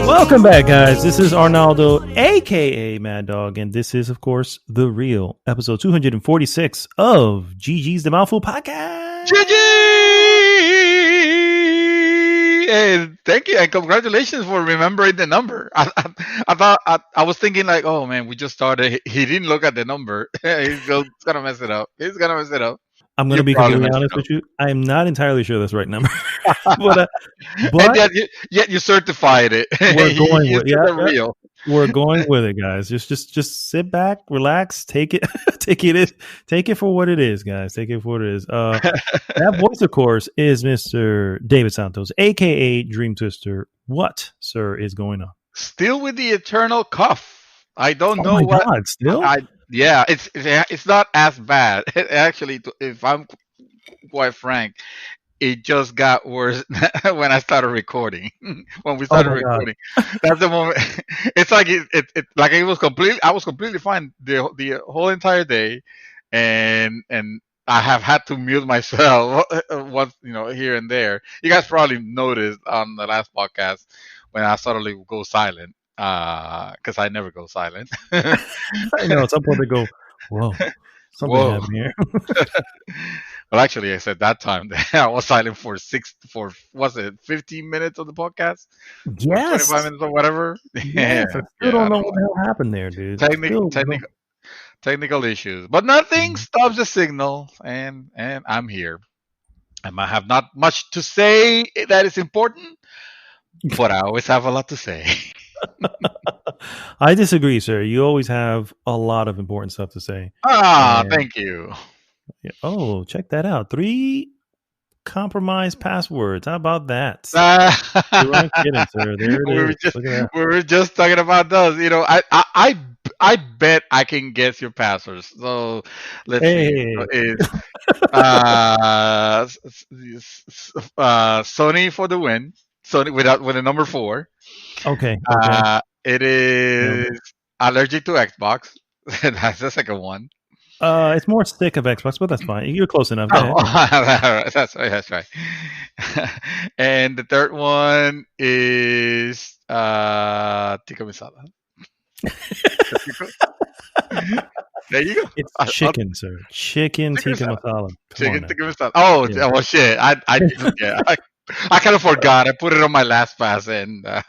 Welcome back, guys. This is Arnaldo, aka Mad Dog, and this is, of course, The Real, episode 246 of GG's The Mouthful podcast. GG! And thank you and congratulations for remembering the number. I thought I was thinking like, oh man, we just started. He didn't look at the number. He's gonna mess it up. I'm going to be completely honest with you. I am not entirely sure that's the right number. but yet you certified it. We're going with real. We're going with it, guys. Just sit back, relax, take it take it for what it is, guys. Take it for what it is. That voice, of course, is Mr. David Santos, aka Dream Twister. What, sir, is going on? Still with the eternal cough. I don't know what. God, still? Yeah, it's not as bad. Actually, if I'm quite frank, it just got worse when I started recording. When we started recording, that's the moment. It's like it like it was completely. I was completely fine the whole entire day, and I have had to mute myself once, here and there. You guys probably noticed on the last podcast when I suddenly go silent. Because I never go silent. I know at some point they go, whoa, something happened here. Well, actually, I said that time that I was silent for 15 minutes of the podcast? Yes, 25 minutes or whatever. Yes, I still don't know what the hell happened there, dude. Technical issues, but nothing stops the signal, and I'm here. I might have not much to say that is important, but I always have a lot to say. I disagree, sir. You always have a lot of important stuff to say. Thank you. Yeah. Oh, check that out. 3 compromised passwords. How about that? You weren't kidding, sir. There it is. We were just talking about those. I bet I can guess your passwords. So let's see. It's Sony for the win. Sony with a number 4. Okay. It is allergic to Xbox. That's the second one. It's more sick of Xbox, but that's fine. You're close enough. That's right. And the third one is tikka masala. There you go. It's chicken, sir. Chicken tikka masala. Chicken tikka masala. Oh, yeah. Well, shit. I kind of forgot. I put it on my last pass, and I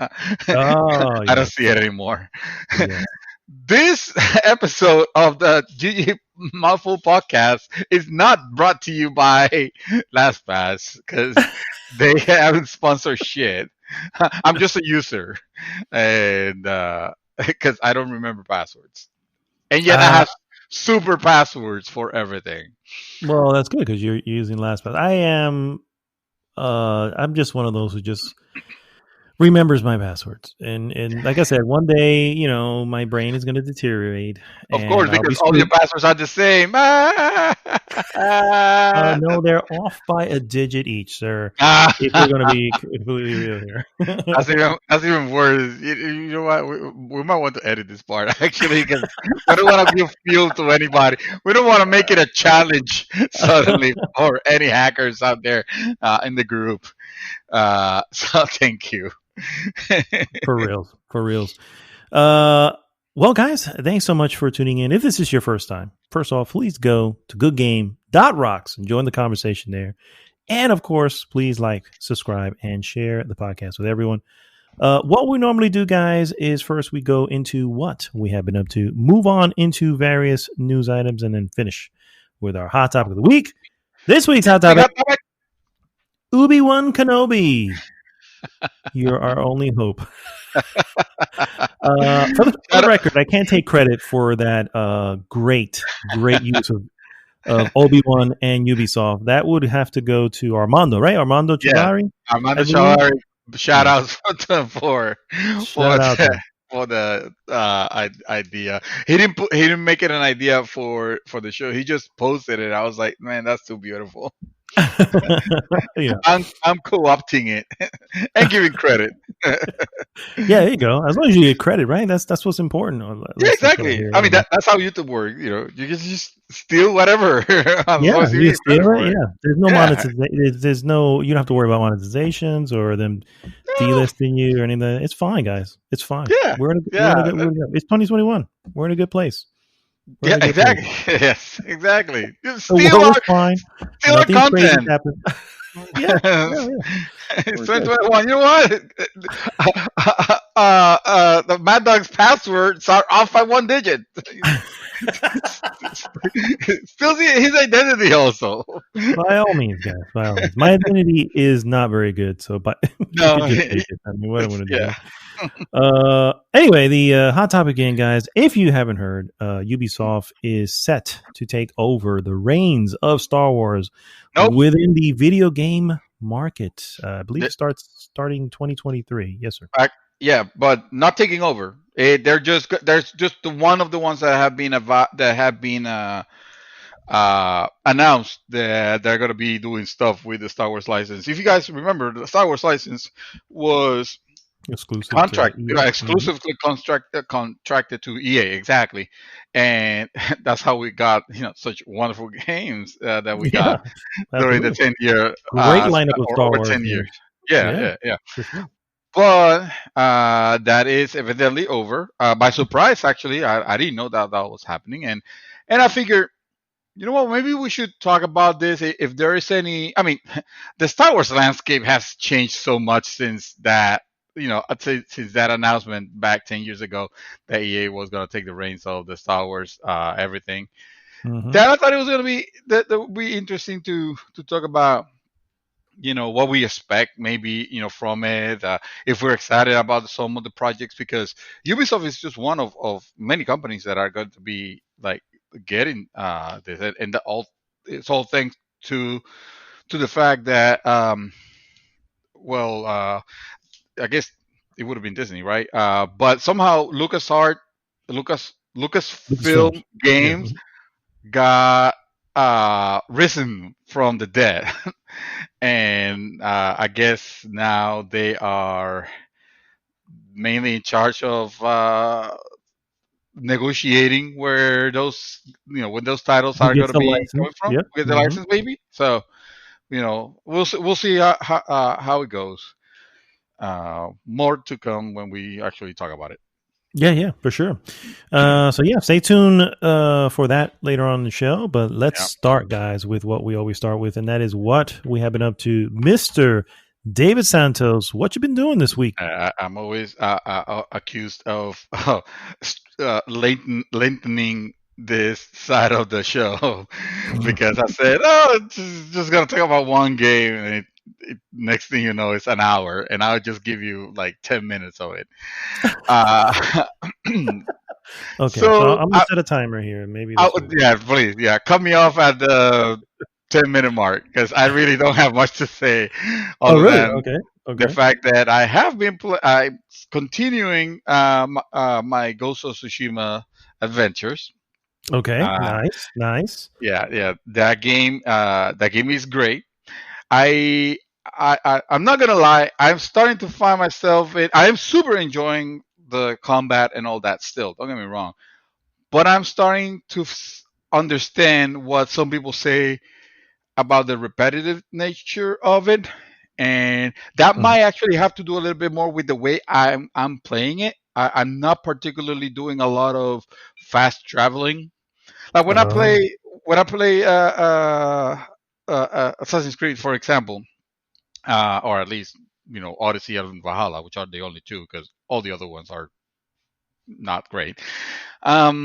don't see it anymore. Yeah. This episode of the GG Mouthful podcast is not brought to you by LastPass because they haven't sponsored shit. I'm just a user, and because I don't remember passwords, and yet I have super passwords for everything. Well, that's good because you're using LastPass. I am. I'm just one of those who just remembers my passwords, and like I said, one day, my brain is going to deteriorate. Of course, because all your passwords are the same. No, they're off by a digit each, sir. If we're going to be completely real here, that's even worse. You know what? We might want to edit this part actually, because I don't want to give fuel to anybody. We don't want to make it a challenge suddenly for any hackers out there in the group. So thank you. For reals. Well, guys, thanks so much for tuning in. If this is your first time, first off, please go to goodgame.rocks and join the conversation there. And of course, please like, subscribe, and share the podcast with everyone. What we normally do, guys, is first we go into what we have been up to, move on into various news items, and then finish with our hot topic of the week. This week's hot topic, Ubi Wan Kenobi. You're our only hope. For the record, I can't take credit for that great use of Obi-Wan and Ubisoft. That would have to go to Armando, right? Armando Chavari? Yeah, Armando Chavari. Shout out for the idea. He didn't make it an idea for the show. He just posted it. I was like, man, that's too beautiful. Yeah. I'm co-opting it and giving credit. Yeah, there you go. As long as you get credit, right? That's what's important. Yeah, exactly. I mean, that's how YouTube works. You can just steal whatever as long as you you get credit steal it. for it. Yeah, there's no Yeah, monetization. There's no. You don't have to worry about monetizations or them no, delisting you or anything. It's fine, guys. It's fine. yeah, We're in a yeah, good. It's 2021. We're in a good place. We're in yeah, a good place. exactly. Yes, exactly. Just The steal world is fine. steal our Nothing crazy content. happened. Yeah, yeah, yeah. It's We're good. 2021. You know what? The Mad Dog's passwords are off by one digit. Still see his identity also. By all means, guys. By all means, my identity is not very good. So, but you No, could just take it. I mean, what I'm going to do. yeah. Anyway, the hot topic again, guys. If you haven't heard, Ubisoft is set to take over the reins of Star Wars within the video game market. I believe it starting 2023. Yes, sir. Yeah, but not taking over. There's just one of the ones that have been announced that they're going to be doing stuff with the Star Wars license. If you guys remember, the Star Wars license was exclusively contracted to EA, exactly, and that's how we got such wonderful games that we got during the 10-year great lineup of Star Wars 10 years. Yeah. For sure. But that is evidently over. By surprise, actually, I didn't know that was happening, and I figured, you know what, maybe we should talk about this. If there is any, I mean, the Star Wars landscape has changed so much since that. I'd say since that announcement back 10 years ago that EA was going to take the reins of the Star Wars everything. Mm-hmm. That I thought it was going to be that would be interesting to talk about. What we expect maybe from it, if we're excited about some of the projects, because Ubisoft is just one of many companies that are going to be like getting this, and it's all thanks to the fact that I guess it would have been Disney, right? But somehow Lucasfilm Games got risen from the dead. And I guess now they are mainly in charge of negotiating where those, when those titles are going to be coming from. Yep. Get the license, maybe. So, we'll see how it goes. More to come when we actually talk about it. Yeah, for sure. So stay tuned for that later on in the show. But let's start, guys, with what we always start with, and that is what we have been up to. Mr. David Santos, what you been doing this week? I'm always accused of lengthening this side of the show because I said, it's just going to talk about one game, and next thing you know, it's an hour, and I'll just give you like 10 minutes of it. Okay, so I'm gonna set a timer here. Maybe. Please, cut me off at the 10-minute mark because I really don't have much to say. Okay. The fact that I have been continuing my Ghost of Tsushima adventures. Okay, nice. Yeah, that game is great. I'm not gonna lie. I'm starting to find myself I am super enjoying the combat and all that still. Don't get me wrong, but I'm starting to understand what some people say about the repetitive nature of it, and that might actually have to do a little bit more with the way I'm playing it. I'm not particularly doing a lot of fast traveling. Like when I play Assassin's Creed, for example, or at least Odyssey and Valhalla, which are the only two, because all the other ones are not great. I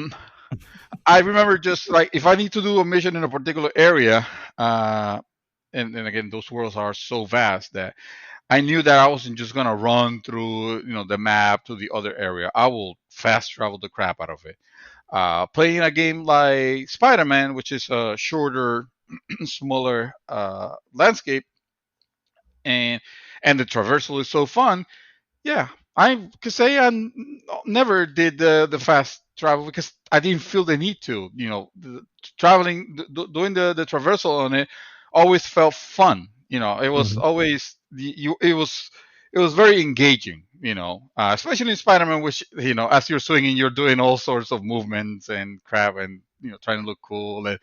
remember just like if I need to do a mission in a particular area, and again those worlds are so vast that I knew that I wasn't just gonna run through the map to the other area. I will fast travel the crap out of it. Playing a game like Spider-Man, which is a shorter, smaller landscape, and the traversal is so fun. Yeah, I could say I never did the fast travel because I didn't feel the need to. Traveling, doing the traversal on it always felt fun. It was always it was very engaging. especially in Spider-Man, which as you're swinging, you're doing all sorts of movements and crap, and trying to look cool. And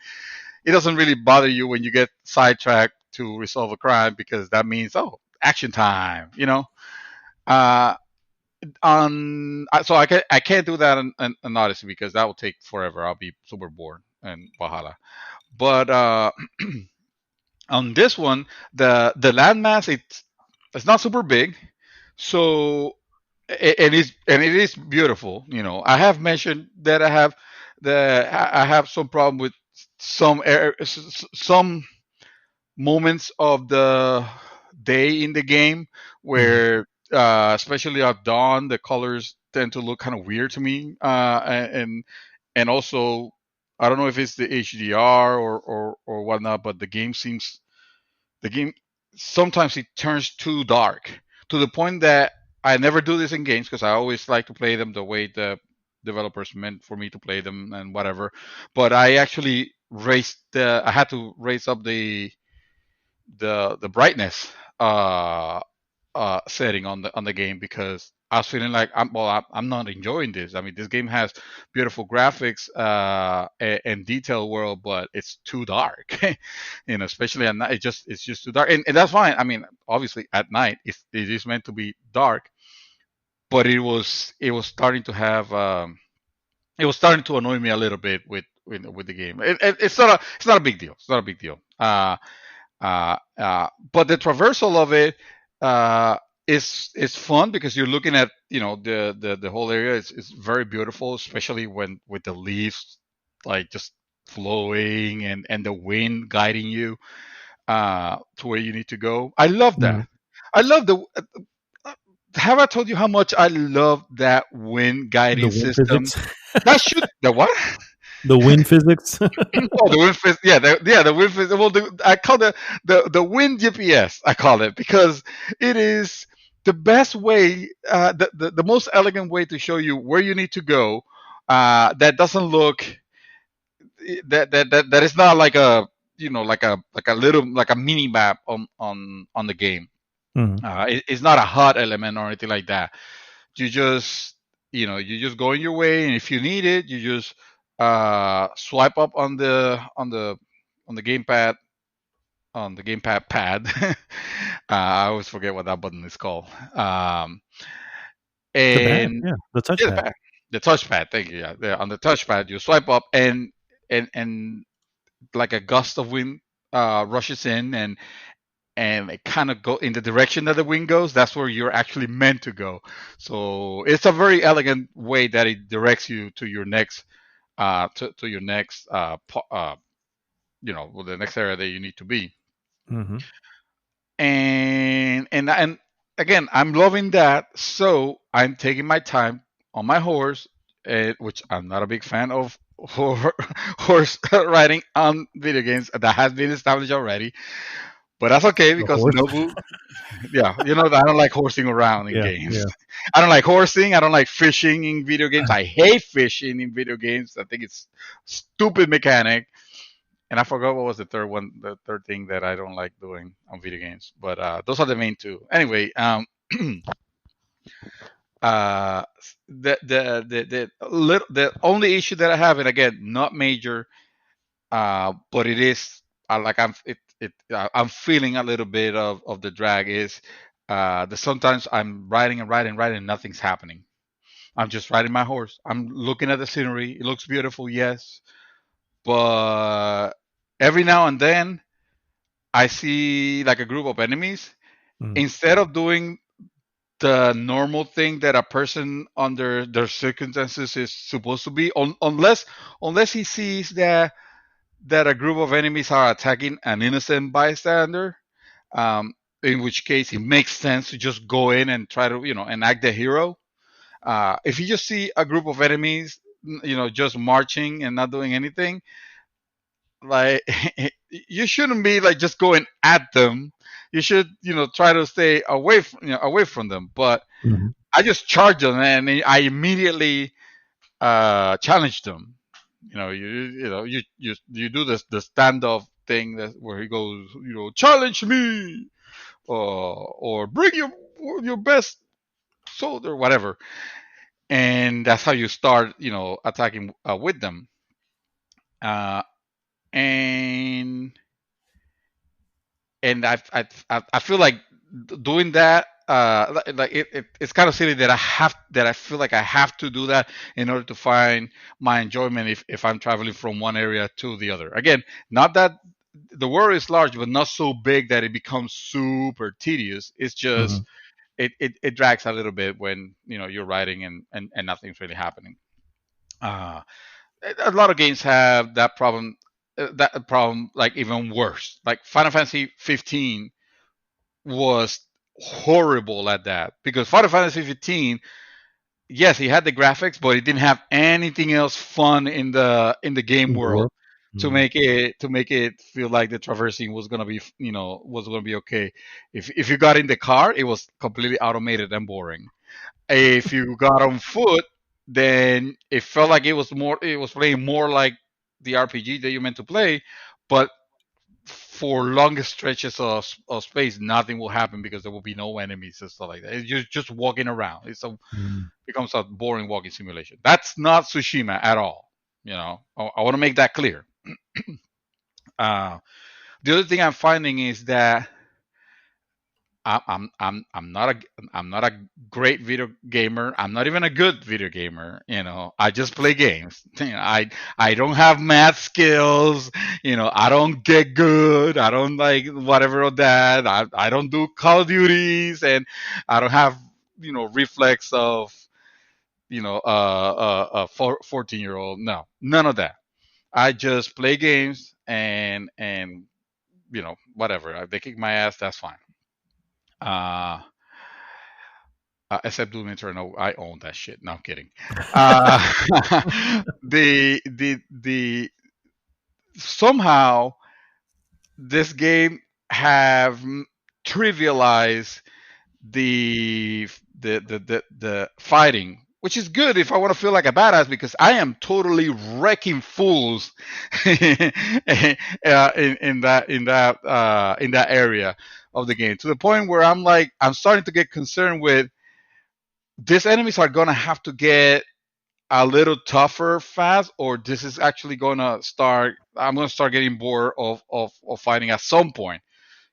it doesn't really bother you when you get sidetracked to resolve a crime because that means action time. Uh, so I can't do that on Odyssey because that will take forever. I'll be super bored and Valhalla. But on this one, the landmass it's not super big, so and it is beautiful. I have mentioned that I have some problem with some moments of the day in the game where especially at dawn the colors tend to look kind of weird to me, and also I don't know if it's the HDR or whatnot, but the game sometimes it turns too dark to the point that I never do this in games because I always like to play them the way the developers meant for me to play them and whatever. But I had to raise up the brightness setting on the game because I was feeling like I'm not enjoying this. I mean, this game has beautiful graphics and detailed world, but it's too dark. Especially at night, it's just too dark, and that's fine. I mean, obviously at night it is meant to be dark, but it was starting to have it was starting to annoy me a little bit with the game. It's not a big deal. It's not a big deal. But the traversal of it uh, is fun because you're looking at the whole area is very beautiful, especially when with the leaves like just flowing and the wind guiding you to where you need to go. I love Mm. that. I love the. Have I told you how much I love that wind The guiding wind system? physics. That should the what? The wind physics. Oh, the wind fist. Yeah, the wind fist. Well, I call the wind GPS. I call it because it is the best way, the most elegant way to show you where you need to go. That doesn't look that is not like a like a little like a mini map on the game. Mm. It's not a HUD element or anything like that. You just you just go in your way, and if you need it, you just swipe up on the gamepad pad. I always forget what that button is called. The pad, And yeah, the yeah, the touchpad. pad, the touchpad. Thank you. Yeah, on the touchpad, you swipe up, and like a gust of wind rushes in, and it kind of go in the direction that the wind goes. That's where you're actually meant to go. So it's a very elegant way that it directs you to your next to your next well, the next area that you need to be. Mm-hmm. And again, I'm loving that. So I'm taking my time on my horse, which I'm not a big fan of horse riding on video games. That has been established already. But that's okay The because horse. Nobu, yeah, I don't like horsing around in Yeah, games. yeah. I don't like horsing. I don't like fishing in video games. I hate fishing in video games. I think it's stupid mechanic. And I forgot what was the third thing that I don't like doing on video games. But those are the main two. Anyway, uh, the only issue that I have, and again, not major, but it is like I'm feeling a little bit of the drag is that sometimes I'm riding and riding and riding and nothing's happening. I'm just riding my horse. I'm looking at the scenery. It looks beautiful, yes, but every now and then I see like a group of enemies. Mm. Instead of doing the normal thing that a person under their circumstances is supposed to be, unless he sees that a group of enemies are attacking an innocent bystander, in which case it makes sense to just go in and try to and act the hero. If you just see a group of enemies, just marching and not doing anything, like you shouldn't be like just going at them. You should try to stay away from them. But Mm-hmm. I just charged them and I immediately challenged them. You do the standoff thing where he goes, challenge me, or bring your best sword or whatever, and that's how you start, attacking with them. Uh, and I feel like doing that. It's kind of silly that I feel like I have to do that in order to find my enjoyment if I'm traveling from one area to the other. Again, not that the world is large, but not so big that it becomes super tedious. It's just it drags a little bit when you're riding and nothing's really happening. Uh, a lot of games have that problem. That problem, like even worse. Like Final Fantasy 15 was horrible at that because Final Fantasy 15, yes, it had the graphics, but it didn't have anything else fun in the game world to make it feel like the traversing was gonna be okay. If you got in the car, it was completely automated and boring. If you got on foot, then it felt like it was playing more like the RPG that you meant to play, but for longest stretches of space, nothing will happen because there will be no enemies and stuff like that. It's just walking around. Becomes a boring walking simulation. That's not Tsushima at all. I want to make that clear. Uh, the other thing I'm finding is that I'm not a great video gamer. I'm not even a good video gamer. I just play games. I don't have math skills. I don't get good. I don't like whatever of that. I don't do Call of Duties, and I don't have reflex of 14-year-old. No, none of that. I just play games and whatever. If they kick my ass, that's fine. Uh, except Doom Eternal, I own that shit. No, I'm kidding. The somehow this game have trivialized the fighting, which is good if I want to feel like a badass because I am totally wrecking fools in that area of the game to the point where I'm starting to get concerned with these enemies are gonna have to get a little tougher fast, or this is actually gonna start. I'm gonna start getting bored of fighting at some point.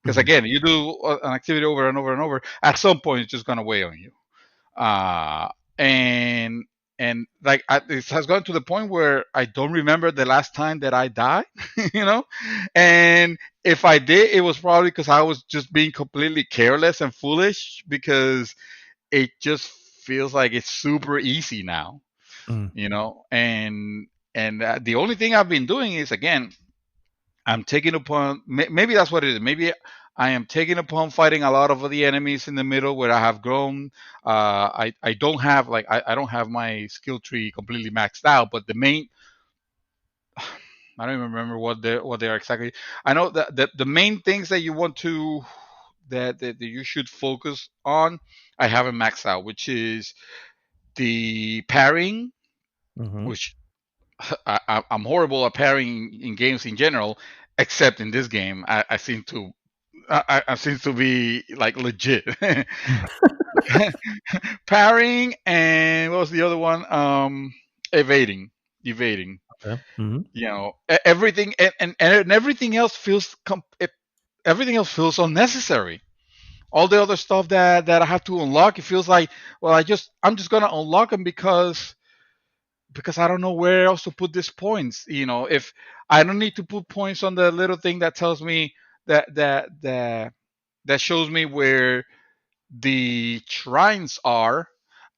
Because again, you do an activity over and over and over, at some point it's just gonna weigh on you. Uh, and like it has gone to the point where I don't remember the last time that I died, you know. And if I did, it was probably because I was just being completely careless and foolish because it just feels like it's super easy now, and the only thing I've been doing is again I'm taking upon maybe that's what it is. Maybe I am taking upon fighting a lot of the enemies in the middle where I have grown. I don't have I don't have my skill tree completely maxed out, but the main I don't even remember what they are exactly. I know that the main things that you want to that you should focus on, I haven't maxed out, which is the parrying, which I'm horrible at parrying in games in general, except in this game. I seem to I seem to be like legit parrying, and what was the other one? Evading. Okay. Everything and everything else feels everything else feels unnecessary. All the other stuff that I have to unlock, it feels like, well, I'm just gonna unlock them because I don't know where else to put these points. If I don't need to put points on the little thing that tells me that shows me where the shrines are,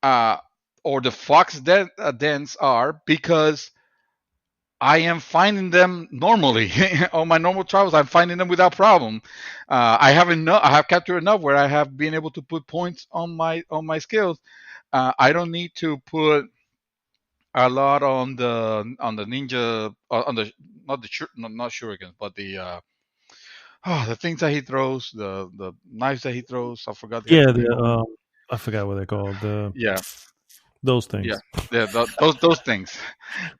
uh, or the dens are, because I am finding them normally on my normal travels. I'm finding them without problem. I have enough. I have captured enough where I have been able to put points on my skills. I don't need to put a lot on the ninja, on the not the not shurikens, but the things that he throws, the knives that he throws. I forgot the Yeah, actual name of them. I forgot what they're called. Yeah, Those things. yeah, those things,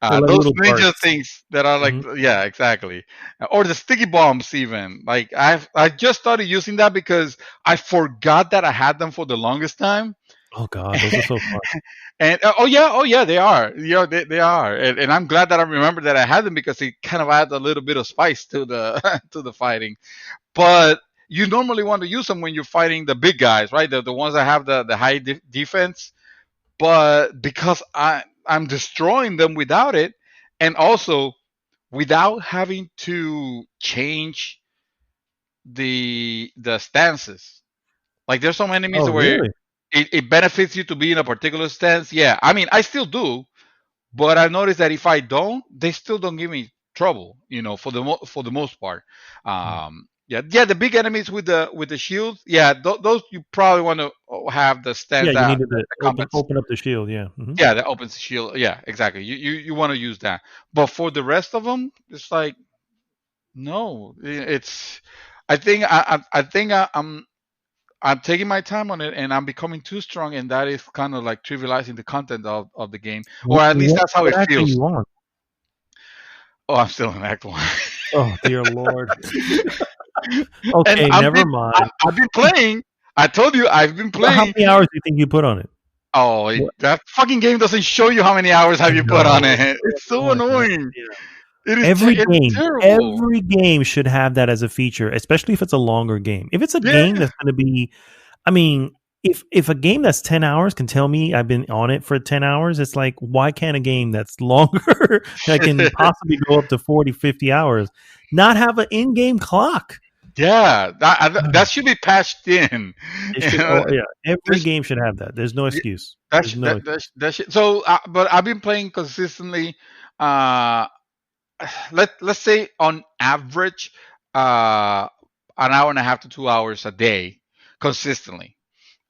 They're like those little ninja darts. things that are like, yeah, exactly, or the sticky bombs even. Like I just started using that because I forgot that I had them for the longest time. Oh God, those are so fun. And oh yeah, they are. They are. And I'm glad that I remember that I had them because it kind of adds a little bit of spice to the to the fighting. But you normally want to use them when you're fighting the big guys, right? The ones that have the high defense. But because I'm destroying them without it, and also without having to change the stances. Like there's some enemies Oh where really? it benefits you to be in a particular stance. Yeah, I mean I still do, but I noticed that if I don't, they still don't give me trouble. For for the most part. Mm. Yeah, the big enemies with the shields. Yeah, those you probably want to have the Yeah, stance you that, needed to that combats. open up the shield. Yeah. Hmm. Yeah, that opens the shield. Yeah, exactly. You want to use that, but for the rest of them, it's like no. It's. I think I'm taking my time on it, and I'm becoming too strong, and that is kind of like trivializing the content of the game, or at least that's how What it act are feels. you on? Oh, I'm still in Act One. Oh dear Lord. And Okay, never mind. I've been playing. I told you I've been Well, how playing. many hours do you think you put on it? Oh, What? that fucking game doesn't show you how many hours I have you put on know. it. So It's so annoying, right? annoying. Yeah. It's terrible. Every game should have that as a feature, especially if it's a longer game. If it's a Yeah, game that's going to be, I mean, if a game that's 10 hours can tell me I've been on it for 10 hours, it's like, why can't a game that's longer that can possibly go up to 40, 50 hours not have an in-game clock? yeah. That should be patched in. It should. Oh yeah, every There's- game should have that. There's no excuse. That There's sh- no. that sh- so, but I've been playing consistently. Uh, let's say on average, an hour and a half to 2 hours a day, consistently.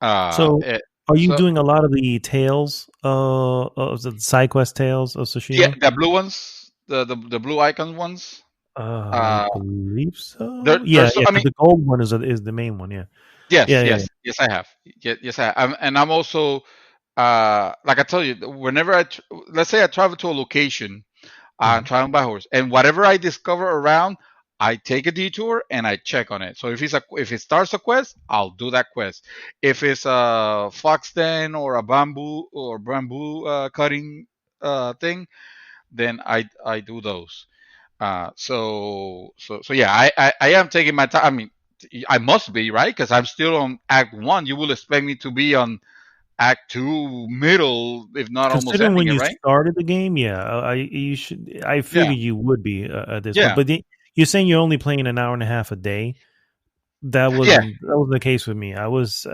Uh, So, it, are you so doing a lot of the tales, the side quest tales of yeah, Tsushima? the blue ones, the blue icon ones. I Uh, believe so. Yeah, there's yeah. I mean, Because the gold one is the main one. Yeah, yes, yeah, yeah. yes, yes, I have. Yes, I have. And I'm also like I tell you, whenever let's say I travel to a location. I'm Mhm. traveling by horse, and whatever I discover around, I take a detour and I check on it. So if it starts a quest, I'll do that quest. If it's a fox den or a bamboo cutting thing, then I do those. So yeah, I am taking my time. I mean, I must be right because I'm still on Act One. You will expect me to be on Act Two, middle, if not almost Considering ending when it, you right? started the game, yeah, you should. I Yeah, figured you would be at this point, yeah, but you're saying you're only playing an hour and a half a day. yeah. That wasn't the case with me. I was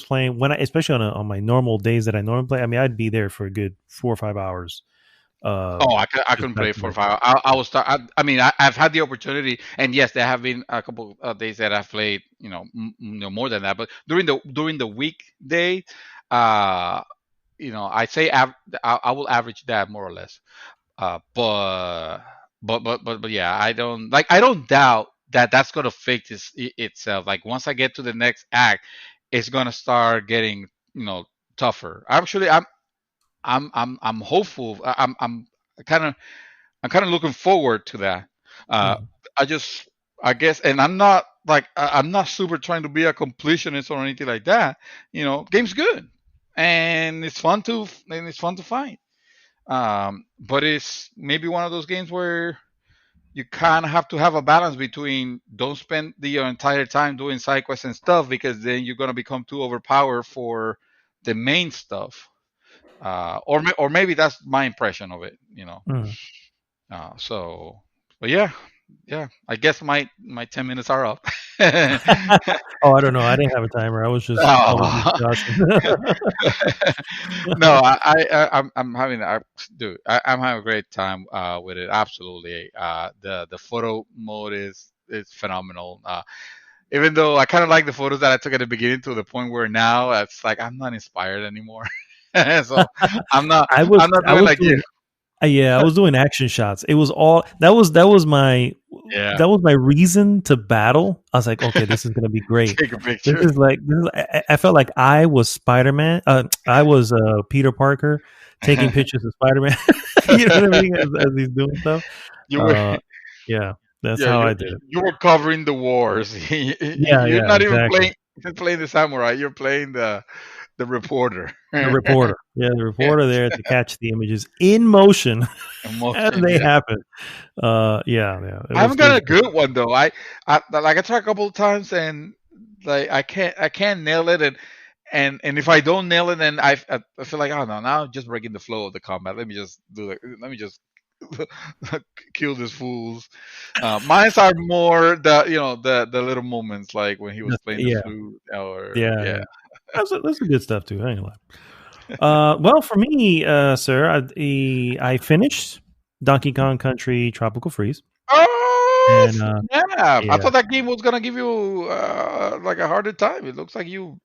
playing when especially on my normal days that I normally play. I mean, I'd be there for a good 4 or 5 hours. Oh, I Just couldn't back play to for back. 5 hours. I was start. I mean, I've had the opportunity, and yes, there have been a couple of days that I've played, more than that. But during the weekday, uh, I say I will average that more or less. But yeah, I don't doubt that that's gonna fix itself. Like once I get to the next act, it's gonna start getting tougher. Actually, I'm hopeful. Kind of I'm kind of looking forward to that. Uh, Mhm. I just I guess, and I'm not super trying to be a completionist or anything like that. Game's good, and it's fun to fight. But it's maybe one of those games where you kind of have to have a balance between don't spend the entire time doing side quests and stuff because then you're gonna become too overpowered for the main stuff. Or maybe that's my impression of it. Mhm. So, but yeah, yeah. I guess my 10 minutes are up. Oh, I don't know. I didn't have a timer. I was just Oh. joshing. No, I'm having I'm having a great time with it. Absolutely. The photo mode is phenomenal. Even though I kind of like the photos that I took at the beginning to the point where now it's like I'm not inspired anymore. So I'm not I doing was like you. doing yeah, I was doing action shots. It was all Yeah. that was my reason to battle. I was like, okay, this is gonna be great. Take a picture. I felt like I was Spider Man. I was Peter Parker taking pictures of Spider Man. You know what I mean? As he's doing stuff. You were Uh, yeah, that's yeah how I did it. you were covering the wars. Yeah, You're yeah, not even exactly. playing the samurai. You're playing the reporter. The reporter. Yeah, the reporter there to catch the images in motion as they happen. Yeah. I haven't got a good one though. I tried a couple of times and like I can't nail it, and if I don't nail it, then I feel like, oh no, now I'm just breaking the flow of the combat. Let me just kill these fools. Mine are more the little moments, like when he was playing the flute, or That's a good stuff too. I ain't lying. Well, for me, sir, I finished Donkey Kong Country Tropical Freeze. Oh, I thought that game was gonna give you like a harder time. It looks like you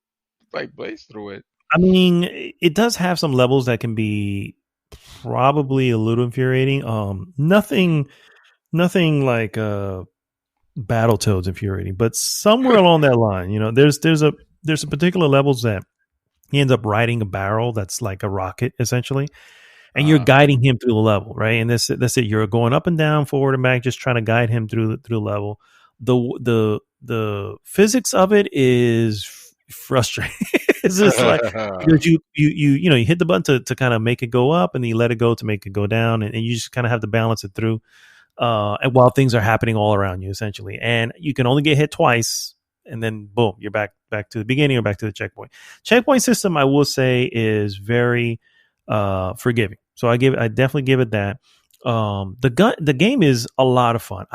like blazed through it. I mean, it does have some levels that can be probably a little infuriating. Nothing like Battletoads infuriating, but somewhere along that line, there's a particular levels that he ends up riding a barrel that's like a rocket essentially, and you're guiding him through the level, right? And that's it. You're going up and down, forward and back, just trying to guide him through the level. The physics of it is frustrating. It's just like because you hit the button to kind of make it go up, and then you let it go to make it go down, and you just kind of have to balance it through. And while things are happening all around you, essentially, and you can only get hit twice, and then boom, you're back to the beginning or back to the checkpoint. Checkpoint system, I will say, is very forgiving. So I definitely give it that. The game is a lot of fun.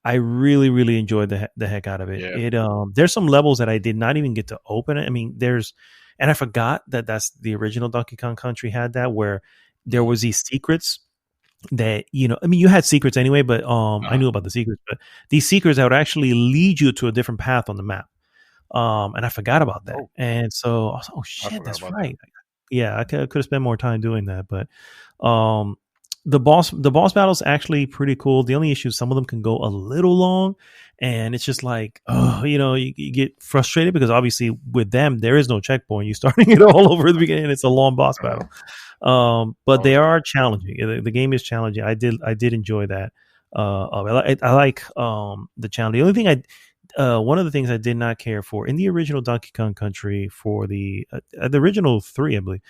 I really, really enjoyed the heck out of it. Yeah. There's some levels that I did not even get to open. I mean, and I forgot that's the original Donkey Kong Country had that, where there was these secrets that, I mean, you had secrets anyway, but I knew about the secrets, but these secrets that would actually lead you to a different path on the map. And I forgot about that. And so I was like, oh shit, that's right. Yeah, I could have spent more time doing that, but the boss battle's actually pretty cool. The only issue is some of them can go a little long, and it's just like, you get frustrated because obviously with them there is no checkpoint. You're starting it all over the beginning. It's a long boss battle. But they are challenging. The game is challenging. I did enjoy that. I like the challenge. The only thing one of the things I did not care for in the original Donkey Kong Country for the original 3, I believe,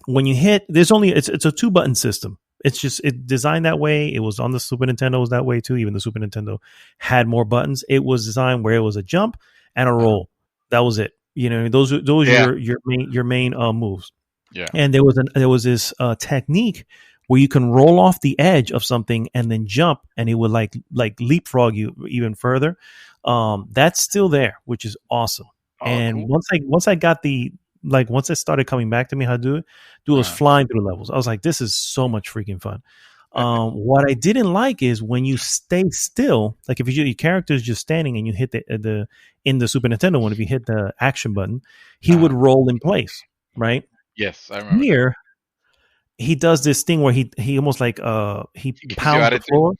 when you hit, it's a 2-button system. It's designed that way. It was on the Super Nintendo, was that way too. Even the Super Nintendo had more buttons. It was designed where it was a jump and a roll. That was it. Those your main moves. Yeah. And there was this technique where you can roll off the edge of something and then jump, and it would like leapfrog you even further. That's still there, which is awesome. And cool. once I started coming back to me how to do it was flying through levels. I was like, this is so much freaking fun. What I didn't like is when you stay still, like if your character is just standing and you hit the in the Super Nintendo one, if you hit the action button, he would roll in place, right? Yes, I remember. Here, he does this thing where he almost like he pounds the floor.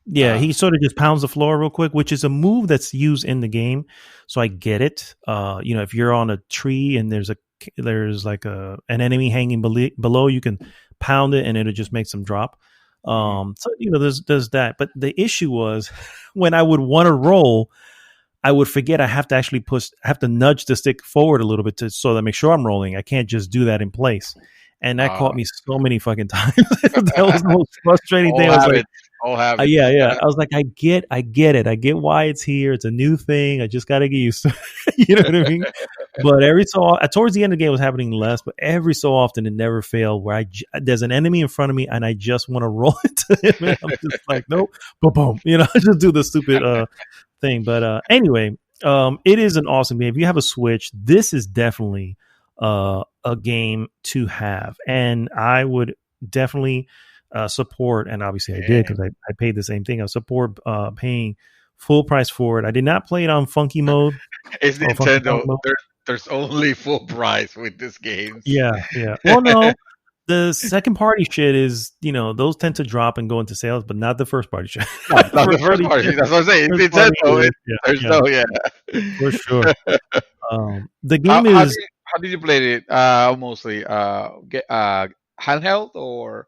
Yeah, he sort of just pounds the floor real quick, which is a move that's used in the game. So I get it. If you're on a tree and there's like an enemy hanging below, you can pound it and it'll just make some drop. So there's that. But the issue was when I would want to roll, I would forget I have to actually nudge the stick forward a little bit so that I make sure I'm rolling. I can't just do that in place. And that caught me so many fucking times. That was the most frustrating thing. I was like, yeah. I was like, I get it. I get why it's here. It's a new thing. I just got to get used to it. You know what I mean? But towards the end of the game, it was happening less. But every so often, it never failed where there's an enemy in front of me and I just want to roll into him. And I'm just like, nope, boom. I just do the stupid thing. But anyway, it is an awesome game. If you have a Switch, this is definitely a game to have, and I would definitely support, and obviously I did because I paid the same thing. I support paying full price for it. I did not play it on funky mode. It's Nintendo. There's only full price with this game. Yeah. Well, no, the second party shit is, those tend to drop and go into sales, but not the first party shit. Not the first party. That's what I'm saying. It's Nintendo. For sure. The game is. How did you play it? Mostly handheld or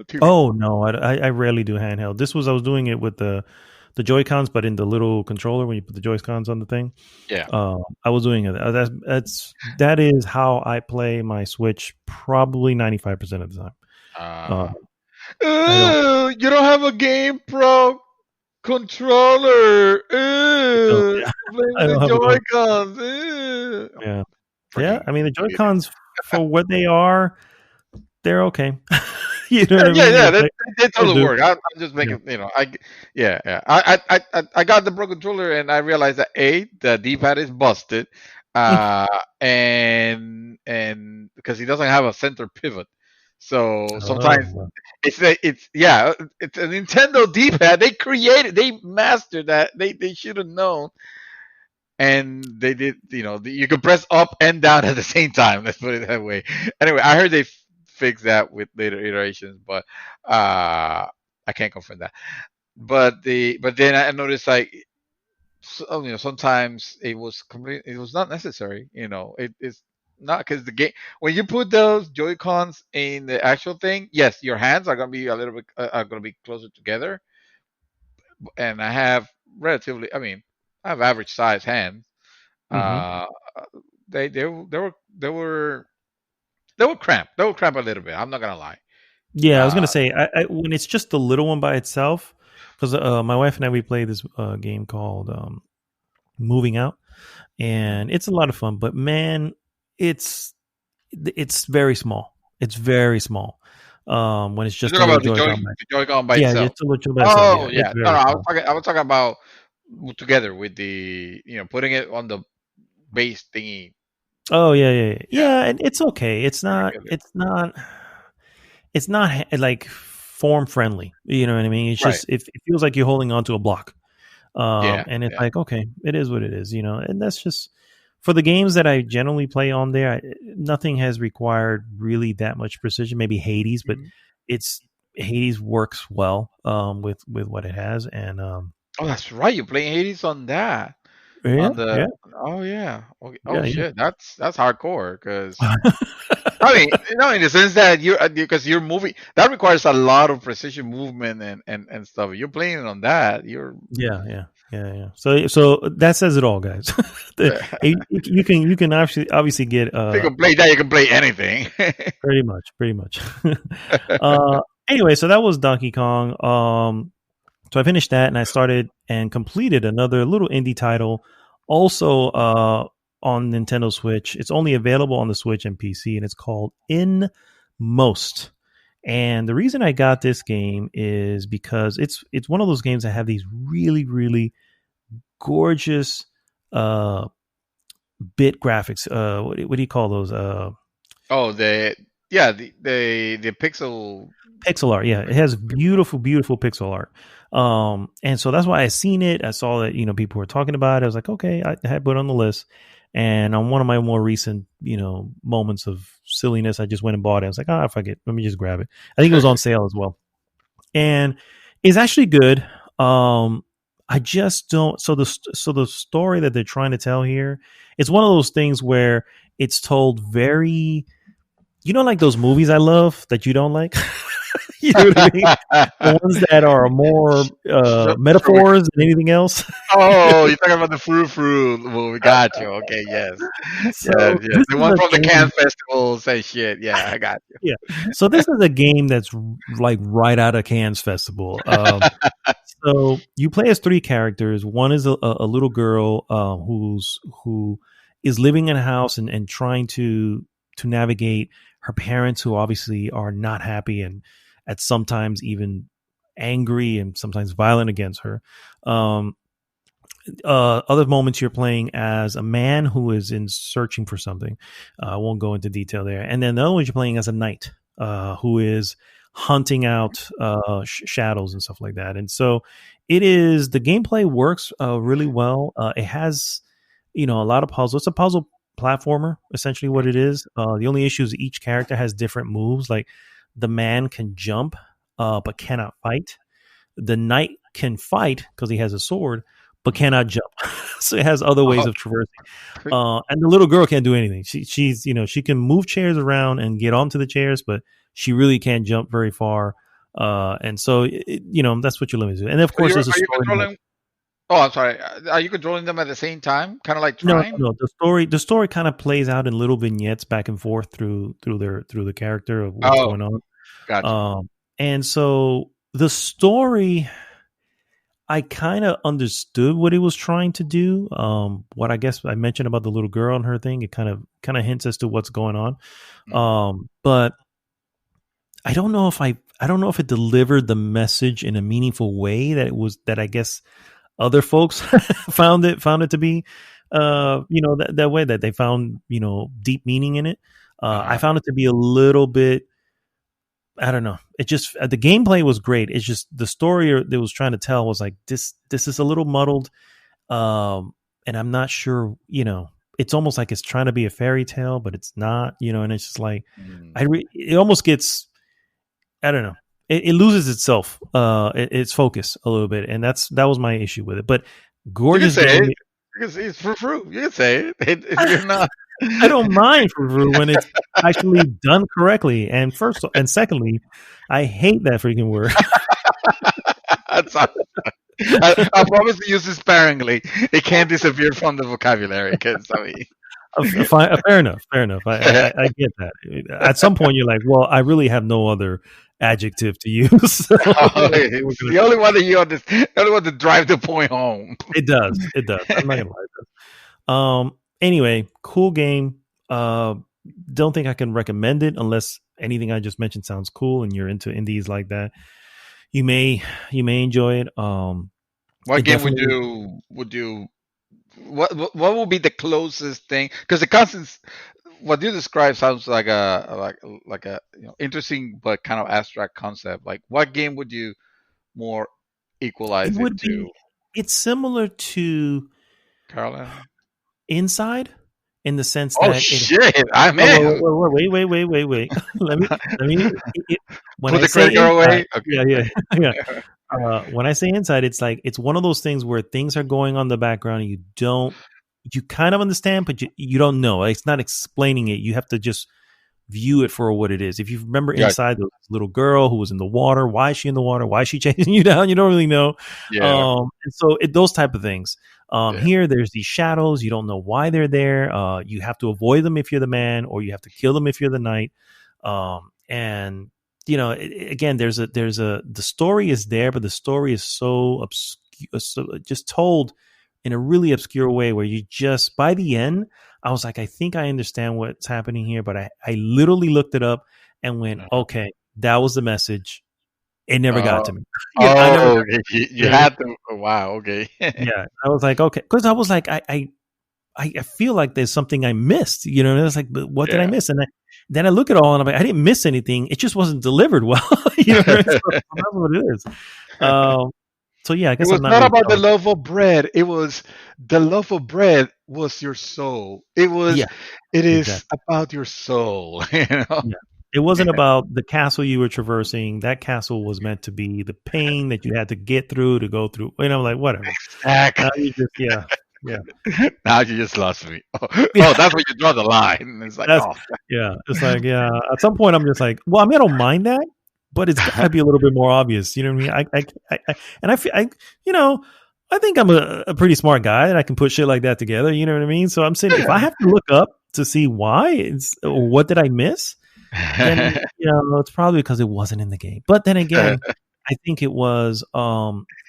TV? Oh no, I rarely do handheld. I was doing it with the the Joy-Cons, but in the little controller when you put the Joy-Cons on the thing. Yeah. I was doing it. That is how I play my Switch probably 95% of the time. You don't have a Game Pro controller. Playing I with don't the have a Joy-Cons. yeah. Yeah, Freaking I mean the idiot. Joy-Cons for what they are, they're okay. You know Yeah, what I mean? yeah, Like, they totally do. work. I'm just making, I got the Pro controller and I realized that the D-pad is busted, and because he doesn't have a center pivot, so sometimes Oh, it's a Nintendo D-pad. They mastered that. They should have known, and they did. You can press up and down at the same time. Let's put it that way. Anyway, I heard they fix that with later iterations, but I can't confirm that. But then I noticed like sometimes it was not necessary. It's not because the game when you put those Joy Cons in the actual thing, yes, your hands are gonna be a little bit are gonna be closer together, and I have average size hands. mm-hmm. Uh, they were cramped. They were cramped a little bit. I'm not gonna lie. Yeah, I was Uh, gonna say when it's just the little one by itself, because my wife and I we play this game called Moving Out, and it's a lot of fun. But man, it's very small. It's very small. When it's you just a talking little about Joy-Con. the Joy-Con by Yeah, itself. it's a little by itself. Oh Yeah, it's yeah, no, very no. small. I was talking about together with the putting it on the base thingy. Oh yeah. Yeah, Yeah, and it's okay. It's not. It's not like form friendly. You know what I mean? It's right. just it feels like you're holding onto a block. Yeah, And it's yeah. like, okay, it is what it is, and that's just for the games that I generally play on there. Nothing has required really that much precision. Maybe Hades, but Mhm. it's Hades works well with what it has, and Oh, that's right. You're playing Hades on that. yeah, On the yeah, Oh yeah. Okay. Oh yeah, shit. That's hardcore because yeah, I mean, in the sense that because you're moving, that requires a lot of precision movement and stuff. You're playing it on that. You're yeah. So that says it all, guys. You can obviously get if you can play that, you can play anything. pretty much. Anyway, so that was Donkey Kong. So I finished that and I started and completed another little indie title, also on Nintendo Switch. It's only available on the Switch and PC, and it's called Inmost. And the reason I got this game is because it's one of those games that have these really, really gorgeous bit graphics. What do you call those? Oh, the Pixel art. Yeah, it has beautiful, beautiful pixel art. And so that's why I seen it. I saw that people were talking about it. I was like, okay, I had put it on the list. And on one of my more recent, moments of silliness, I just went and bought it. I was like, fuck it, let me just grab it. I think it was on sale as well, and it's actually good. I just don't. So the story that they're trying to tell here, it's one of those things where it's told very, like those movies I love that you don't like. You know what I mean? The ones that are more metaphors than anything else. Oh, you're talking about the Fruit movie. Got you. Okay, yes. So Yes. this The is one a from the game. Cannes Festival say shit. Yeah, I got you. Yeah. So this is a game that's like right out of Cannes Festival. So you play as three characters. One is a little girl who is living in a house and trying to navigate her parents, who obviously are not happy and at sometimes even angry and sometimes violent against her. Other moments you're playing as a man who is in searching for something. I won't go into detail there. And then the other ones you're playing as a knight who is hunting out shadows and stuff like that. And so the gameplay works really well. It has, a lot of puzzles. It's a puzzle platformer, essentially what it is. The only issue is each character has different moves. Like the man can jump, but cannot fight. The knight can fight because he has a sword, but cannot jump. So it has other ways of traversing. And the little girl can't do anything. She's she can move chairs around and get onto the chairs, but she really can't jump very far. And so that's what you're limited to. And of course, there's a story. Controlling? Oh, I'm sorry. Are you controlling them at the same time, kind of like Trine? No. The story kind of plays out in little vignettes back and forth through the character of what's going on. Gotcha. And so the story, I kind of understood what it was trying to do. What I guess I mentioned about the little girl and her thing, it kind of hints as to what's going on. But I don't know if it delivered the message in a meaningful way that I guess other folks found it to be, that way, that they found, deep meaning in it. I found it to be a little bit, I don't know. It just, the gameplay was great. It's just the story that was trying to tell was like, this is a little muddled. And I'm not sure, it's almost like it's trying to be a fairy tale, but it's not, and it's just like, it almost gets, I don't know. It loses itself, its focus a little bit, and that was my issue with it. But gorgeous game. You can say it's frou-frou. You can say it. You're not. I don't mind frou-frou when it's actually done correctly. And secondly, I hate that freaking word. I promise to use it sparingly. It can't disappear from the vocabulary because fair enough. I get that. At some point, you're like, well, I really have no other adjective to use. The only one that you understand, the only one to drive the point home. It does. I'm not gonna lie. Anyway, cool game. Don't think I can recommend it unless anything I just mentioned sounds cool and you're into indies like that. You may enjoy it. What game would you? What will be the closest thing? Because the constants, what you describe sounds like a interesting but kind of abstract concept. Like, what game would you more equalize it to? It's similar to Caroline Inside, in the sense that shit, I'm in. Wait. let me. When put I the credit card away. Okay. Yeah. When I say Inside, it's like it's one of those things where things are going on in the background and you kind of understand, but you don't know. It's not explaining it. You have to just view it for what it is. If you remember Inside, the little girl who was in the water, why is she in the water? Why is she chasing you down? You don't really know. Yeah. And so those type of things. Here, there's these shadows. You don't know why they're there. You have to avoid them if you're the man, or you have to kill them if you're the knight. And again, the story is there, but the story is so obscure, just told in a really obscure way where you just, by the end, I was like, I think I understand what's happening here, but I literally looked it up and went, okay, that was the message. It never got to me. You had to. Wow. Okay. Yeah, I was like, okay, because I was like, I feel like there's something I missed. And it's like, but what did I miss? And then I look at it all and I'm like, I didn't miss anything. It just wasn't delivered well. So that's what it is. So yeah, I guess it was not about the loaf of bread. It was the loaf of bread was your soul. It was. Yeah, it is about your soul. Yeah. It wasn't about the castle you were traversing. That castle was meant to be the pain that you had to get through to go through. Like whatever. Exactly. Yeah. Now you just lost me. That's where you draw the line. It's like, it's like, at some point I'm just like, well, I mean, I don't mind that, but it's got to be a little bit more obvious. You know what I mean? I feel, I think I'm a pretty smart guy and I can put shit like that together. You know what I mean? So I'm saying if I have to look up to see why or what did I miss, then it's probably because it wasn't in the game. But then again, I think it was.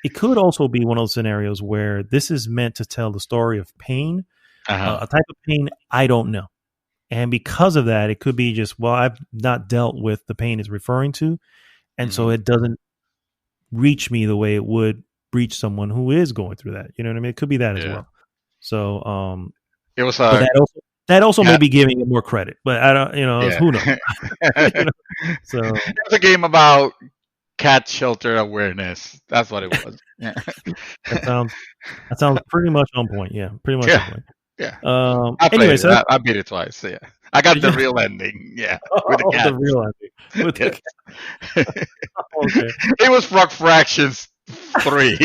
It could also be one of those scenarios where this is meant to tell the story of pain, a type of pain I don't know, and because of that, it could be just I've not dealt with the pain it's referring to, and so it doesn't reach me the way it would reach someone who is going through that. You know what I mean? It could be that as well. So it was. That also may be giving it more credit, but I don't. Who knows? So it's a game about cat shelter awareness. That's what it was. Yeah. That sounds pretty much on point. Yeah, pretty much on point. Yeah. I beat it twice. So yeah, I got the real ending. Yeah, with the cat. The real ending. With the cat. Okay. It was Frog Fractions 3.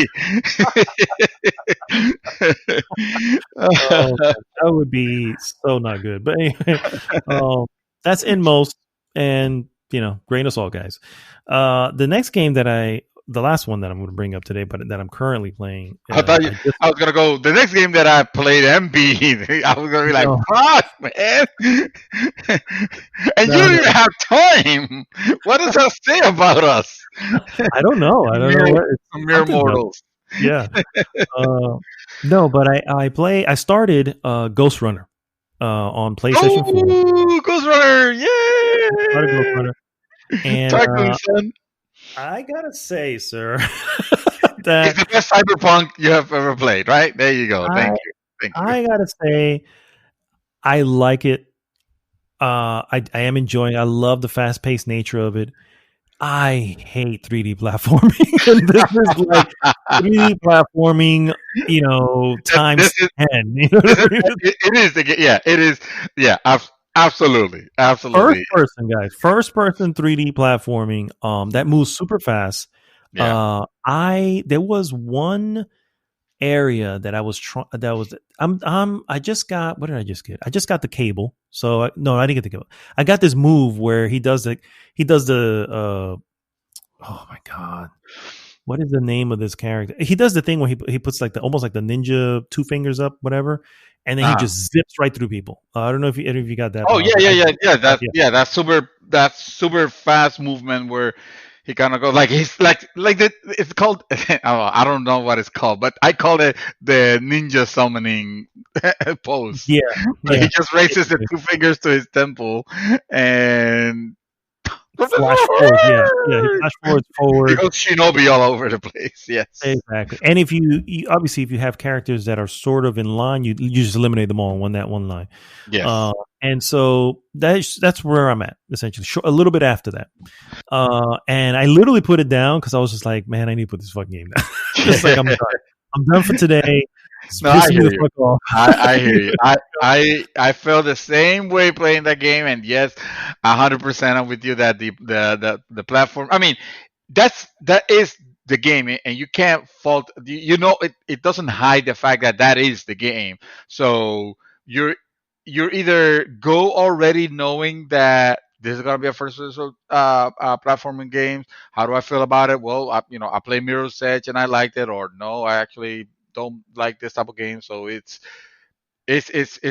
That would be so not good. But anyway, that's Inmost, and grain of salt, guys. The next game the last one that I'm going to bring up today, but that I'm currently playing. I thought I was going to go, the next game that I played and beat, I was going to be like, fuck, man. And you don't even have time. What does that say about us? I don't know. Mere mortals. Yeah. No, but I started Ghostrunner on PlayStation 4. Ooh, Ghostrunner! Yay! Started Ghostrunner. And talk to me, son. I gotta say, sir, that it's the best cyberpunk you have ever played, right? There you go. Thank you. I gotta say, I like it. I am enjoying. I love the fast paced nature of it. I hate 3D platforming. And this is like 3D platforming, times 10. You know what I mean? It is. Yeah, it is. Yeah, absolutely. First person, guys. First person 3D platforming. That moves super fast. Yeah. There was one area that I was trying. I just got. What did I just get? I just got the cable. So I didn't get the cable. I got this move where he does the. Oh my god, what is the name of this character? He does the thing where he puts like almost like the ninja 2 fingers up, whatever, and then he just zips right through people. I don't know if you got that. Oh yeah. That's super fast movement where he kind of goes like he's like it's called. I don't know what it's called, but I call it the ninja summoning pose. Yeah. He just raises the 2 fingers to his temple and flash forward. Yeah. He flash forward. He goes shinobi all over the place. Yes, exactly. And if you obviously if you have characters that are sort of in line, you just eliminate them all in one line. Yes. And so that's where I'm at, essentially. A little bit after that. And I literally put it down because I was just like, man, I need to put this fucking game down. Just like I'm done. I'm done for today. No, I hear you. I hear you. I feel the same way playing that game, and yes, 100% I'm with you that the platform. I mean, that is the game, and you can't fault. It doesn't hide the fact that is the game. So you're either go already knowing that this is gonna be a first person platforming game. How do I feel about it? Well, I play Mirror's Edge and I liked it, or no, I actually don't like this type of game. So it's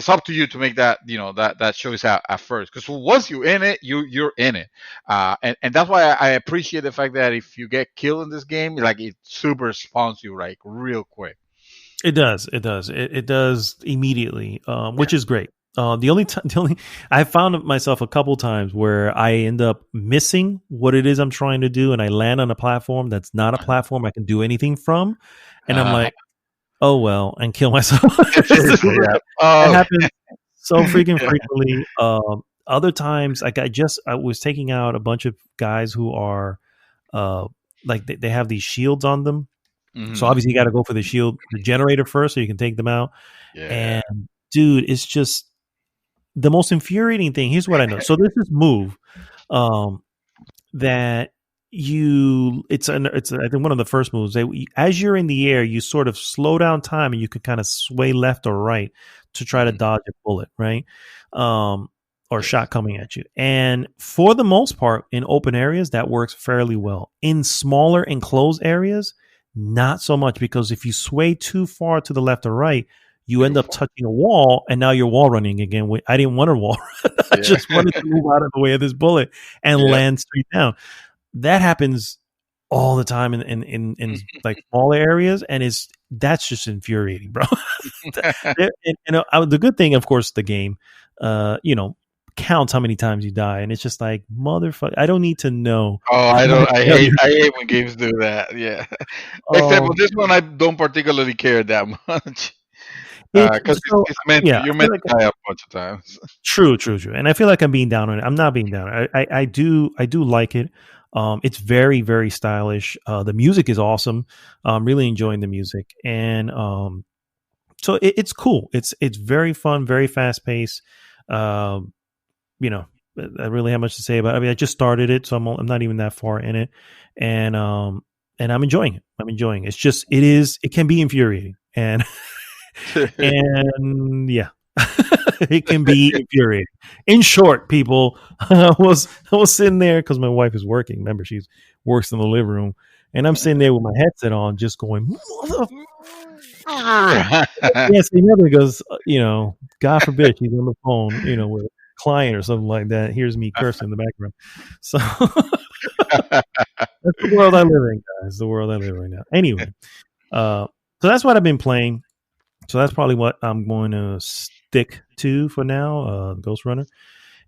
up to you to make that that choice at first. Because once you're in it, you're in it, and that's why I appreciate the fact that if you get killed in this game, like it super spawns you like real quick. It does. It does immediately, which is great. The only I found myself a couple times where I end up missing what it is I'm trying to do, and I land on a platform that's not a platform I can do anything from, and I'm like, oh well, and kill myself. That happens so freaking frequently. Other times, like I was taking out a bunch of guys who are like they have these shields on them. Mm-hmm. So obviously you got to go for the shield, the generator first, so you can take them out. Yeah. And dude, it's just the most infuriating thing. Here's what I know. So there's this move that it's I think one of the first moves. As you're in the air, you sort of slow down time, and you can kind of sway left or right to try to dodge a bullet, right? Or shot coming at you. And for the most part, in open areas, that works fairly well. In smaller enclosed areas, not so much, because if you sway too far to the left or right, you end up touching a wall, and now you're wall running again. I didn't want to wall run. I just wanted to move out of the way of this bullet and land straight down. That happens all the time in like smaller areas, and that's just infuriating, bro. The good thing, of course, the game, counts how many times you die, and it's just like, motherfucker, I don't need to know. I hate when games do that. Yeah. Except with this one, I don't particularly care that much. Because it's meant you're meant to die a bunch of times. True. And I feel like I'm being down on it. I'm not being down. I do like it. It's very, very stylish. The music is awesome. I'm really enjoying the music, and so it's cool. It's very fun, very fast paced. I really have much to say about it. I mean, I just started it, so I'm not even that far in it, and I'm enjoying it. It's just it can be infuriating, and and yeah, It can be infuriating. In short, people, I was sitting there because my wife is working. Remember, she works in the living room, and I'm sitting there with my headset on, just going, yes, he never goes, God forbid she's on the phone, with a client or something like that. Here's me cursing in the background. So that's the world I live in, guys. The world I live in right now. Anyway, so that's what I've been playing. So that's probably what I'm going to stick to for now, Ghostrunner.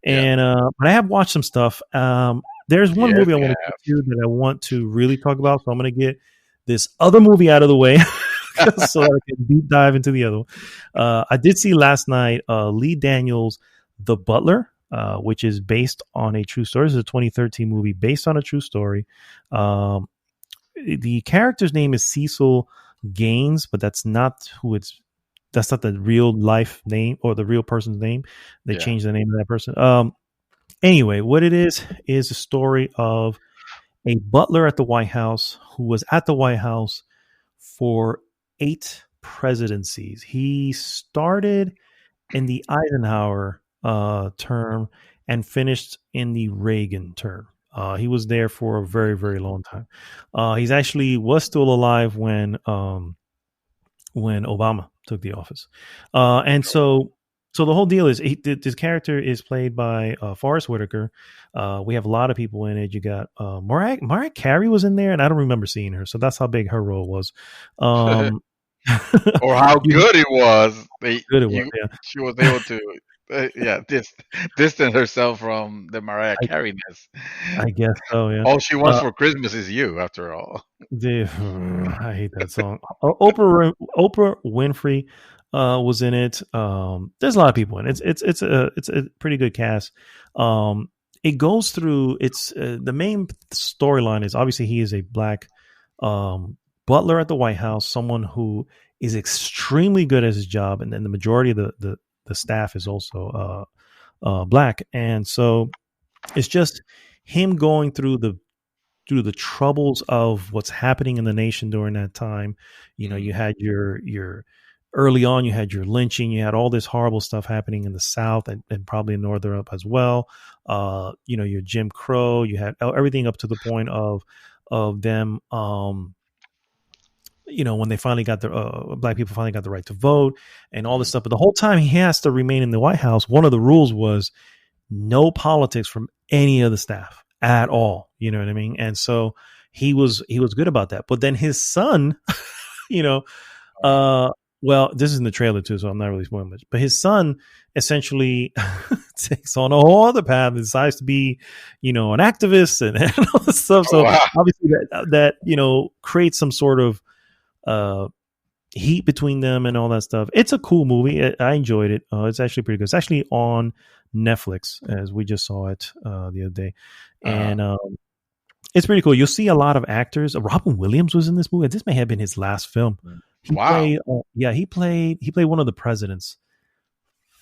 And but I have watched some stuff. There's one movie I want to get to that I want to really talk about. So I'm going to get this other movie out of the way so that I can deep dive into the other one. I did see last night Lee Daniels' The Butler, which is based on a true story. This is a 2013 movie based on a true story. The character's name is Cecil Gaines, but that's not the real life name or the real person's name. They changed the name of that person. Anyway, what it is a story of a butler at the White House who was at the White House for 8 presidencies. He started in the Eisenhower term and finished in the Reagan term. He was there for a very, very long time. He's actually was still alive when Obama took the office. And so the whole deal is this character is played by Forrest Whitaker. We have a lot of people in it. You got Mariah Carey was in there, and I don't remember seeing her. So that's how big her role was. Or how good it was. She was able to distance herself from the Mariah Carey-ness. I guess so, yeah. All she wants for Christmas is you, after all. I hate that song. Oprah Winfrey was in it. There's a lot of people in it. It's a pretty good cast. It goes through the main storyline is obviously he is a black butler at the White House, someone who is extremely good at his job, and then the majority of the staff is also black, and so it's just him going through the troubles of what's happening in the nation during that time. You had your early on, you had your lynching, you had all this horrible stuff happening in the South and probably in Northern up as well. Your Jim Crow, you had everything up to the point of them. When they finally got black people finally got the right to vote and all this stuff. But the whole time he has to remain in the White House, one of the rules was no politics from any of the staff at all. You know what I mean? And so he was good about that. But then his son, well, this is in the trailer too, so I'm not really spoiling much. But his son essentially takes on a whole other path and decides to be, an activist and all this stuff. So obviously that creates some sort of heat between them and all that stuff. It's a cool movie. I enjoyed it. It's actually pretty good. It's actually on Netflix, as we just saw it the other day, and it's pretty cool. You'll see a lot of actors. Robin Williams was in this movie. This may have been his last film. He played one of the presidents.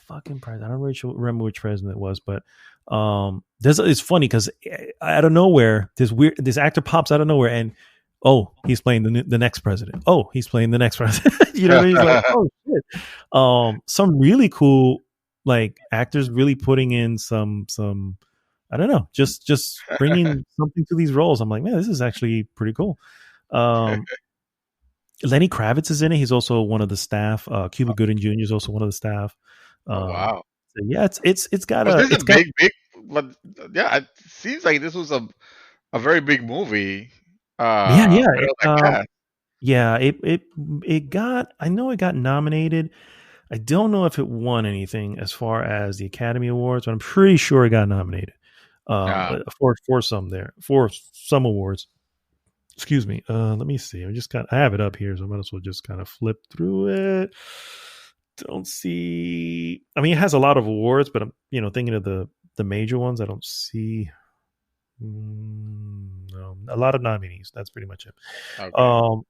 Fucking president. I don't really remember which president it was, but it's funny because out of nowhere, this actor pops out of nowhere and. Oh, he's playing the next president. Oh, he's playing the next president. He's like, oh shit. Some really cool actors really putting in some I don't know, just bringing something to these roles. I'm like, man, this is actually pretty cool. Lenny Kravitz is in it. He's also one of the staff. Cuba Gooding Jr. is also one of the staff. Wow. So yeah, it's got big, but yeah, it seems like this was a very big movie. It got. I know it got nominated. I don't know if it won anything as far as the Academy Awards, but I'm pretty sure it got nominated for some awards. Excuse me. Let me see. I have it up here, so I might as well just kind of flip through it. Don't see. I mean, it has a lot of awards, but I'm thinking of the major ones. I don't see. No, a lot of nominees. That's pretty much it. Okay.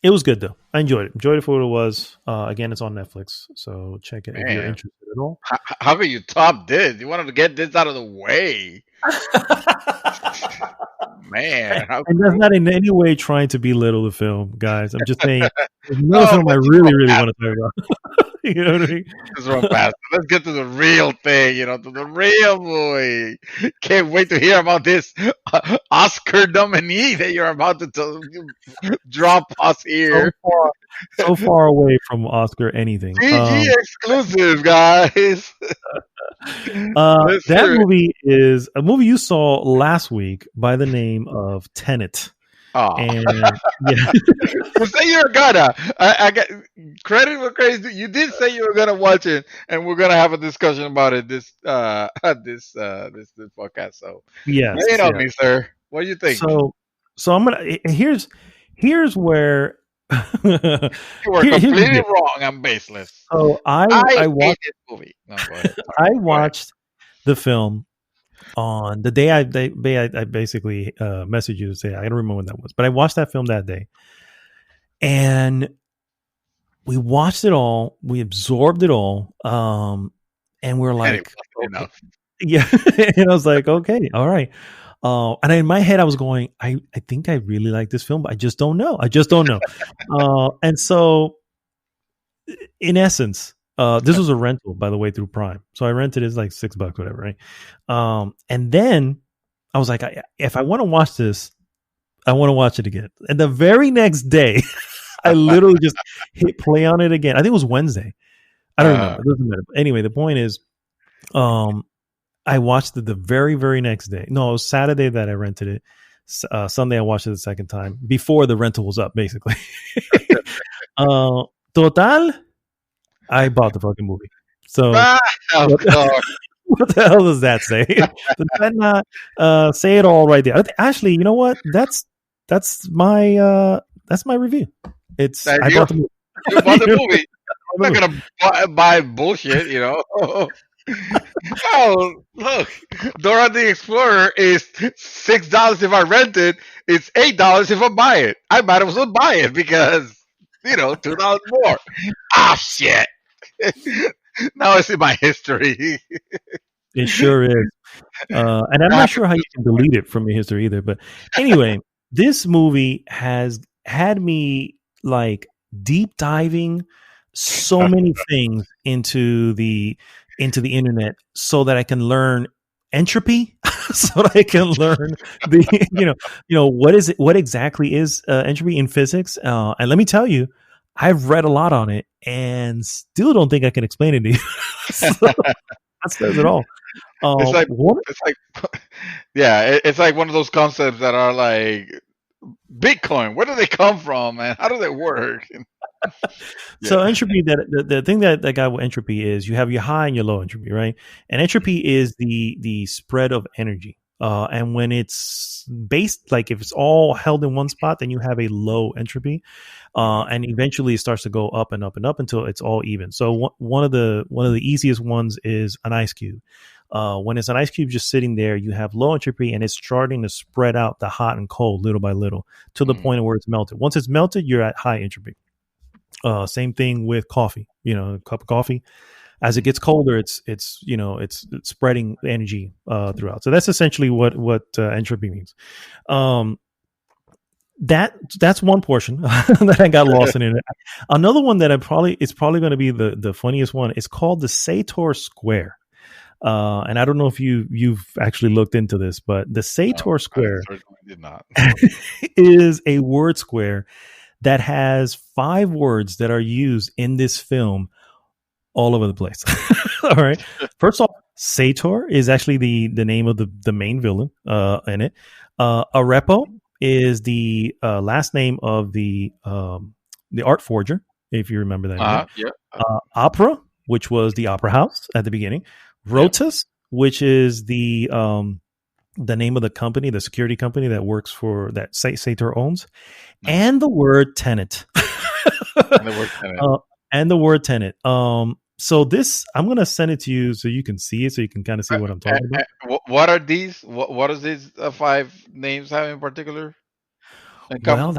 It was good though. I enjoyed it for what it was. Again, it's on Netflix, so check it if you're interested at all. How could you top this? You wanted to get this out of the way. man. And that's not in any way trying to belittle the film, guys. I'm just saying there's another Oh, film I really, really want to talk about. You know what I mean? let's run past it. Let's get to the real thing, to the real movie. Can't wait to hear about this Oscar nominee that you're about to drop us here. So far away from Oscar anything. PG exclusive, guys. That movie is a movie you saw last week by the name of Tenet. Oh. And yeah. You say you're gonna. I got credit for crazy. You did say you were gonna watch it, and we're gonna have a discussion about it this podcast. So yes, lay it on me, sir. What do you think? So I'm gonna. Here's where you were completely wrong. I'm baseless. So I watched this movie. No, go ahead. I watched the film on the day I basically messaged you to say I don't remember when that was, but I watched that film that day, and we watched it all. We absorbed it all, and we're like, okay. Yeah, and I was like, okay, all right. And in my head, I was going, I think I really like this film, but I just don't know. And so, in essence, this was a rental, by the way, through Prime. So I rented it, like $6, whatever, right? And then I was like, if I want to watch this, I want to watch it again. And the very next day, I literally just hit play on it again. I think it was Wednesday. I don't remember. It doesn't matter. But anyway, the point is, I watched it the very, very next day. No, it was Saturday that I rented it. Sunday, I watched it the second time before the rental was up, basically. Total, I bought the fucking movie. So what the hell does that say? Does that not say it all right there? Actually, you know what? That's my review. It's I bought the movie. You bought the movie. I'm not gonna buy bullshit, Oh, look, Dora the Explorer is $6 if I rent it. It's $8 if I buy it. I might as well buy it because $2 more. Ah, shit. Now I see my history. It sure is. And I'm not sure how you can delete it from your history either. But anyway, this movie has had me like deep diving so many things into the internet so that I can learn entropy, so that I can learn the what is it, what exactly is entropy in physics. And let me tell you, I've read a lot on it and still don't think I can explain it to you. So, that says it all. It's like one of those concepts that are like Bitcoin. Where do they come from, man? How do they work? So entropy, the thing that got with entropy is you have your high and your low entropy, right? And entropy is the spread of energy. And when it's based, like if it's all held in one spot, then you have a low entropy. And eventually it starts to go up and up and up until it's all even. So one of the easiest ones is an ice cube. When it's an ice cube just sitting there, you have low entropy and it's starting to spread out the hot and cold little by little to the point where it's melted. Once it's melted, you're at high entropy. Same thing with coffee, a cup of coffee. As it gets colder, it's spreading energy throughout. So that's essentially what entropy means. That's one portion that I got lost in it. Another one that it's probably going to be the funniest one. It's called the Sator Square. And I don't know if you've actually looked into this, but the Sator Square I certainly did not. is a word square that has 5 words that are used in this film all over the place. All right. First off, Sator is actually the name of the main villain in it. Arepo is the last name of the art forger, if you remember that. Opera, which was the opera house at the beginning. Rotus, which is the name of the company, the security company that works for that Sator owns, and the word Tenet. And the word Tenet. So this, I'm going to send it to you so you can see it, so you can kind of see what I'm talking about. What are these? What does these 5 names have in particular? Well,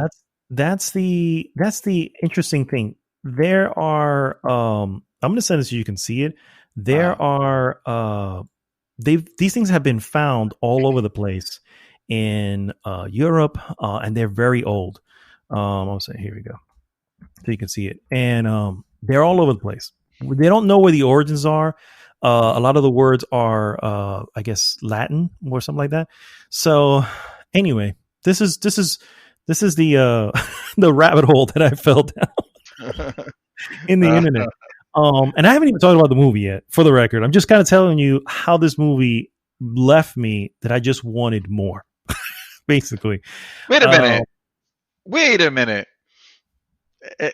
that's the interesting thing. There are, I'm going to send it so you can see it. There are, these things have been found all over the place in Europe, and they're very old. I'll say, here we go, so you can see it, and they're all over the place. They don't know where the origins are. A lot of the words are, I guess, Latin or something like that. So, anyway, this is the the rabbit hole that I fell down in the internet. And I haven't even talked about the movie yet, for the record. I'm just kind of telling you how this movie left me, that I just wanted more, basically. Wait a minute.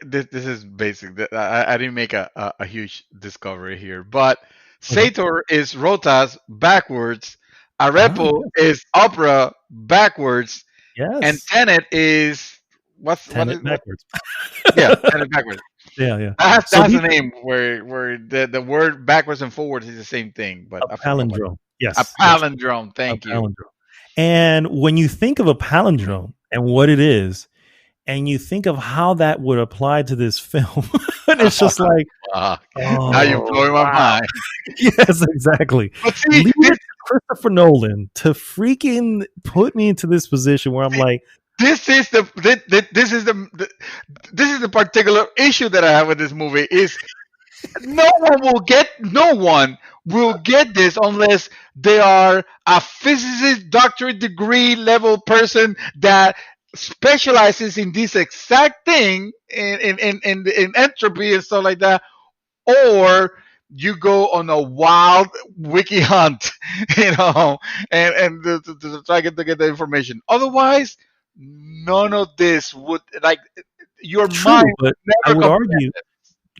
This is basic. I didn't make a huge discovery here, but Sator is Rotas backwards. Arepo is opera backwards. Yes. And Tenet is Tenet backwards. Yeah, Tenet backwards. Yeah. That has a name where the word backwards and forwards is the same thing, but a palindrome. Yes. A palindrome. Thank you. Palindrome. And when you think of a palindrome and what it is, and you think of how that would apply to this film, and it's just like, now you're blowing my mind. Yes, exactly. But see, Christopher Nolan to freaking put me into this position where I'm like, this is the particular issue that I have with this movie is no one will get this unless they are a physicist, doctorate degree level person that specializes in this exact thing in entropy and stuff like that, or you go on a wild wiki hunt, and to try to get the information. Otherwise, none of this would, like, your mind. But I would argue.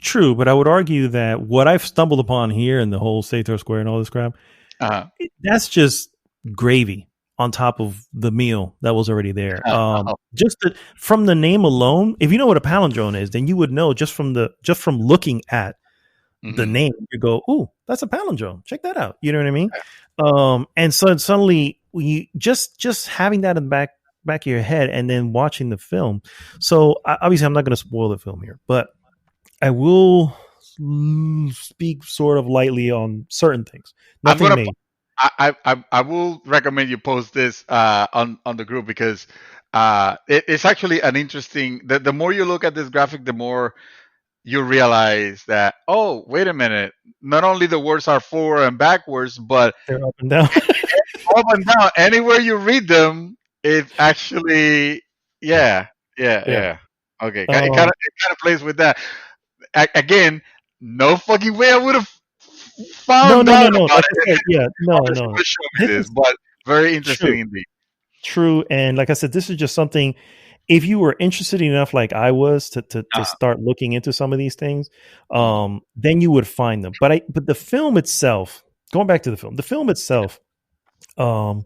True, but I would argue that what I've stumbled upon here in the whole Sator Square and all this crap, that's just gravy on top of the meal that was already there. From the name alone, if you know what a palindrome is, then you would know just from looking at the name, you go, "Ooh, that's a palindrome. Check that out." You know what I mean? And so suddenly, we just having that in the back of your head, and then watching the film. So obviously, I'm not going to spoil the film here, but I will speak sort of lightly on certain things. Nothing made. I will recommend you post this on the group, because it's actually an interesting. The more you look at this graphic, the more you realize that, oh, wait a minute, not only the words are forward and backwards, but they're up and down. Up and down. Anywhere you read them, it actually, yeah. Okay, it kind of plays with that. Again, no fucking way I would have found out about it. But very interesting indeed. True, and like I said, this is just something. If you were interested enough, like I was, to start looking into some of these things, then you would find them. But the film itself, going back to the film itself, I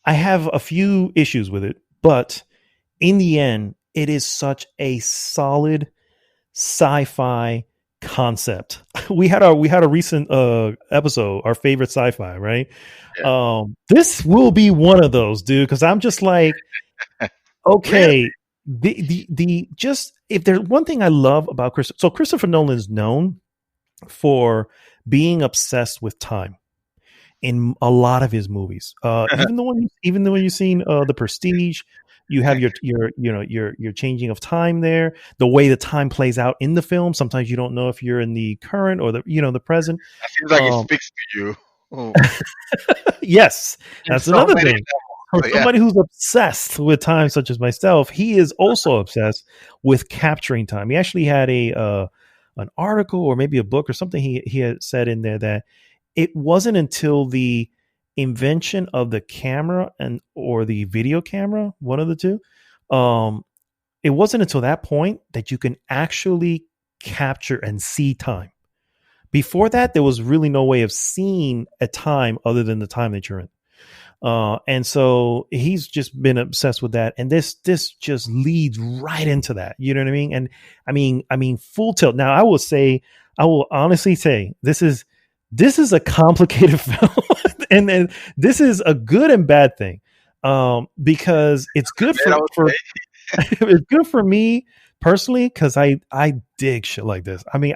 have a few issues with it, but in the end, it is such a solid sci-fi concept. We had a recent episode, our favorite sci-fi, right? Yeah. This will be one of those, dude, because I'm just like, okay, the just, if there's one thing I love about Christopher Nolan is known for being obsessed with time in a lot of his movies. Even the one you've seen, The Prestige. You have your changing of time there, the way the time plays out in the film. Sometimes you don't know if you're in the current or the present. It seems like it speaks to you. Oh. Yes, that's another thing. For somebody who's obsessed with time, such as myself, he is also obsessed with capturing time. He actually had an article or maybe a book or something he had said in there that it wasn't until the invention of the camera or the video camera, one of the two, it wasn't until that point that you can actually capture and see time. Before that, there was really no way of seeing a time other than the time that you're in. And so he's just been obsessed with that. And this just leads right into that. You know what I mean? And I mean, full tilt. Now I will honestly say this is a complicated film. and this is a good and bad thing. Because it's good for it's good for me personally, because I dig shit like this. I mean,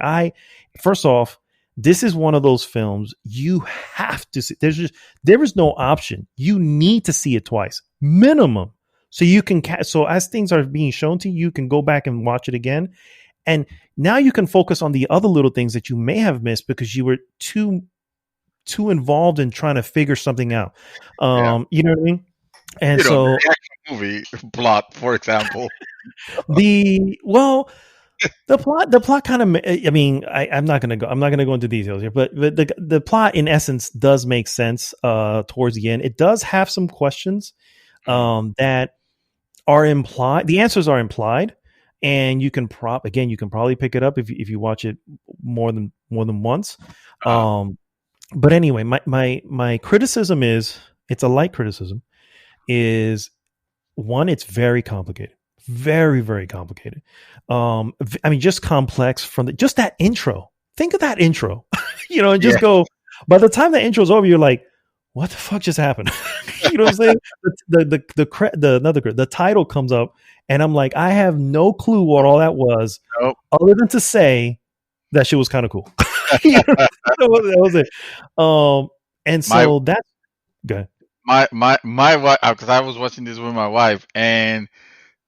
first off, this is one of those films you have to see. There is no option. You need to see it twice, minimum, so you can. So as things are being shown to you, you can go back and watch it again, and now you can focus on the other little things that you may have missed because you were too involved in trying to figure something out. You know what I mean? And so, the action movie plot, for example, the plot kind of. I mean, I'm not gonna go into details here, but the plot in essence does make sense. Towards the end, it does have some questions that are implied. The answers are implied, and you can probably pick it up if you watch it more than once. But anyway, my criticism is, it's a light criticism, is one, it's very complicated. Very, very complicated. I mean, just complex from just that intro. Think of that intro, and just go, by the time the intro is over, you're like, what the fuck just happened? You know what I'm saying? The title comes up and I'm like, I have no clue what all that was, other than to say that shit was kind of cool. That was it. And so that's good. My wife, because I was watching this with my wife, and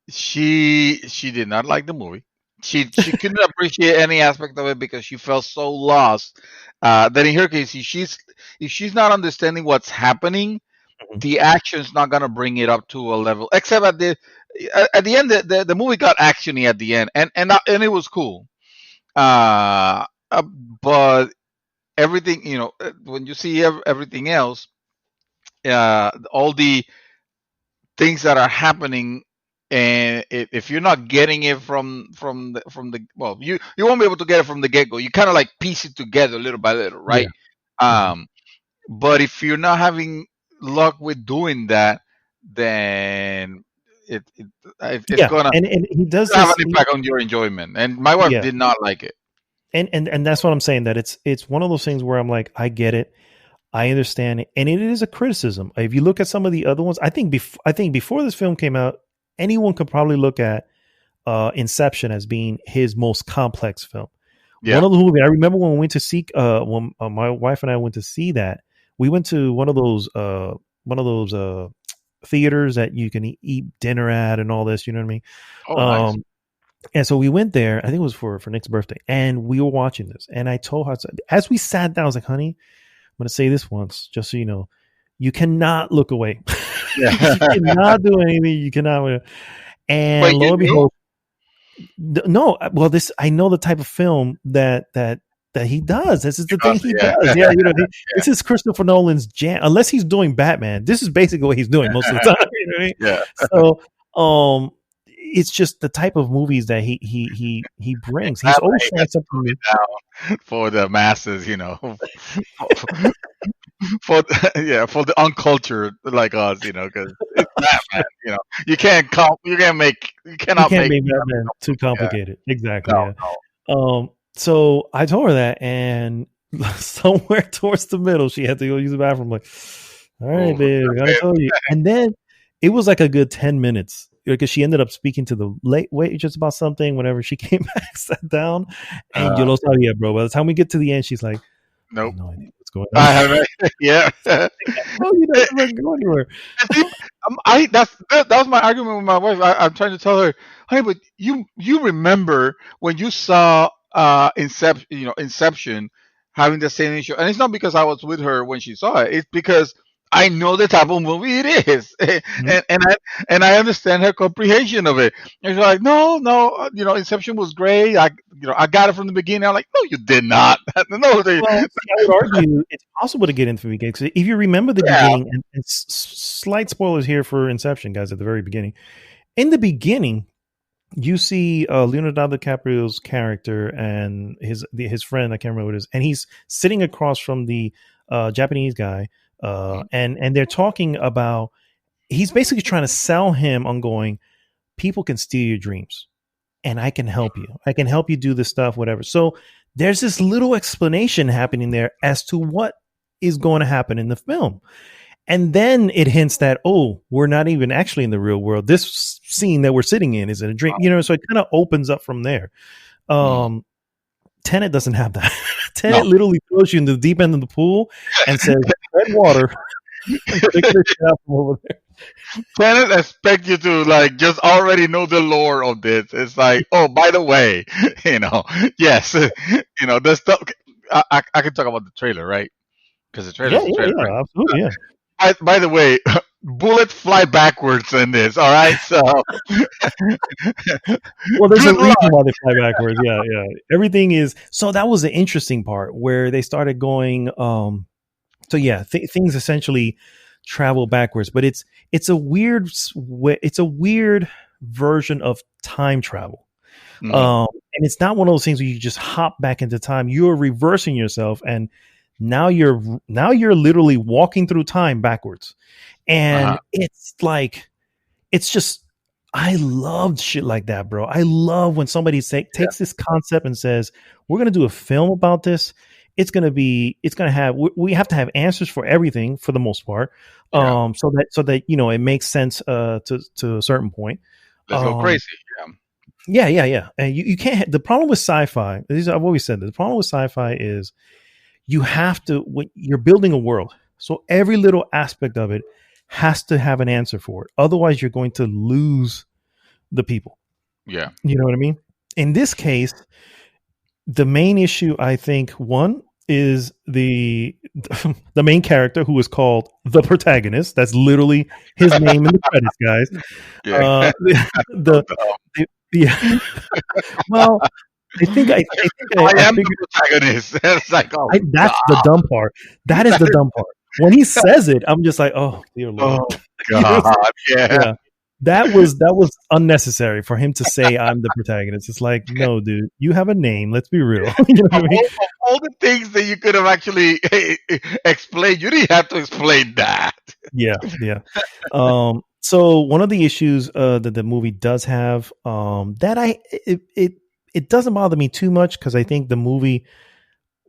she did not like the movie. She couldn't appreciate any aspect of it because she felt so lost. That in her case, if she's not understanding what's happening, the action's not gonna bring it up to a level. Except at the end, the movie got actiony at the end, and it was cool. But everything, when you see everything else, all the things that are happening, and if you're not getting it from the well, you won't be able to get it from the get go. You kind of like piece it together little by little, right? Yeah. But if you're not having luck with doing that, then it's gonna and he does have an impact on your enjoyment. And my wife did not like it. And that's what I'm saying, that it's one of those things where I'm like, I get it, I understand it, and it is a criticism. If you look at some of the other ones, I think before this film came out, anyone could probably look at Inception as being his most complex film. Yeah. One of the movies I remember when we went to see, when my wife and I went to see that, we went to one of those theaters that you can eat dinner at and all this. You know what I mean? Oh, nice. And so we went there. I think it was for Nick's birthday, and we were watching this. And I told her, as we sat down, I was like, "Honey, I'm going to say this once, just so you know, you cannot look away. You cannot do anything. You cannot." And lo and behold, no. Well, I know the type of film that he does. This is the thing he does. Yeah, this is Christopher Nolan's jam. Unless he's doing Batman, this is basically what he's doing most of the time. You know what I mean? Yeah. So, it's just the type of movies that he brings. He's always trying something down for the masses, for the uncultured like us, because it's Batman. You cannot make Batman too complicated. Yeah. Exactly. No. So I told her that, and somewhere towards the middle, she had to go use the bathroom. Like, all right, babe, I gotta tell you. And then it was like a good 10 minutes. Because she ended up speaking to the late waitress about something. Whenever she came back, sat down, and yo lo sabía, bro. By the time we get to the end, she's like, "Nope, no idea what's going on." Yeah. Not go anywhere. That was my argument with my wife. I'm trying to tell her, "Honey, but you remember when you saw Inception having the same issue?" And it's not because I was with her when she saw it. It's because I know the type of movie it is, and I understand her comprehension of it. And she's like, no, Inception was great. I got it from the beginning. I'm like, no, you did not. No, I would argue it's possible to get into the beginning. Because if you remember the beginning, and slight spoilers here for Inception, guys, at the very beginning. In the beginning, you see Leonardo DiCaprio's character and his friend. I can't remember what it is, and he's sitting across from the Japanese guy. And they're talking about, he's basically trying to sell him on going, people can steal your dreams and I can help you. I can help you do this stuff, whatever. So there's this little explanation happening there as to what is going to happen in the film. And then it hints that, we're not even actually in the real world. This scene that we're sitting in is in a dream, so it kind of opens up from there. Tenet doesn't have that. Tenet literally throws you in the deep end of the pool and says, "Red water." And pick this shit up from over there. Tenet expect you to like just already know the lore of this. It's like, oh, by the way, yes, the stuff. I can talk about the trailer, right? Because the trailer's the trailer, right? Absolutely, yeah. By the way, bullets fly backwards in this. All right, so well, there's a reason why they fly backwards. Yeah. Everything is so. That was the interesting part where they started going. So yeah, things essentially travel backwards, but it's a weird version of time travel. And it's not one of those things where you just hop back into time. You're reversing yourself, and now you're literally walking through time backwards. And it's like, it's just, I loved shit like that, bro. I love when somebody takes this concept and says, we're going to do a film about this. We have to have answers for everything for the most part. So that, it makes sense, to a certain point. Let's go crazy. Yeah. And you can't, the problem with sci-fi, I've always said that the problem with sci-fi is you have to, when you're building a world, so every little aspect of it has to have an answer for it. Otherwise, you're going to lose the people. Yeah. You know what I mean? In this case, the main issue, I think, one is the main character, who is called the protagonist. That's literally his name in the credits, guys. Yeah. Yeah. Well, I think I am the protagonist. It's like, that's the dumb part. That is the dumb part. When he says it, I'm just like, oh dear Lord. Oh God. Yeah. That was unnecessary for him to say I'm the protagonist. It's like, no, dude, you have a name. Let's be real. You know what I mean? All the things that you could have actually explained, you didn't have to explain that. Yeah. So one of the issues that the movie does have, it doesn't bother me too much, because I think the movie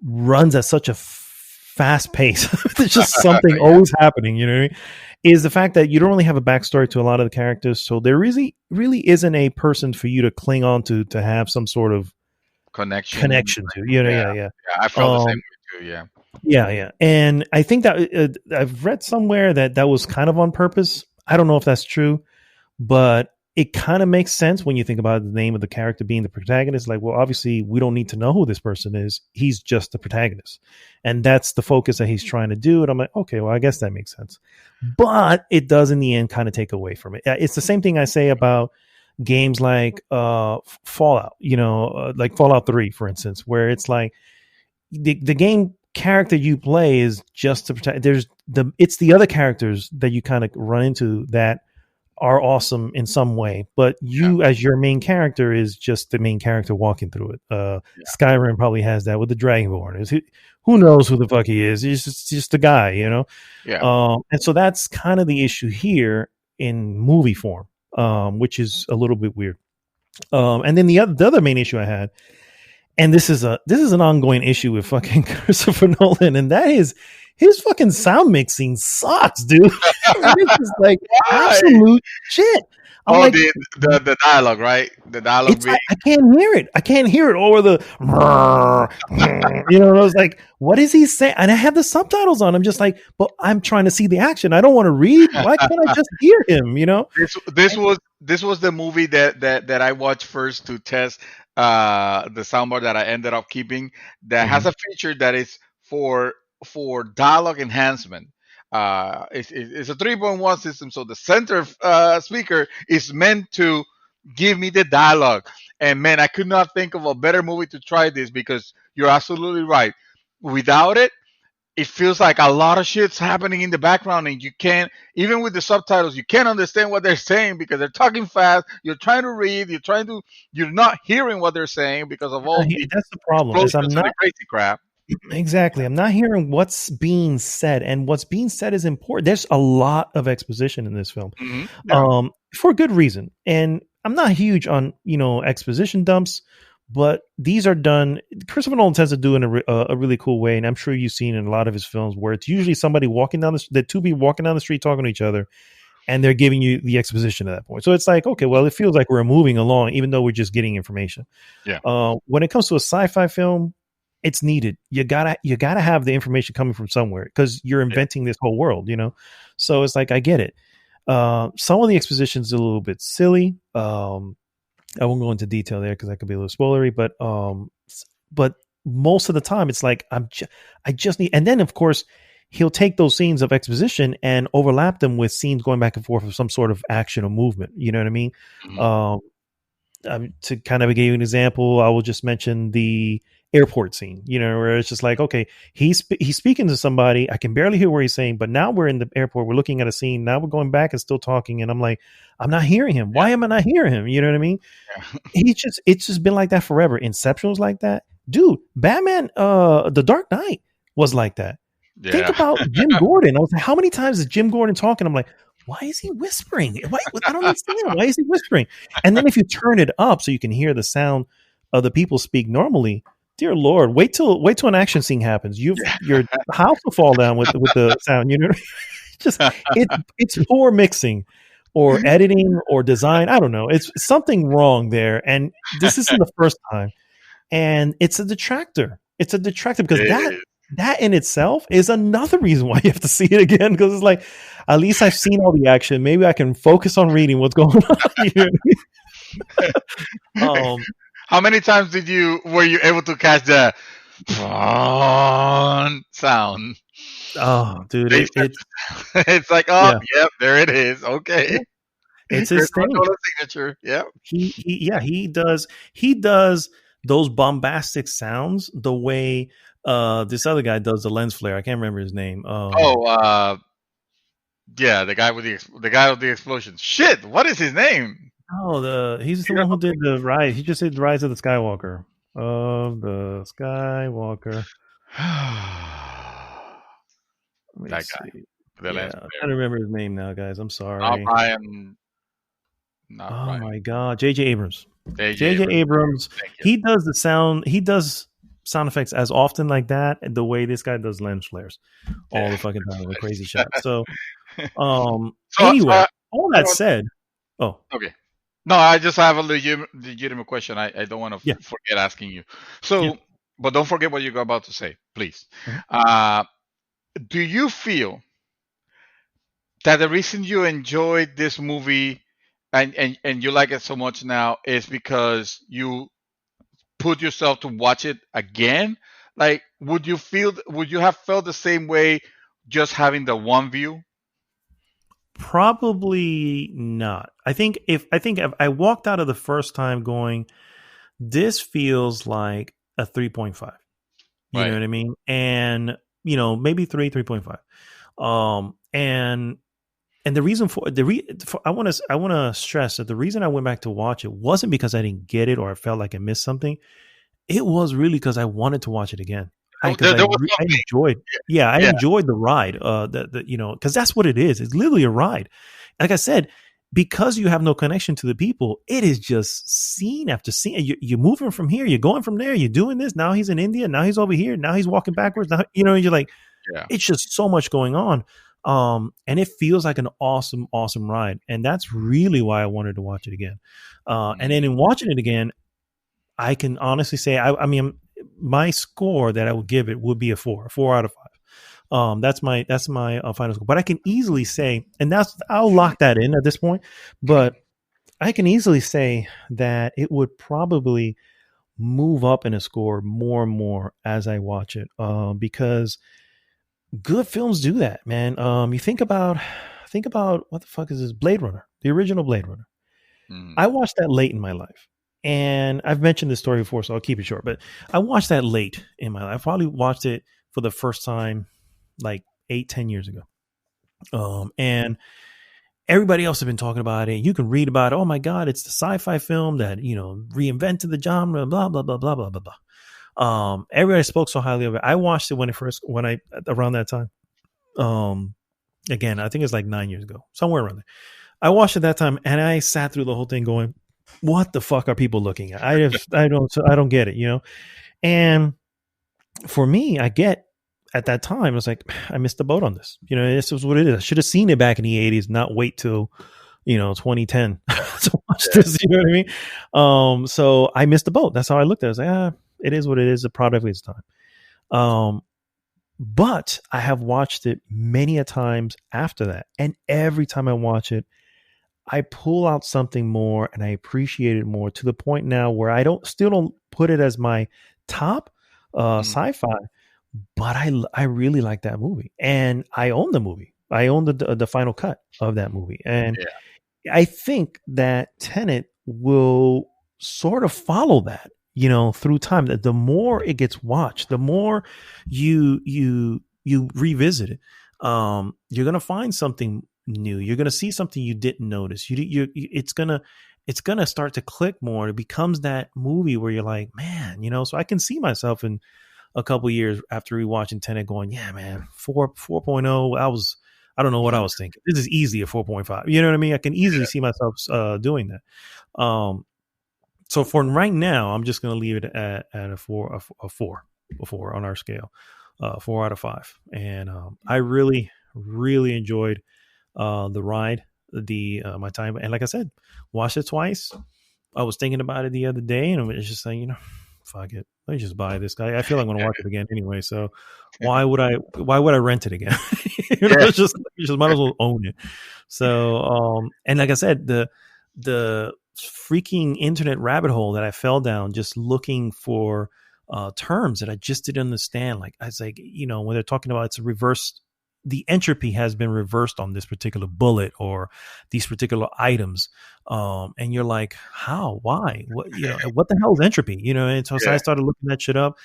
runs at such a fast pace. There's just something always happening, you know what I mean? Is the fact that you don't really have a backstory to a lot of the characters. So there really isn't a person for you to cling on to have some sort of connection to. Yeah. I felt the same way too. Yeah. Yeah. And I think that I've read somewhere that was kind of on purpose. I don't know if that's true, but it kind of makes sense when you think about the name of the character being the protagonist. Like, well, obviously we don't need to know who this person is. He's just the protagonist. And that's the focus that he's trying to do. And I'm like, okay, well, I guess that makes sense. But it does in the end kind of take away from it. It's the same thing I say about games like Fallout, like Fallout 3, for instance, where it's like the game character you play is just to protect. It's the other characters that you kind of run into that are awesome in some way, but you as your main character is just the main character walking through it. Skyrim probably has that with the Dragonborn. Who knows who the fuck he is? He's just a guy, Yeah. And so that's kind of the issue here in movie form, which is a little bit weird. And then the other main issue I had, and this is an ongoing issue with fucking Christopher Nolan, and that is his fucking sound mixing sucks, dude. It's just like absolute shit. I'm like, the dialogue, right? The dialogue. I can't hear it. I can't hear it over the. I was like, what is he saying? And I have the subtitles on. I'm just like, but I'm trying to see the action. I don't want to read. Why can't I just hear him? This was the movie that I watched first to test the soundboard that I ended up keeping. That has a feature that is for dialogue enhancement. It's a 3.1 system, so the center speaker is meant to give me the dialogue. And man, I could not think of a better movie to try this, because you're absolutely right. Without it, it feels like a lot of shit's happening in the background, and you can't, even with the subtitles, you can't understand what they're saying because they're talking fast. You're trying to read, you're not hearing what they're saying because of all that's the problem. I'm not crazy crap. Exactly. I'm not hearing what's being said, and what's being said is important. There's a lot of exposition in this film, for good reason. And I'm not huge on, exposition dumps, but these are done. Christopher Nolan tends to do in a really cool way. And I'm sure you've seen in a lot of his films where it's usually somebody walking down the two people walking down the street talking to each other, and they're giving you the exposition at that point. So it's like, okay, well, it feels like we're moving along, even though we're just getting information. Yeah. When it comes to a sci-fi film, it's needed. You gotta have the information coming from somewhere because you're inventing this whole world, you know. So it's like I get it. Some of the expositions are a little bit silly. I won't go into detail there because that could be a little spoilery, but most of the time it's like I just need, and then of course he'll take those scenes of exposition and overlap them with scenes going back and forth of some sort of action or movement. You know what I mean? To kind of give you an example, I will just mention the airport scene, you know, where it's just like, okay, he's speaking to somebody. I can barely hear what he's saying, but now we're in the airport. We're looking at a scene. Now we're going back and still talking. And I'm like, I'm not hearing him. Why am I not hearing him? You know what I mean? Yeah. It's just been like that forever. Inception was like that. Dude, Batman, The Dark Knight was like that. Yeah. Think about Jim Gordon. I was like, how many times is Jim Gordon talking? I'm like, why is he whispering? I don't understand. Why is he whispering? And then if you turn it up so you can hear the sound of the people speak normally, dear Lord, wait till an action scene happens. Your house will fall down with the sound. You know, just it's poor mixing, or editing, or design. I don't know. It's something wrong there, and this isn't the first time. And it's a detractor. It's a detractor because that in itself is another reason why you have to see it again, because it's like, at least I've seen all the action. Maybe I can focus on reading what's going on. How many times were you able to catch the sound? Oh, dude, it's like, oh, yep, there it is. Okay, it's his thing. Signature. Yep. He does those bombastic sounds the way this other guy does the lens flare. I can't remember his name. Yeah, the guy with the explosion. Shit, what is his name? Oh, he's the one who did the Rise. He just did the Rise of the Skywalker. Of the Skywalker. That guy. I'm trying to remember his name now, guys. I'm sorry. Not Ryan. My God, J.J. Abrams. J.J. Abrams. He does the sound. He does sound effects as often like that, the way this guy does lens flares all the fucking time with crazy shots. So, anyway, all that said, okay. No, I just have a legitimate question. I don't want to forget asking you. So, but don't forget what you're about to say, please. Mm-hmm. Do you feel that the reason you enjoyed this movie and you like it so much now is because you put yourself to watch it again? Like, would you have felt the same way just having the one view? Probably not. I think if I walked out of the first time going, this feels like a 3.5. You know what I mean? And maybe 3.5. And the reason I want to stress that the reason I went back to watch it wasn't because I didn't get it or I felt like I missed something. It was really because I wanted to watch it again. I enjoyed the ride. Because that's what it is. It's literally a ride. Like I said, because you have no connection to the people, it is just scene after scene. You're moving from here, you're going from there, you're doing this. Now he's in India. Now he's over here. Now he's walking backwards. Now you're like, it's just so much going on. And it feels like an awesome, awesome ride. And that's really why I wanted to watch it again. And then in watching it again, I can honestly say, I mean, my score that I would give it would be a 4 out of 5. That's my final score. But I can easily say, and I'll lock that in at this point. But I can easily say that it would probably move up in a score more and more as I watch it, because good films do that, man. You think about what the fuck is this? Blade Runner, the original Blade Runner. I watched that late in my life. And I've mentioned this story before, so I'll keep it short. But I watched that late in my life. I probably watched it for the first time like 8-10 years ago. And everybody else has been talking about it. You can read about it. Oh my God, it's the sci-fi film that, reinvented the genre, blah, blah, blah, blah, blah, blah, blah. Everybody spoke so highly of it. I watched it around that time. Again, I think it's like 9 years ago, somewhere around there. I watched it that time and I sat through the whole thing going, what the fuck are people looking at? I don't get it, And for me, at that time, I was like, I missed the boat on this. This is what it is. I should have seen it back in the 80s, not wait till, 2010 to watch this. You know what I mean? So I missed the boat. That's how I looked at it. I was like, it is what it is. A product of its time. But I have watched it many a times after that. And every time I watch it, I pull out something more and I appreciate it more, to the point now where I still don't put it as my top sci-fi, but I really like that movie, and I own the movie. I own the final cut of that movie, and I think that Tenet will sort of follow that, through time. That the more it gets watched, the more you revisit it, you're gonna find something new. You're gonna see something you didn't notice. It's gonna start to click more. It becomes that movie where you're like, man, So I can see myself in a couple years after rewatching Tenet going, yeah, man, 4.0. I don't know what I was thinking. This is easily a 4.5. You know what I mean? I can easily see myself doing that. So for right now, I'm just going to leave it at a four on our scale, 4 out of 5. And I really, really enjoyed the ride, my time. And like I said, watched it twice. I was thinking about it the other day, and it's just like, fuck it. Let me just buy this guy. I feel like I'm going to watch it again anyway. So why would I rent it again? It's just might as well own it. So, and like I said, the freaking internet rabbit hole that I fell down just looking for terms that I just didn't understand. Like I was like, when they're talking about it's a reverse, the entropy has been reversed on this particular bullet or these particular items. And you're like, how, why, what the hell is entropy? And so I started looking that shit up.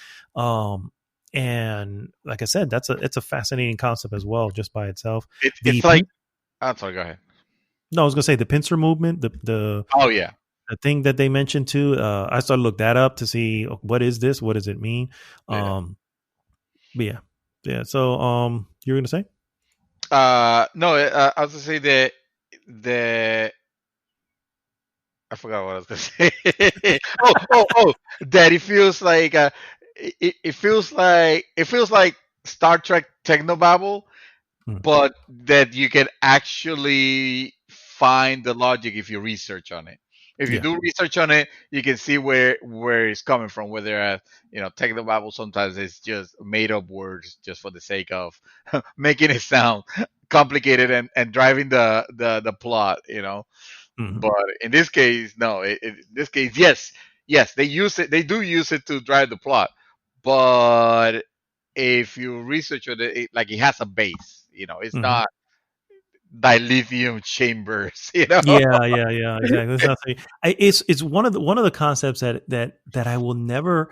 And like I said, it's a fascinating concept as well, just by itself. It's like, I'm sorry, go ahead. No, I was gonna say the pincer movement, the thing that they mentioned too. I started to look that up to see what is this, what does it mean. But yeah. So you were gonna say? No, I was gonna say the I forgot what I was gonna say. oh, that it feels like it feels like Star Trek technobabble, but that you can actually find the logic if you research on it. If you do research on it, you can see where it's coming from. Whether technobabble sometimes it's just made up words just for the sake of making it sound complicated and driving the plot. But in this case, no. In this case, yes, they use it. They do use it to drive the plot. But if you research it, like it has a base. It's not dilithium chambers. Yeah. Exactly. It's one of the concepts that I will never.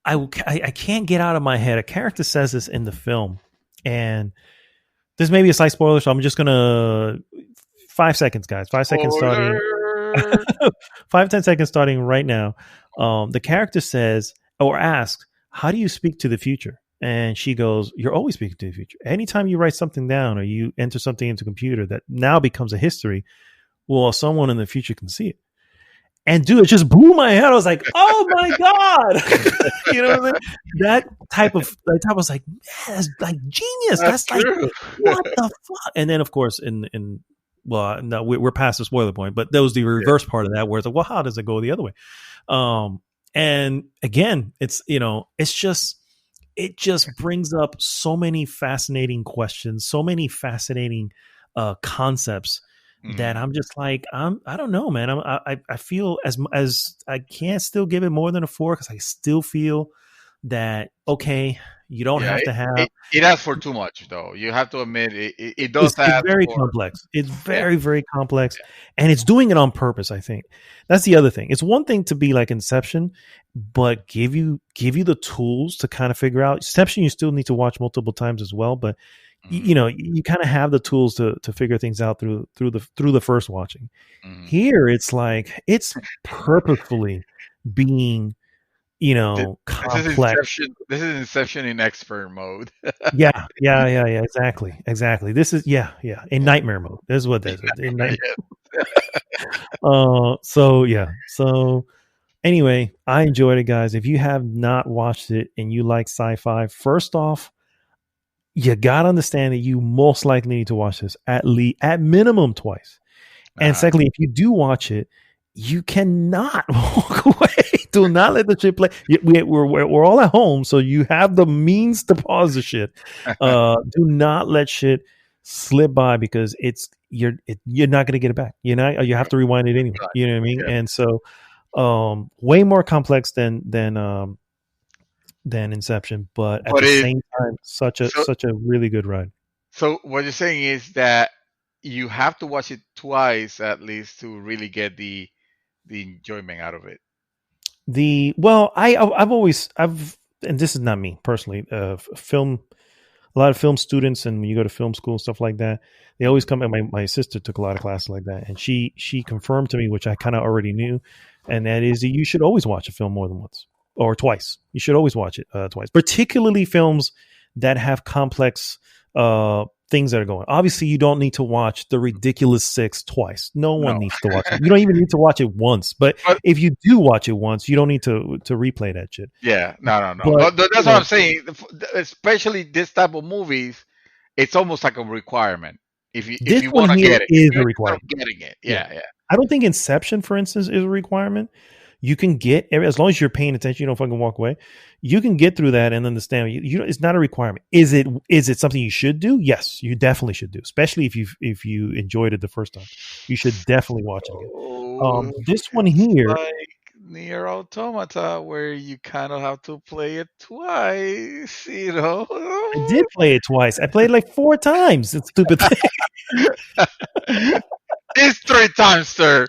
I can't get out of my head. A character says this in the film, and this may be a slight spoiler, so I'm just gonna 5 seconds, guys. 5 seconds starting. 5-10 seconds starting right now. The character says or asks, "How do you speak to the future?" And she goes, "You're always speaking to the future. Anytime you write something down or you enter something into a computer that now becomes a history, well, someone in the future can see it." And dude, it just blew my head. I was like, "Oh my god!" You know what I mean? That type of I was like, "Man, that's like genius. That's like true. What the fuck?" And then, of course, well, no, we're past the spoiler point, but there was the reverse part of that where it's like, well, how does it go the other way? And again, it's it just brings up so many fascinating questions, so many fascinating concepts that I'm just like, I don't know, man. I feel as I can't still give it more than a 4 because I still feel that, okay, you don't have to have it asks for too much, though. You have to admit it does. It's very complex. It's very, very complex, and it's doing it on purpose. I think that's the other thing. It's one thing to be like Inception, but give you the tools to kind of figure out. Inception, you still need to watch multiple times as well, but you kind of have the tools to figure things out through the first watching. Here, it's like it's purposefully being complex. This is Inception in expert mode. Yeah, exactly. This is in nightmare mode. This is what this is. In nightmare. So anyway, I enjoyed it, guys. If you have not watched it and you like sci-fi, first off, you gotta understand that you most likely need to watch this at minimum twice. And secondly, if you do watch it, you cannot walk away Do not let the shit play. We're all at home, so you have the means to pause the shit. Do not let shit slip by because you're not going to get it back. You have to rewind it anyway. You know what I mean? Yeah. And so, way more complex than Inception, but at the same time, such a really good ride. So what you're saying is that you have to watch it twice at least to really get the enjoyment out of it. And this is not me personally. A lot of film students, and when you go to film school, stuff like that, they always come. And my sister took a lot of classes like that, and she confirmed to me, which I kind of already knew, and that is that you should always watch a film more than once or twice. You should always watch it twice, particularly films that have complex things that are going. Obviously, you don't need to watch The Ridiculous Six twice. No one needs to watch it. You don't even need to watch it once. But if you do watch it once, you don't need to replay that shit. Yeah, no. But that's what I'm saying. Especially this type of movies, it's almost like a requirement. If you want to get it, is a requirement. Getting it, yeah. I don't think Inception, for instance, is a requirement. You can get, as long as you're paying attention, you don't fucking walk away. You can get through that and understand. It's not a requirement. Is it something you should do? Yes, you definitely should do. Especially if you enjoyed it the first time, you should definitely watch it again. This one here, like Nier Automata, where you kind of have to play it twice. I did play it twice. I played like 4 times. It's stupid thing. It's 3 times, sir.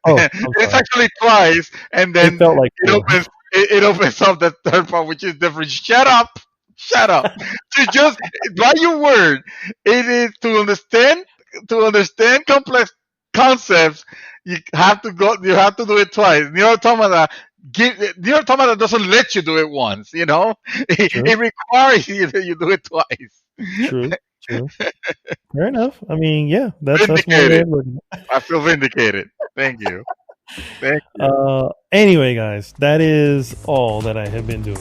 It's actually twice, and then it felt like it opens up the third part, which is different. Shut up. To just by your word, it is to understand complex concepts. You have to do it twice. Nier Automata doesn't let you do it once. It requires you that you do it twice. True. Fair enough. I mean, yeah, that's what I feel vindicated. Thank you. Anyway, guys, that is all that I have been doing.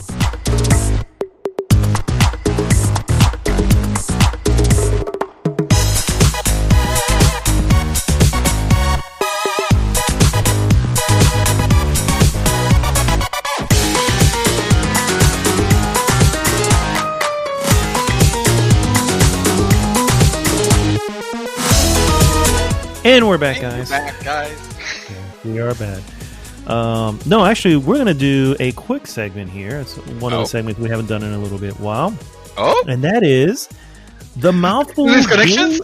And we're back, guys. Yeah, we are back. No, actually, we're going to do a quick segment here. It's one of the segments we haven't done in a little bit while. Oh. And that is the Mouthful. Misconnections?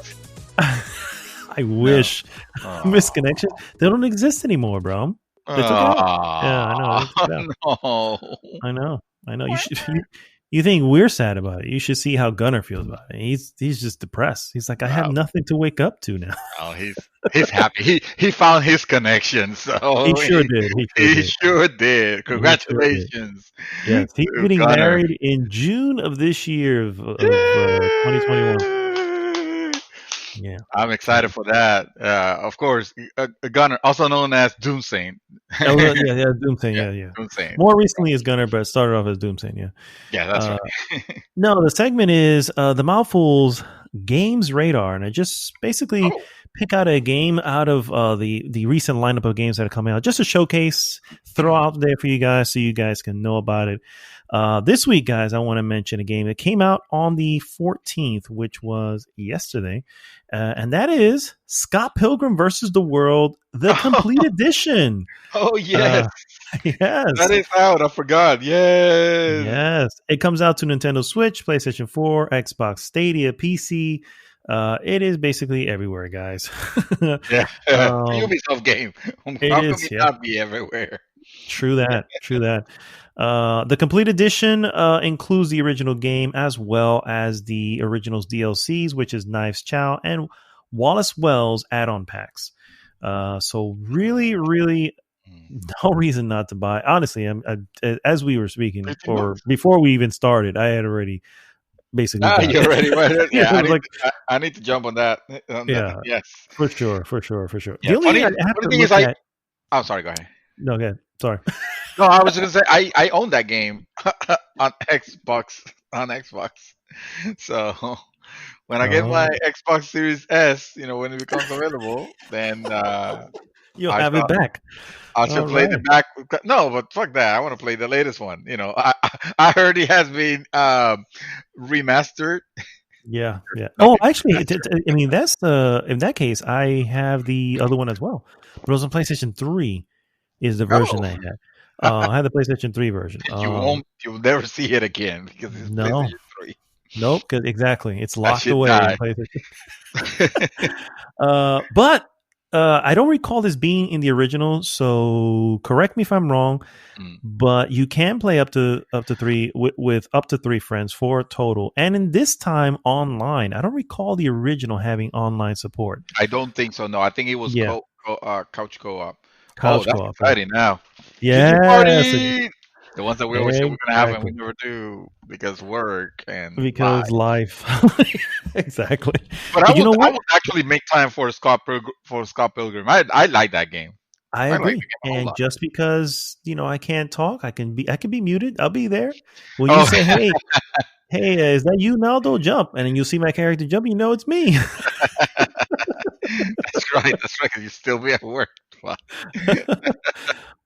I wish. Misconnections? They don't exist anymore, bro. They took it out. Yeah, I know. I know. You think we're sad about it? You should see how Gunner feels about it. He's just depressed. He's like, I have nothing to wake up to now. Oh, he's happy. He found his connection. So he sure did. He sure did. Congratulations. Yes, he's getting married in June of this year of 2021. Yeah, I'm excited for that. Of course, Gunner, also known as Doomsaint. Doomsaint. Yeah. Doomsaint. More recently as Gunner, but it started off as Doomsaint. Yeah, that's right. No, the segment is the Mouthful's Games Radar, and I just basically pick out a game out of the recent lineup of games that are coming out, just a showcase, throw out there for you guys so you guys can know about it. This week, guys, I want to mention a game that came out on the 14th, which was yesterday, and that is Scott Pilgrim versus the World, the complete edition. Oh, yes. Yes. That is out. I forgot. Yes. Yes. It comes out to Nintendo Switch, PlayStation 4, Xbox Stadia, PC. It is basically everywhere, guys. Yeah. Ubisoft game. How can it not be everywhere? True that. The complete edition includes the original game as well as the original's DLCs, which is Knives Chow and Wallace Wells add-on packs. So really, really no reason not to buy. Honestly, as we were speaking, or before we even started, I had already basically. You're already right. Yeah, I need to jump on that. Yes, for sure. Yeah, the only thing is, I'm sorry. Go ahead. No, go ahead. Sorry. No, I was just gonna say I own that game on Xbox. So when I get my Xbox Series S, when it becomes available, then You'll I have it shall. back. I All should play the right. back. No, but fuck that. I want to play the latest one. I heard it has been remastered. Yeah, yeah. Not Oh, been actually, remastered. I mean, that's the in that case, I have the other one as well. But it was on PlayStation 3 is the version Oh, I had. I had the PlayStation 3 version. you'll never see it again because it's No, PlayStation 3. nope, 'cause exactly. It's That locked should away in die. PlayStation. But I don't recall this being in the original, so correct me if I'm wrong. Mm. But you can play up to three with up to three friends, four total, and in this time online. I don't recall the original having online support. I don't think so. No, I think it was Yeah, couch co-op. Oh, couch that's co-op. Yeah. exciting now. Kitchen Yes, party. The ones that we always say we're gonna have and we exactly. never do because work and life. Because life, exactly. But But you know I what? would actually make time for Scott Pilgrim. I like that game. I I like the agree. game a whole And lot. just because I can't talk, I can be muted. I'll be there. When you Oh, say, hey, is that you, Naldo? Jump, and then you see my character jump. You know it's me. that's right. That's right. Cause you still be at work. Fuck.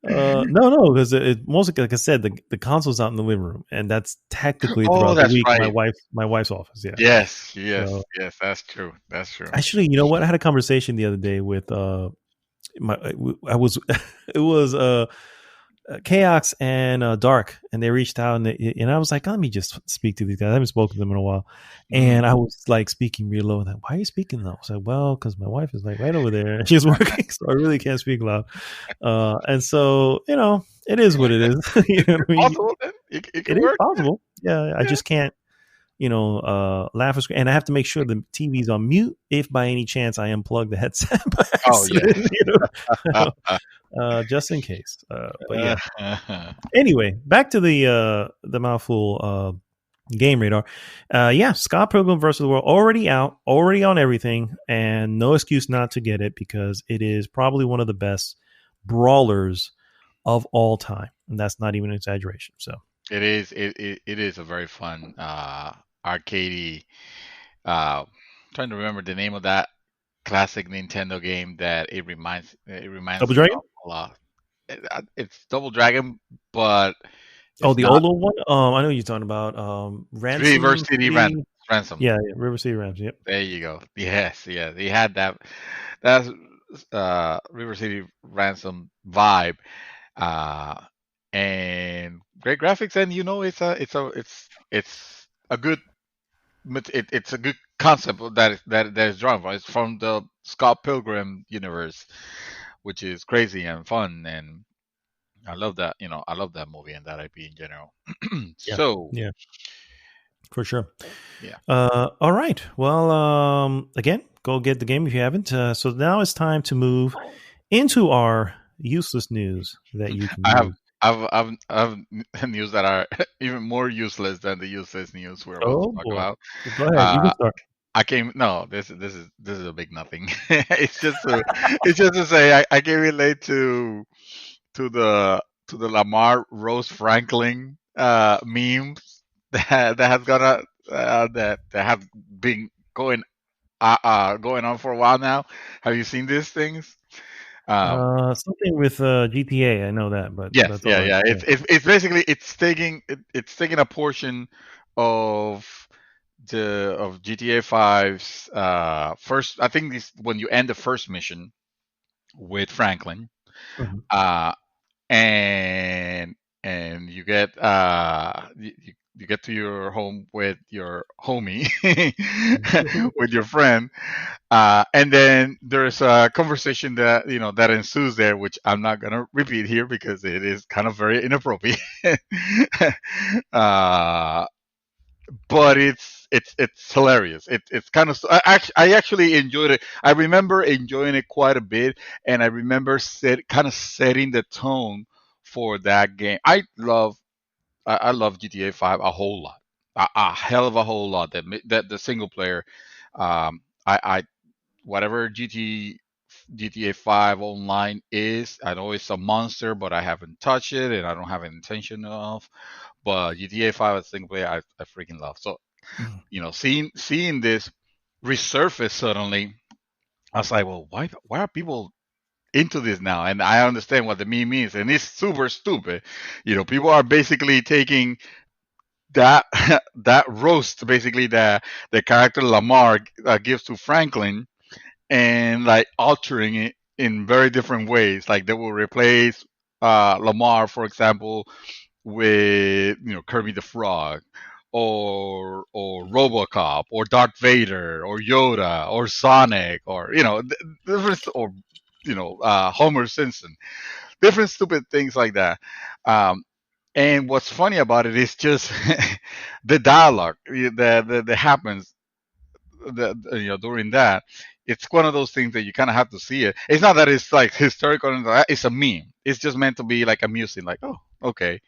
No, because mostly like I said, the console's out in the living room, and that's technically Oh, throughout the that's week right. my wife's office. Yeah. Yes, yes, So yes. That's true. That's true. actually, you know what? I had a conversation the other day with my I was it was Chaos and Dark, and they reached out and I was like, let me just speak to these guys. I haven't spoken to them in a while, Mm. and I was like speaking real low. Like, why are you speaking low? I was like, well, because my wife is like right over there and she's working, so I really can't speak loud. And so it is what it is. It's possible. Then it It can is work. possible. Yeah, I Yeah. just can't. Laugh or scream, and I have to make sure the TV's on mute if by any chance I unplug the headset by Oh yeah. accident, just in case. But yeah. Anyway, back to the mouthful game radar. Yeah, Scott Pilgrim versus the World already out, already on everything, and no excuse not to get it because it is probably one of the best brawlers of all time, and that's not even an exaggeration. So It is. It is a very fun arcadey. Trying to remember the name of that classic Nintendo game that it reminds Double me Dragon. of a lot. It's Double Dragon, but Oh, it's the not old one. I know what you're talking about. River Ransom City City. Ransom. Yeah, River City Rams. Yep. There you go. Yes, yeah. They had that. That's River City Ransom vibe, uh, and great graphics. And it's a good it's a good concept that is drawn from. It's from the Scott Pilgrim universe, which is crazy and fun, and I love that. I love that movie and that IP in general. Yeah. So Yeah. For sure. yeah, All right. Well, again, go get the game if you haven't. So now it's time to move into our useless news that you can I have use. I've news that are even more useless than the useless news we're about to Oh talk boy. about. Go ahead. You can Uh, start. I came no, this is a big nothing. It's just to say I came in late to the Lamar Rose Franklin memes that has gonna that have been going on for a while now. Have you seen these things? Um, Something with GTA. I know that, but yes, that's yeah, all. yeah. It's basically it's taking a portion of of GTA 5's first. I think this when you end the first mission with Franklin, Mhm. uh, and you get you get to your home with your homie with your friend, and then there's a conversation that ensues there, which I'm not gonna repeat here because it is kind of very inappropriate. uh, but it's hilarious. It's kind of I actually enjoyed it. I remember enjoying it quite a bit, and I remember kind of setting the tone for that game. I love GTA 5 a whole lot, a hell of a whole lot. That the single player, I whatever GTA 5 online is. I know it's a monster, but I haven't touched it, and I don't have an intention of. But GTA 5 as a single player, I freaking love. So seeing this resurface suddenly, I was like, well, why are people into this now, and I understand what the meme means, and it's super stupid. People are basically taking that that roast, basically the character Lamar gives to Franklin, and like altering it in very different ways. Like they will replace Lamar, for example, with Kirby the Frog, or RoboCop, or Darth Vader, or Yoda, or Sonic, or different, or Homer Simpson, different stupid things like that. And what's funny about it is just the dialogue that happens during that. It's one of those things that you kind of have to see it. It's not that it's like historical, it's a meme. It's just meant to be like amusing, like, oh, okay.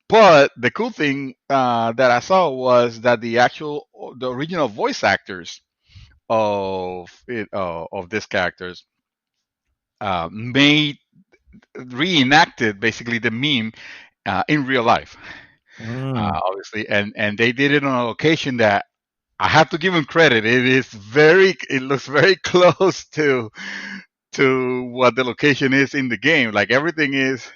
But the cool thing that I saw was that the original voice actors of these characters made reenacted basically the meme in real life, obviously, and they did it on a location that I have to give them credit. It looks very close to what the location is in the game. Like everything is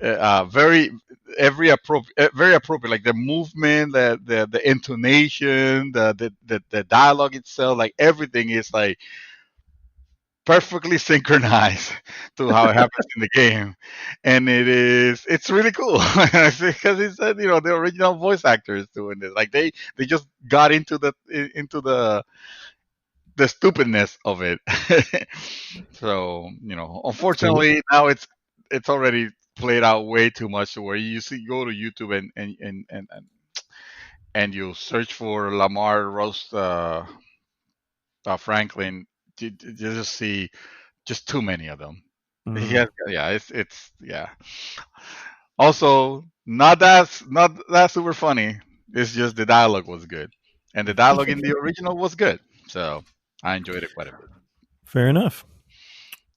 very very appropriate. Like the movement, the intonation, the dialogue itself. Like everything is like perfectly synchronized to how it happens in the game, and it's really cool because it's the original voice actors doing this. Like they just got into the stupidness of it. So unfortunately now it's already played out way too much to where you go to YouTube and you search for Lamar roast Franklin, you just see just too many of them. It's yeah. Also, not that super funny. It's just the dialogue was good, and the dialogue in the original was good. So I enjoyed it quite a bit. Fair enough.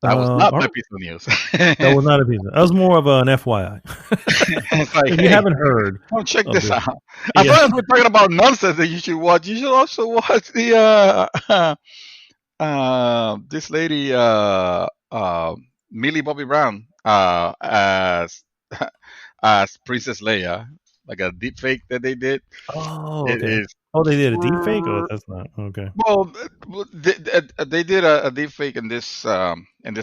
That was not my piece of news. That was not a piece. That was more of an FYI. If you haven't heard, check this out. I thought we're talking about nonsense that you should watch. You should also watch the this lady Millie Bobby Brown as Princess Leia, like a deep fake that they did. Oh, okay. They did a deep fake? Oh, that's not okay. Well, they did a deep fake in this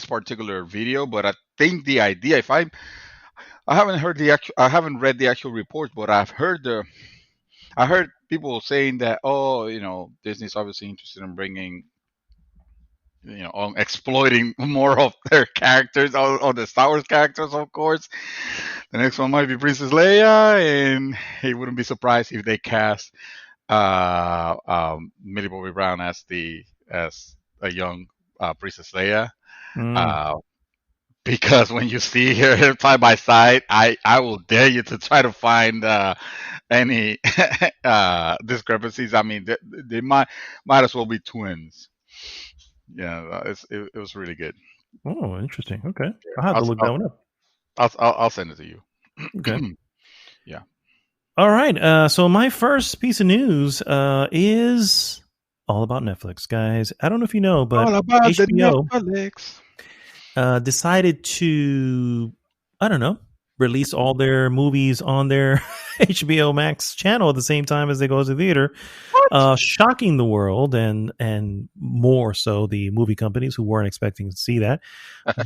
particular video, but I think the idea, I haven't read the actual report, but I heard people saying that, Disney's obviously interested in bringing, on exploiting more of their characters, all the Star Wars characters, of course. The next one might be Princess Leia, and he wouldn't be surprised if they cast Millie Bobby Brown as a young Princess Leia. Because when you see her side by side, I will dare you to try to find any discrepancies. I mean, they might as well be twins. Yeah, it was really good. Oh, interesting. Okay, I'll have to look that one up. I'll send it to you. Okay. Yeah. All right. So my first piece of news is all about Netflix, guys. I don't know if you know, but all about HBO Netflix decided to, I don't know, release all their movies on their HBO Max channel at the same time as they go to the theater, shocking the world and more so the movie companies who weren't expecting to see that.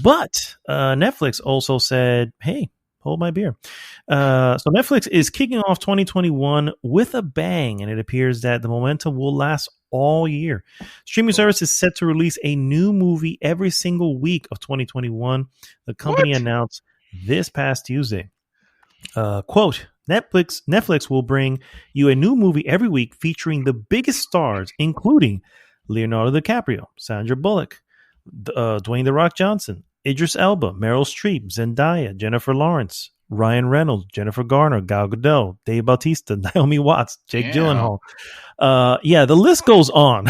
But Netflix also said, hey, hold my beer. So Netflix is kicking off 2021 with a bang, and it appears that the momentum will last all year. Streaming service is set to release a new movie every single week of 2021. The company announced this past Tuesday. Quote, Netflix will bring you a new movie every week featuring the biggest stars, including Leonardo DiCaprio, Sandra Bullock, Dwayne "The Rock" Johnson, Idris Elba, Meryl Streep, Zendaya, Jennifer Lawrence, Ryan Reynolds, Jennifer Garner, Gal Gadot, Dave Bautista, Naomi Watts, Jake Gyllenhaal. The list goes on.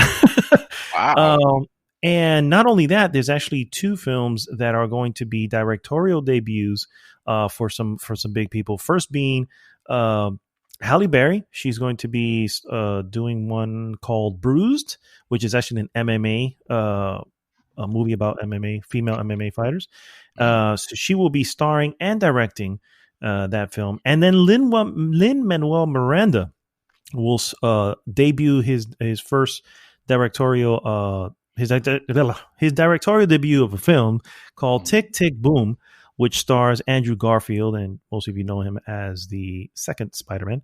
Wow. And not only that, there's actually two films that are going to be directorial debuts for some big people. First being Halle Berry. She's going to be doing one called Bruised, which is actually an MMA a movie about MMA, female MMA fighters. So she will be starring and directing that film. And then Lin-Manuel Miranda will debut his first directorial his directorial debut of a film called Tick Tick Boom, which stars Andrew Garfield, and most of you know him as the second Spider-Man.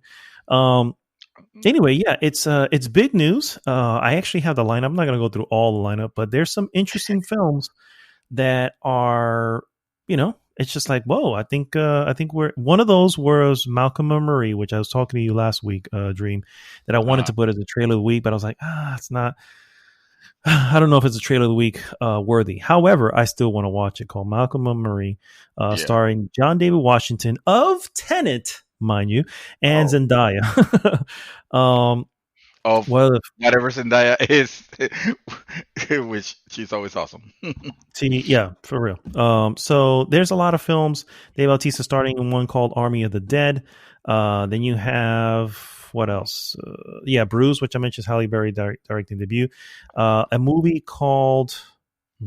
Anyway, yeah, it's big news. I actually have the lineup. I'm not going to go through all the lineup, but there's some interesting films that are, it's just like, whoa. I think we're one of those was Malcolm and Marie, which I was talking to you last week, Dream, that I wanted to put as a trailer of the week, but I was like, it's not. I don't know if it's a trailer of the week worthy. However, I still want to watch it. Called Malcolm and Marie, starring John David Washington of Tenet, mind you, and Zendaya. Of whatever Zendaya is, which she's always awesome. Yeah, for real. So there's a lot of films. Dave Bautista starting in one called Army of the Dead. Then you have, what else? Bruise, which I mentioned, is Halle Berry directing debut. A movie called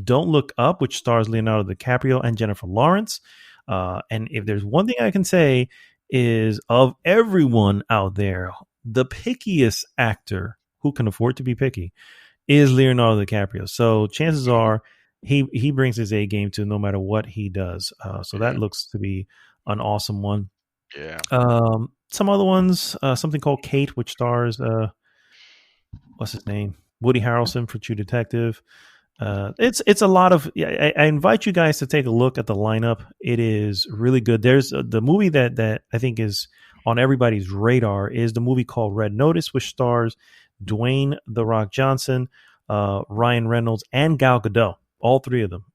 Don't Look Up, which stars Leonardo DiCaprio and Jennifer Lawrence. And if there's one thing I can say is, of everyone out there, the pickiest actor who can afford to be picky is Leonardo DiCaprio. So chances are he brings his A game to no matter what he does. So that looks to be an awesome one. Yeah. Some other ones, something called Kate, which stars what's his name? Woody Harrelson for True Detective. It's a lot of. I invite you guys to take a look at the lineup. It is really good. There's the movie that I think is on everybody's radar is the movie called Red Notice, which stars Dwayne "The Rock" Johnson, Ryan Reynolds, and Gal Gadot. All three of them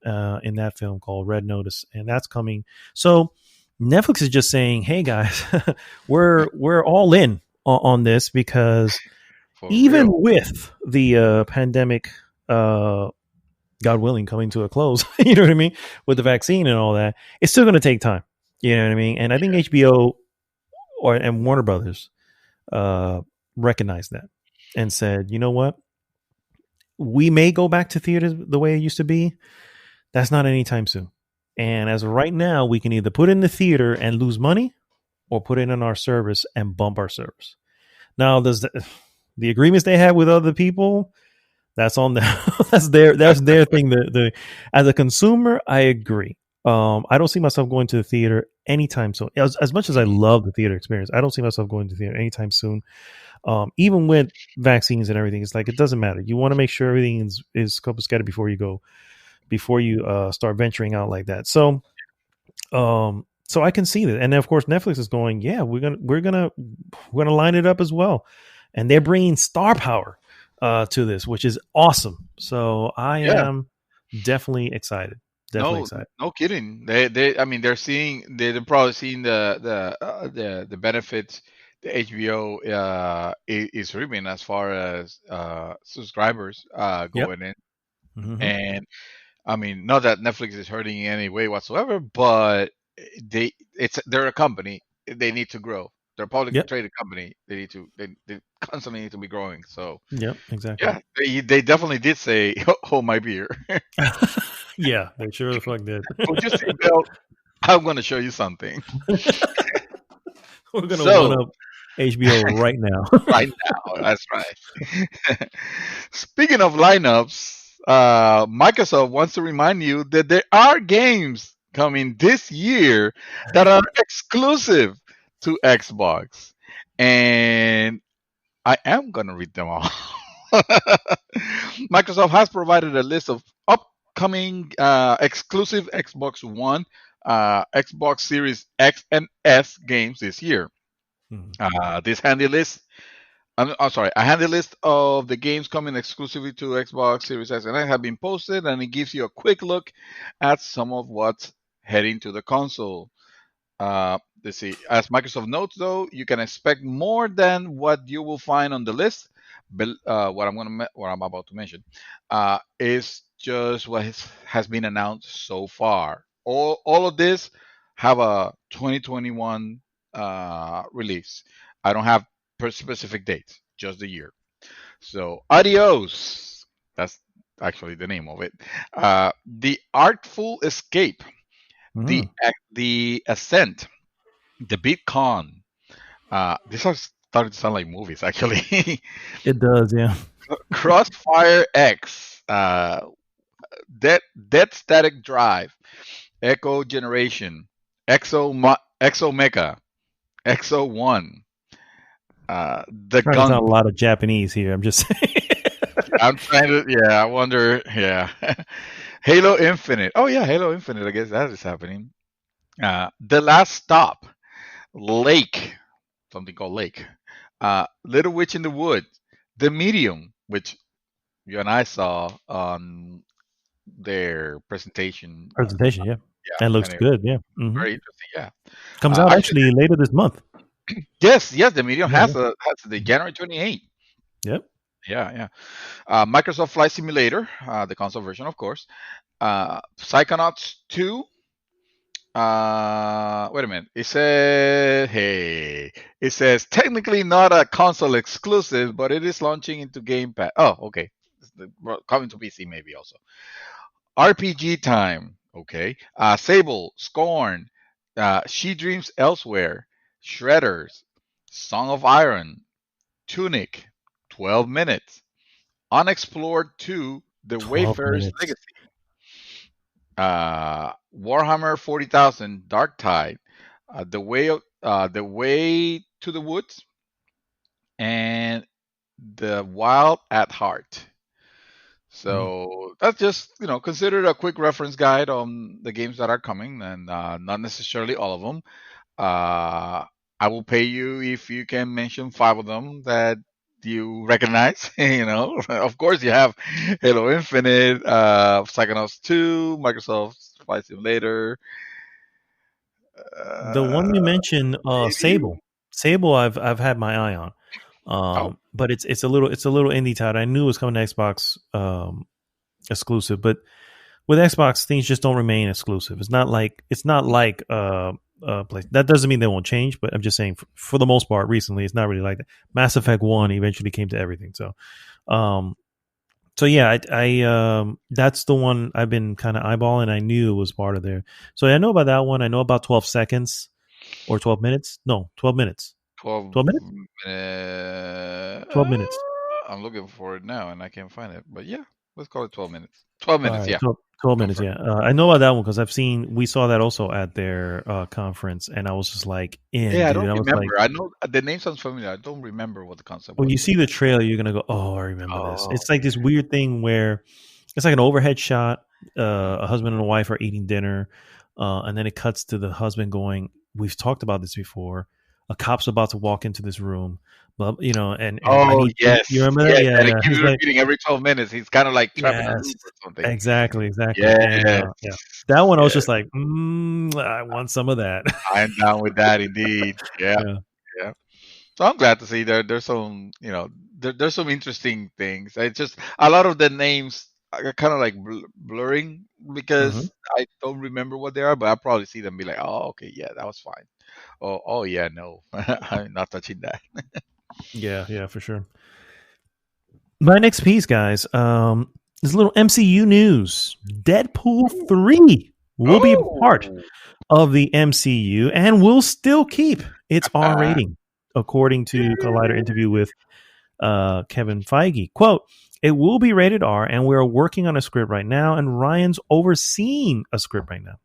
in that film called Red Notice, and that's coming. So Netflix is just saying, "Hey guys, we're all in on this because even with the pandemic." God willing, coming to a close, you know what I mean? With the vaccine and all that, it's still going to take time. You know what I mean? And I think HBO and Warner Brothers recognized that and said, you know what? We may go back to theaters the way it used to be. That's not anytime soon. And as of right now, we can either put it in the theater and lose money or put it in our service and bump our service. Now, does the agreements they have with other people, that's on them. that's their thing. As a consumer, I agree. I don't see myself going to the theater anytime soon. As much as I love the theater experience, I don't see myself going to the theater anytime soon. Even with vaccines and everything, it's like it doesn't matter. You want to make sure everything is copacetic before you start venturing out like that. So I can see that, and of course Netflix is going, yeah, we're gonna line it up as well, and they're bringing star power to this, which is awesome. So I am definitely excited. Excited. No kidding. They're probably seeing the benefits the HBO is reaping as far as subscribers going in. Mm-hmm. And I mean, not that Netflix is hurting in any way whatsoever, but they're a company. They need to grow. They're a publicly traded company. They constantly need to be growing. So exactly. Yeah, they definitely did say, "Hold my beer." Yeah, they sure the fuck did. Just I'm going to show you something. We're going to one up HBO right now. Right now, that's right. Speaking of lineups, Microsoft wants to remind you that there are games coming this year that are exclusive to Xbox, and I am going to read them all. Microsoft has provided a list of upcoming exclusive Xbox One, Xbox Series X and S games this year. This handy list, a handy list of the games coming exclusively to Xbox Series X and S have been posted, and it gives you a quick look at some of what's heading to the console. Let's see. As Microsoft notes, though, you can expect more than what you will find on the list. But what I'm about to mention is just what has been announced so far. All of this have a 2021 release. I don't have specific dates, just the year. So adios. That's actually the name of it. The Artful Escape, the Ascent, the Big Con. These are starting to sound like movies, actually. It does, yeah. Crossfire X, Dead Static Drive, Echo Generation, Exo Mecha, Exo One, the Trying to Gun. sound a lot of Japanese here. I'm just saying. I'm trying to. Yeah, I wonder. Yeah, Halo Infinite. Oh yeah, Halo Infinite. I guess that is happening. The Last Stop, Lake, something called Lake. Little Witch in the Wood, The Medium, which you and I saw on their presentation. Presentation, yeah. Yeah, That looks and it good, yeah. very interesting. Yeah, Comes out actually, actually later this month. yes, The Medium Yeah, has the January 28th. Yep. Yeah. Microsoft Flight Simulator, the console version, of course. Psychonauts 2. Wait a minute. It says technically not a console exclusive, but it is launching into Game Pass. Oh, okay. Coming to PC maybe also. RPG Time. Okay. Sable, Scorn, She Dreams Elsewhere, Shredders, Song of Iron, Tunic, 12 Minutes, Unexplored 2, The 12 Wayfarer's minutes. Legacy, Warhammer 40,000, Dark Tide, The Way to the Woods, and The Wild at Heart. So that's just considered a quick reference guide on the games that are coming, and not necessarily all of them. I will pay you if you can mention 5 of them that you recognize. Of course, you have Halo Infinite, Psychonauts 2, Microsoft Flight Simulator. The one you mentioned, Maybe? Sable, I've had my eye on, Oh, but it's a little indie title. I knew it was coming to Xbox exclusive, but with Xbox things just don't remain exclusive. It's not like place. That doesn't mean they won't change, but I'm just saying for the most part, recently it's not really like that. Mass Effect 1 eventually came to everything, so yeah, I that's the one I've been kind of eyeballing. I knew it was part of there. So I know about that one. I know about 12 seconds or 12 minutes. No, 12 minutes. 12 12 minutes? minutes. 12 minutes. I'm looking for it now and I can't find it. But yeah, let's call it 12 minutes. 12 All minutes, right, yeah. 12 Go minutes, for it. yeah. I know about that one because we saw that also at their conference, and I was just like, Yeah, I dude. don't I was like, remember. I know the name sounds familiar. I don't remember what the concept when was. you But see the trailer, you're gonna go, "Oh, I remember this." oh, It's like this weird thing where it's like an overhead shot. A husband and a wife are eating dinner, and then it cuts to the husband going, "We've talked about this before. A cop's about to walk into this room, but and I oh need you. You yes, remember that? yes. Yeah, And it yeah." keeps He's like, repeating every 12 minutes. He's kind of like trapped in a "Yes, loop or something. exactly." And Yes, yeah, that one I was yes. just like, "I want some of that." I'm down with that indeed. Yeah, Yeah. yeah. So I'm glad to see there's some there's some interesting things. It's just a lot of the names are kind of like blurring hmm because I don't remember what they are, but I'll probably see them and be like, oh, okay, yeah, that was fine. Oh yeah, no, I'm not touching that. Yeah, for sure. My next piece, guys, is a little MCU news. Deadpool 3 will be a part Oh, of the MCU and will still keep its R rating, according to Collider interview with Kevin Feige. Quote, it will be rated R, and we're working on a script right now, and Ryan's overseeing a script right now.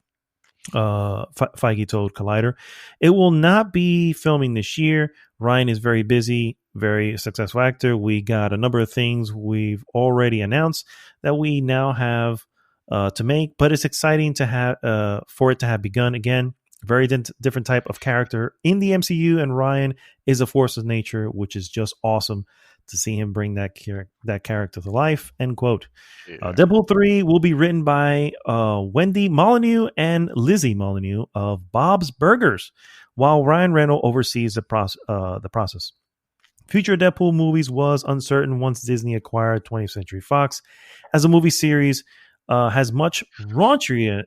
Feige told Collider. It will not be filming this year. Ryan is very busy, very successful actor. We got a number of things we've already announced that we now have to make, but it's exciting to have for it to have begun again. Very different type of character in the MCU, and Ryan is a force of nature, which is just awesome to see him bring that character to life. End quote. yeah. Deadpool 3 will be written by Wendy Molyneux and Lizzie Molyneux of Bob's Burgers, while Ryan Reynolds oversees the process. Future Deadpool movies was uncertain once Disney acquired 20th Century Fox, as a movie series has much raunchier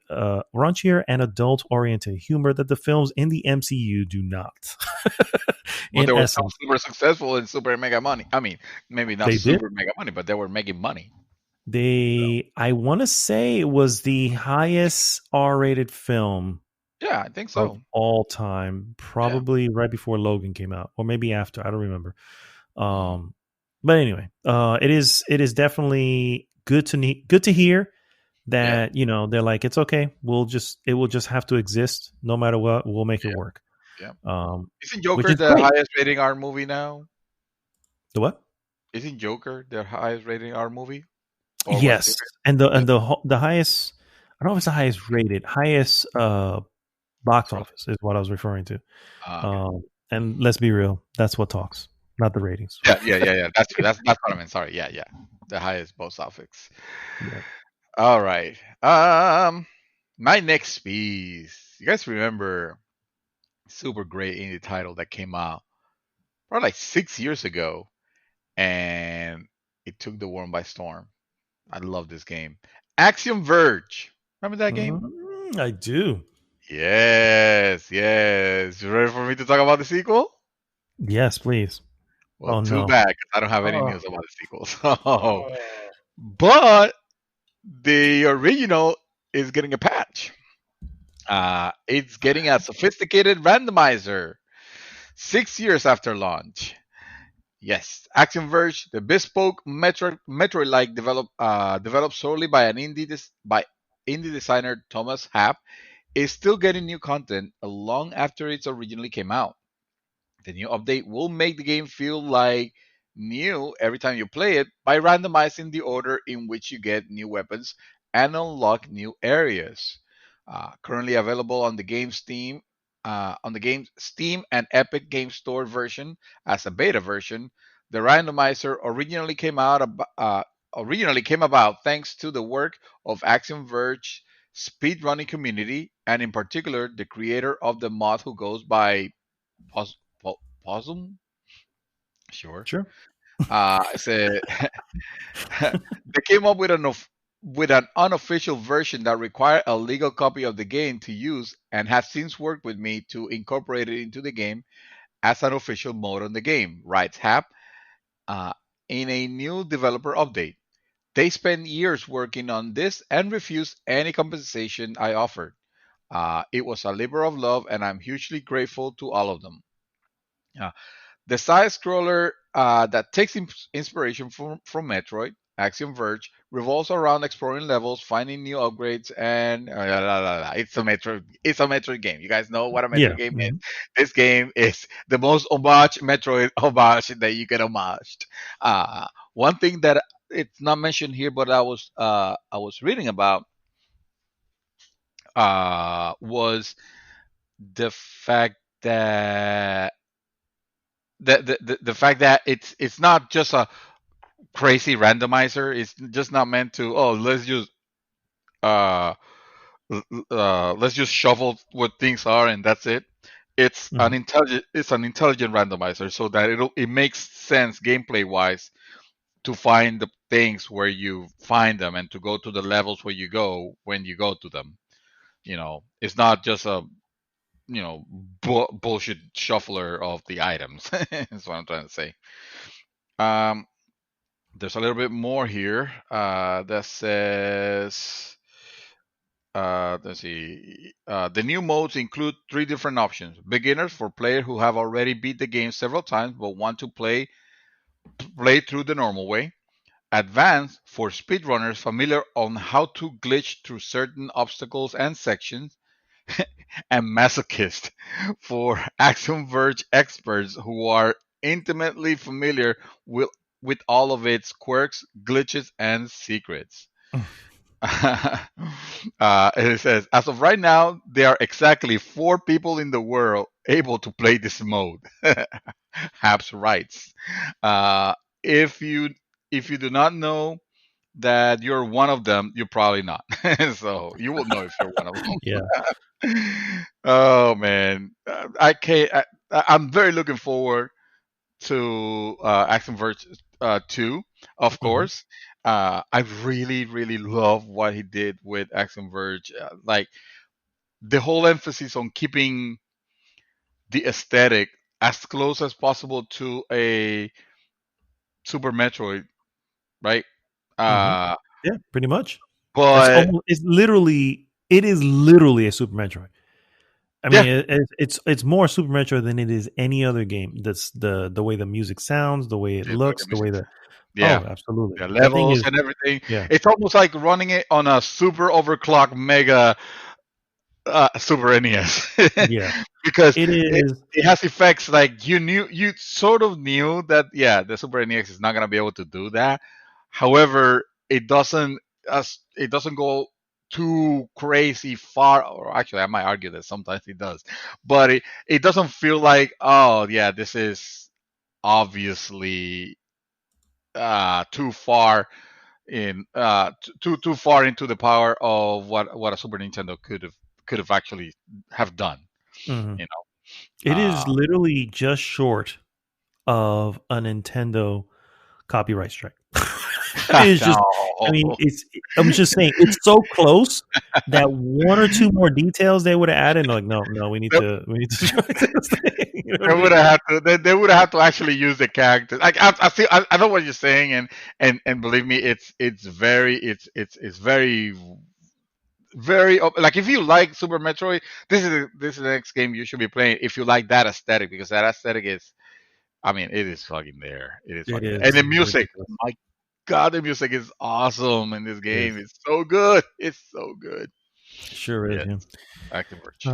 and adult-oriented humor that the films in the MCU do not. But they In were so essence, super successful and super mega money. I mean, maybe not they did. super mega money, but they were making money. I want to say it was the highest R-rated film Yeah, I think of so. all time, Yeah. probably right before Logan came out, or maybe after. I don't remember. Mhm. But anyway, it is definitely good to hear Yeah. that they're like it's okay. It will just have to exist no matter what. We'll make it Yeah. work. Yeah. Um, Isn't which Joker is the great. highest rating R movie now? The what? Isn't Joker the highest rating R movie? Or was it? Yes, and Was it the highest. I don't know if it's the highest rated, highest box gross? office is what I was referring to. Okay. And let's be real, that's what talks, not the ratings. Yeah. That's true. That's what I meant. Sorry. Yeah. The highest box office. Yeah. All right. My next piece. You guys remember super great indie title that came out probably like 6 years ago, and it took the world by storm. I love this game. Axiom Verge. Remember that game? I do. Yes. You ready for me to talk about the sequel? Yes, please. Well, Oh too no. bad 'cause I don't have any Oh. news about the sequel. So, but the original is getting a patch. It's getting a sophisticated randomizer 6 years after launch. Yes, Action Verge, the bespoke Metroid-like developed solely by indie designer Thomas Happ, is still getting new content long after it originally came out. The new update will make the game feel like new every time you play it by randomizing the order in which you get new weapons and unlock new areas. Currently available on the game's Steam and Epic Game Store version as a beta version. The randomizer originally came about thanks to the work of Axiom Verge speedrunning community, and in particular the creator of the mod who goes by Pos- Possum? Sure. Sure. Said they came up with with an unofficial version that required a legal copy of the game to use, and have since worked with me to incorporate it into the game as an official mode on the game. Writes Hap uh, in a new developer update. They spent years working on this and refused any compensation I offered. It was a labor of love, and I'm hugely grateful to all of them. Uh, The side scroller that takes inspiration from Metroid, Axiom Verge, revolves around exploring levels, finding new upgrades, and it's a Metroid game. You guys know what a Yeah. Metroid game is. Mhm. This game is the most homage Metroid homage that you can homage. One thing that it's not mentioned here, but I was reading about was the fact that the fact that it's not just a crazy randomizer. It's just not meant to uh let's just shuffle what things are and that's it. Mhm. It's an intelligent randomizer so that it makes sense gameplay wise to find the things where you find them and to go to the levels where you go when you go to them. It's not just a bullshit shuffler of the items. That's what I'm trying to say. Um, there's a little bit more here that says, let's see, the new modes include three different options: beginners for players who have already beat the game several times but want to play through the normal way; advanced for speedrunners familiar on how to glitch through certain obstacles and sections; and masochist for Axiom Verge experts who are intimately familiar with all of its quirks, glitches, and secrets. It says, as of right now, there are exactly 4 people in the world able to play this mode. Habs writes, if you do not know that you're one of them, you're probably not. So you will know if you're one of Yeah. them. Oh man, I can't. I'm very looking forward to Action Verge 2, of Mhm. course. I really love what he did with Action Verge. Like the whole emphasis on keeping the aesthetic as close as possible to a Super Metroid, right? Mhm. Yeah, pretty much. That's But almost. It is literally a Super Metroid. I yeah, mean, it's more Super Metroid than it is any other game. That's the way the music sounds, the way it the looks, the way music, that. yeah, Oh, absolutely. the That thing levels is. and everything. Yeah. It's almost like running it on a super overclock mega Super NES Yeah. because It is. it has effects like you sort of knew that yeah the Super NEX is not gonna be able to do that. However, it doesn't go too crazy far, or actually I might argue that sometimes it does, but it doesn't feel like oh yeah this is obviously too far in too far into the power of what a Super Nintendo could have actually have done. Mhm. You know, It is literally just short of a Nintendo copyright strike. It's just, I mean, no. I'm just saying, it's so close that one or two more details they would have added. Like, no, no, we need to strike this thing. You know what They I would mean? have had to. They would have had to actually use the characters. Like I feel. I know what you're saying, and believe me, it's very like if you like Super Metroid, this is the next game you should be playing if you like that aesthetic because that aesthetic is. I mean, it is fucking there. It is It fucking there, and is the music. ridiculous. My God, the music is awesome in this It is. game. It's so good. It's so good. Sure is, Yes, yeah. active merch.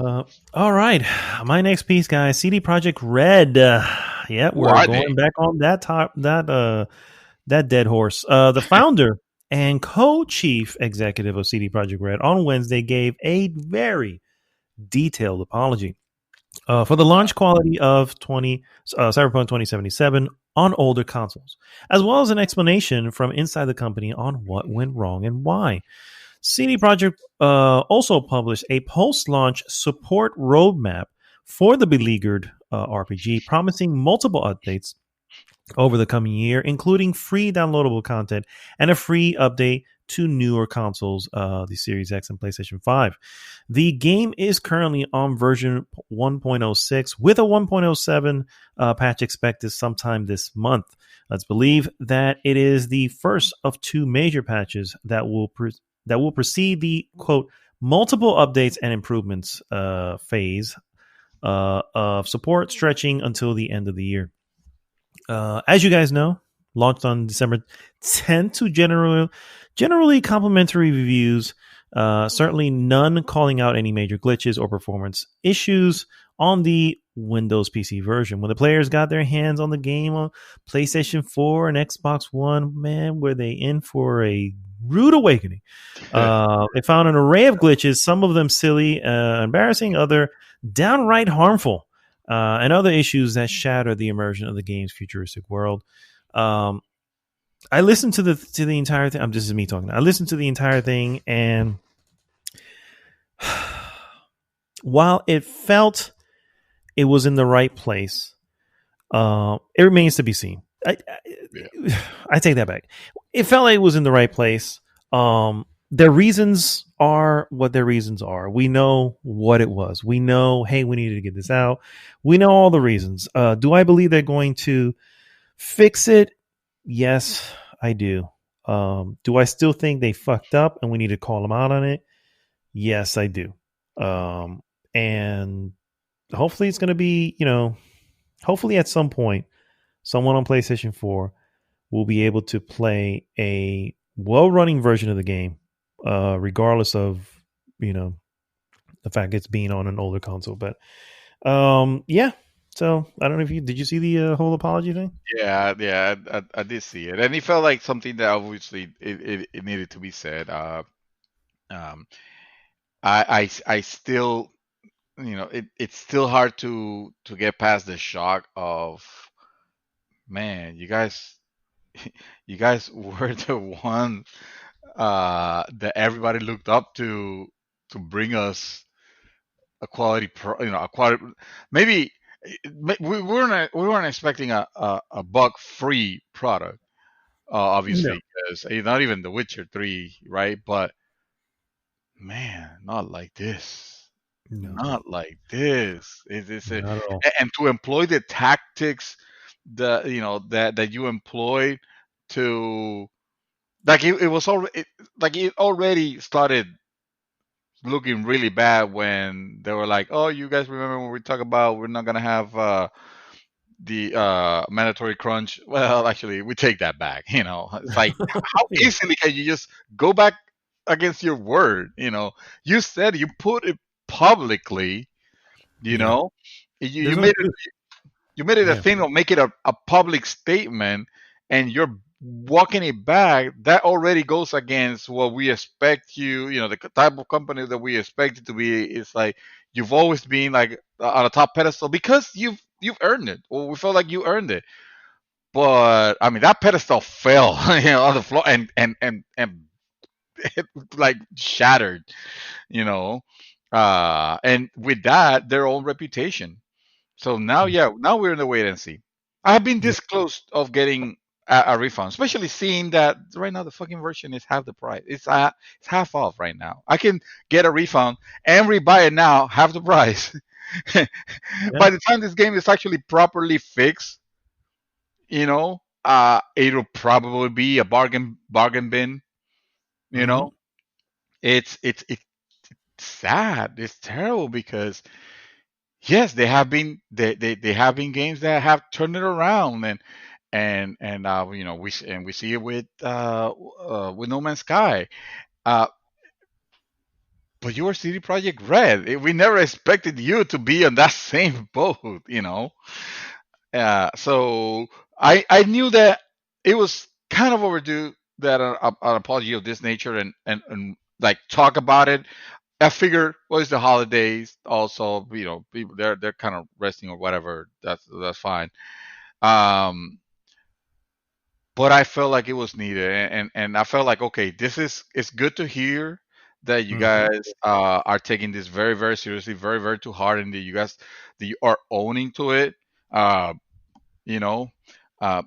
All right. My next piece, guys, CD Projekt Red. Yeah, Who we're are they? going back on that dead horse. The founder and co-chief executive of CD Projekt Red on Wednesday gave a very detailed apology for the launch quality of Cyberpunk 2077 on older consoles, as well as an explanation from inside the company on what went wrong and why. CD Projekt also published a post-launch support roadmap for the beleaguered RPG, promising multiple updates over the coming year, including free downloadable content and a free update to newer consoles, the Series X and PlayStation 5. The game is currently on version 1.06 with a 1.07 patch expected sometime this month. Let's believe that it is the first of two major patches that will precede the quote multiple updates and improvements phase of support stretching until the end of the year. As you guys know, launched on December 10th to generally complimentary reviews. Certainly none calling out any major glitches or performance issues on the Windows PC version. When the players got their hands on the game on PlayStation 4 and Xbox One, man, were they in for a rude awakening. They found an array of glitches, some of them silly, embarrassing, other downright harmful, and other issues that shatter the immersion of the game's futuristic world. Um, I listened to the entire thing. This is me talking. I listened to the entire thing, and while it felt it was in the right place, it remains to be seen. I take that back. It felt like it was in the right place. Their reasons are what their reasons are. We know what it was. We know, hey, we needed to get this out. We know all the reasons. Do I believe they're going to fix it? Yes, I do. Do I still think they fucked up and we need to call them out on it? Yes, I do. And hopefully it's going to be, hopefully at some point, someone on PlayStation 4 will be able to play a well-running version of the game, regardless of, the fact it's being on an older console. But yeah. So I don't know if did you see the whole apology thing? Yeah, I did see it, and it felt like something that obviously it needed to be said. Um, I still, it's still hard to get past the shock of, man, you guys were the one that everybody looked up to bring us a quality a quality maybe we weren't expecting a bug free product, No, obviously, because not even The Witcher 3, right? But man, not like this. no, Not like this. not at all. And to employ the tactics that you employed to like it was already like it already started looking really bad when they were like, "Oh, you guys remember when we talk about we're not gonna have the mandatory crunch?" Well, actually, we take that back. It's like how Yeah. easily can you just go back against your word? You said you put it publicly. You Yeah. know, you, There's you no made truth. you made it a Yeah. thing of make it a public statement, and you're walking it back. That already goes against what we expect the type of company that we expect it to be. Is like you've always been like on a top pedestal because you've earned it, or we felt like you earned it. But I mean that pedestal fell on the floor, and it like shattered, you know and with that their own reputation. So now, Mm. yeah, now we're in the wait and see. I have been Yeah. this close of getting a refund, especially seeing that right now the fucking version is half the price. It's half off right now. I can get a refund and rebuy it now, half the price. Yeah. By the time this game is actually properly fixed, it'll probably be a bargain bin. You Hmm. know, it's sad. It's terrible because yes, they have been games that have turned it around, and we see it with No Man's Sky. Uh, but you are City Project Red. We never expected you to be on that same boat. So I knew that it was kind of overdue that an apology of this nature and like talk about it. I figure, well, it's the holidays. Also, people they're kind of resting or whatever. That's fine. Um, but I felt like it was needed, and I felt like, okay, it's good to hear that you Hmm. guys are taking this very very seriously, very very too hard, and that you are owning to it. Uh, you know, uh,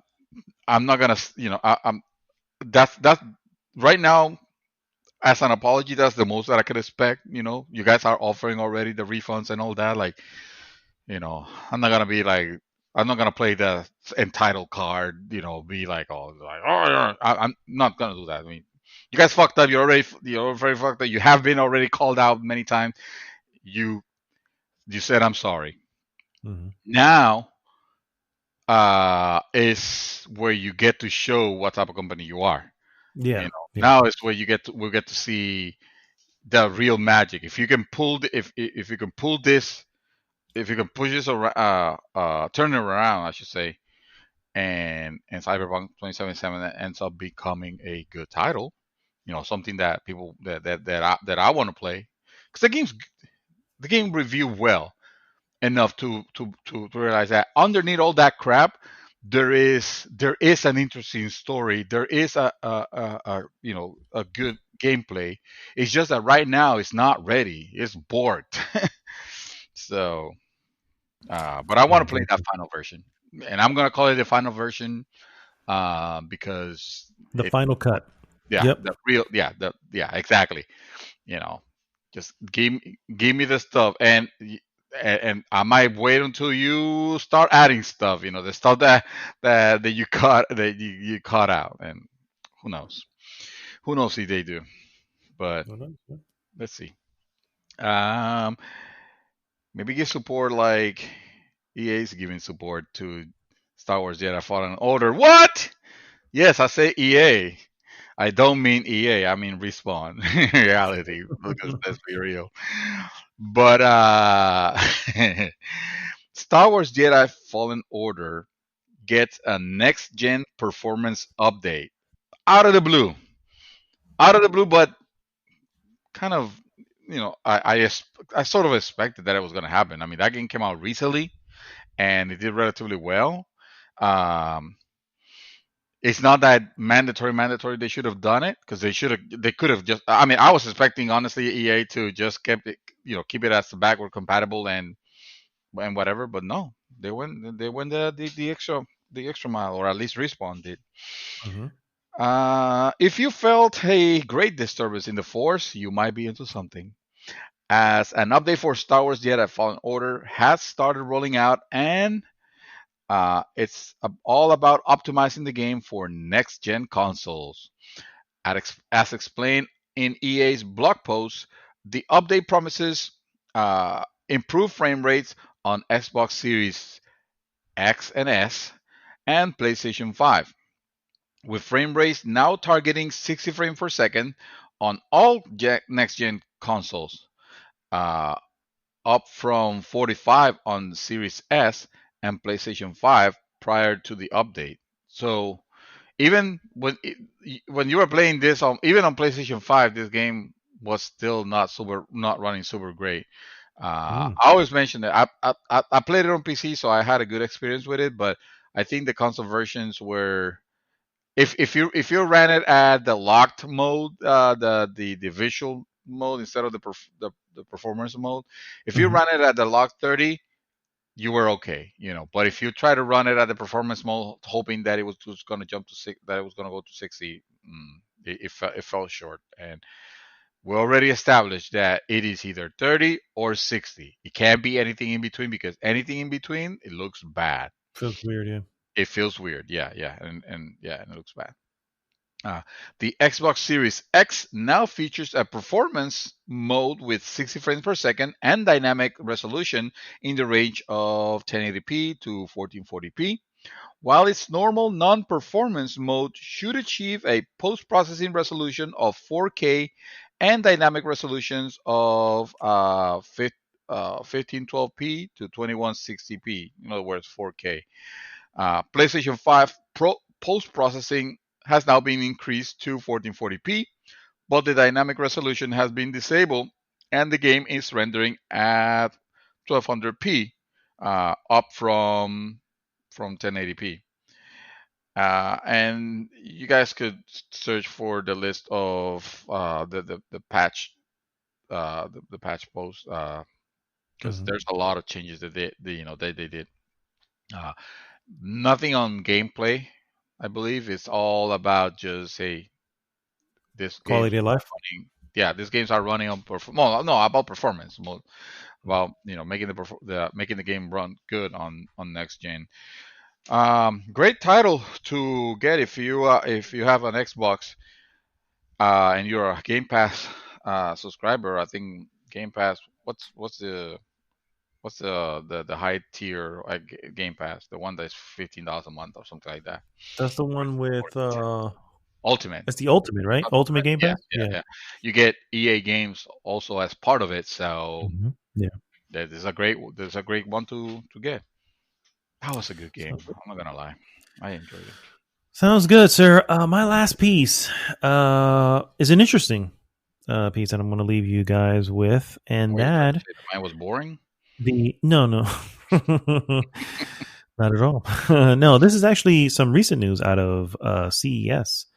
I'm not gonna, I'm that's right now. As an apology, that's the most that I could expect. You guys are offering already the refunds and all that. Like, I'm not gonna be like, I'm not gonna play the entitled card. Be like, oh, yeah. I'm not gonna do that. I mean, you guys fucked up. You're very fucked up. You have been already called out many times. You you said I'm sorry. Hmm. Now, is where you get to show what type of company you are. Yeah. Yeah. Now is where we'll get to see the real magic. If you can pull if you can pull this, if you can push this around, turn it around, I should say, and Cyberpunk 2077 ends up becoming a good title, something that people that I want to play, because the game reviewed well enough to realize that underneath all that crap, there is an interesting story. There is a good gameplay. It's just that right now it's not ready. It's bored. So, but I I want to play got that you. final version, and I'm gonna call it the final version because The it, final cut. yeah, Yep. the real, yeah, exactly. You know, just give me the stuff, and I might wait until you start adding stuff. The stuff that you cut out, and who knows? Who knows if they do? But Well done. Yeah. let's see. Um, Maybe give support like EA is giving support to Star Wars Jedi Fallen Order. What? Yes, I say EA. I don't mean EA. I mean Respawn. In reality, because let's be real. But Star Wars Jedi Fallen Order gets a next gen performance update out of the blue. Out of the blue, but kind of, I sort of expected that it was going to happen. I mean, that game came out recently and it did relatively well. Um, it's not that mandatory. They should have done it because they could have just. I mean, I was expecting honestly EA to just keep it as backward compatible and whatever, but no, they went the extra mile, or at least Respawn did. Hmm. If you felt a great disturbance in the Force, you might be into something. As an update for Star Wars Jedi Fallen Order has started rolling out, and it's all about optimizing the game for next gen consoles. As explained in EA's blog post, the update promises improved frame rates on Xbox Series X and S and PlayStation 5, with frame rates now targeting 60 frames per second on all next-gen consoles, uh, up from 45 on Series S and PlayStation 5 prior to the update. So even when you were playing this on even on PlayStation 5, this game was still not running super great. I always mention that I played it on PC, so I had a good experience with it. But I think the console versions were, if you ran it at the locked mode, the visual mode instead of the performance mode, if you ran it at the locked 30, you were okay, But if you try to run it at the performance mode, hoping that it was just going to jump to that it was going to go to 60, it fell short. And we already established that it is either 30 or 60. It can't be anything in between, because anything in between, it looks bad. Feels weird, yeah. It feels weird, yeah, and it looks bad. The Xbox Series X now features a performance mode with 60 frames per second and dynamic resolution in the range of 1080p to 1440p, while its normal non-performance mode should achieve a post-processing resolution of 4K and dynamic resolutions of 1512p to 2160p, in other words, 4K. PlayStation 5 post-processing has now been increased to 1440p, but the dynamic resolution has been disabled, and the game is rendering at 1200p, up from 1080p. And you guys could search for the list of the patch the patch posts, because there's a lot of changes that they did. Nothing on gameplay, I believe. It's all about just this quality of life. These games are running on about performance, about making the game run good on next gen. Great title to get if you have an Xbox and you're a Game Pass subscriber. I think Game Pass. What's the high tier Game Pass? The one that's $15 a month or something like that. That's the one with Ultimate. It's the Ultimate, right? Ultimate Game Pass. Yeah. You get EA games also as part of it, so there's a great one to get. That was a good game. I'm not gonna lie, I enjoyed it. Sounds good, sir. My last piece is an interesting piece that I'm going to leave you guys with, and that mine was boring. No, not at all. No, this is actually some recent news out of CES,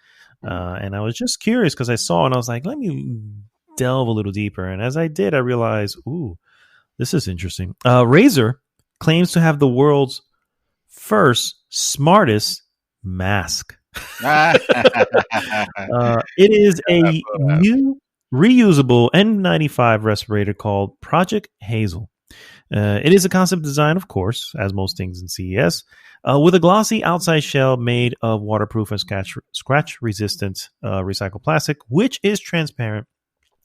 and I was just curious because I saw and I was like, let me delve a little deeper. And as I did, I realized, ooh, this is interesting. Razer claims to have the world's first smartest mask. It is a new reusable N95 respirator called Projekt Hazel. It is a concept design, of course, as most things in CES, with a glossy outside shell made of waterproof and scratch-resistant recycled plastic, which is transparent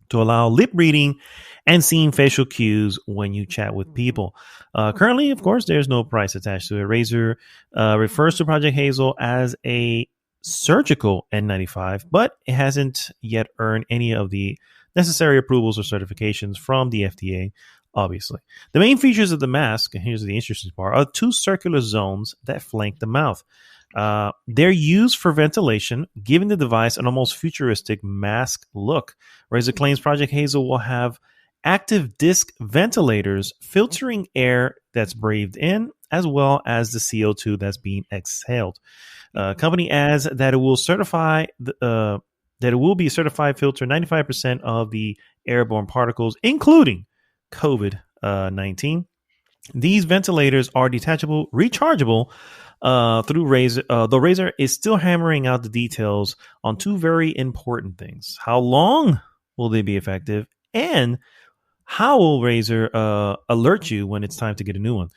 to allow lip reading and seeing facial cues when you chat with people. Currently, of course, there's no price attached to it. Razer refers to Projekt Hazel as a surgical N95, but it hasn't yet earned any of the necessary approvals or certifications from the FDA, obviously. The main features of the mask, and here's the interesting part, are two circular zones that flank the mouth. They're used for ventilation, giving the device an almost futuristic mask look. Razer claims Projekt Hazel will have active disc ventilators filtering air that's breathed in, as well as the CO2 that's being exhaled. Company adds that it will be certified filter 95% of the airborne particles, including COVID-19. These ventilators are detachable, rechargeable through Razer, though Razer is still hammering out the details on two very important things. How long will they be effective? And how will Razer alert you when it's time to get a new one?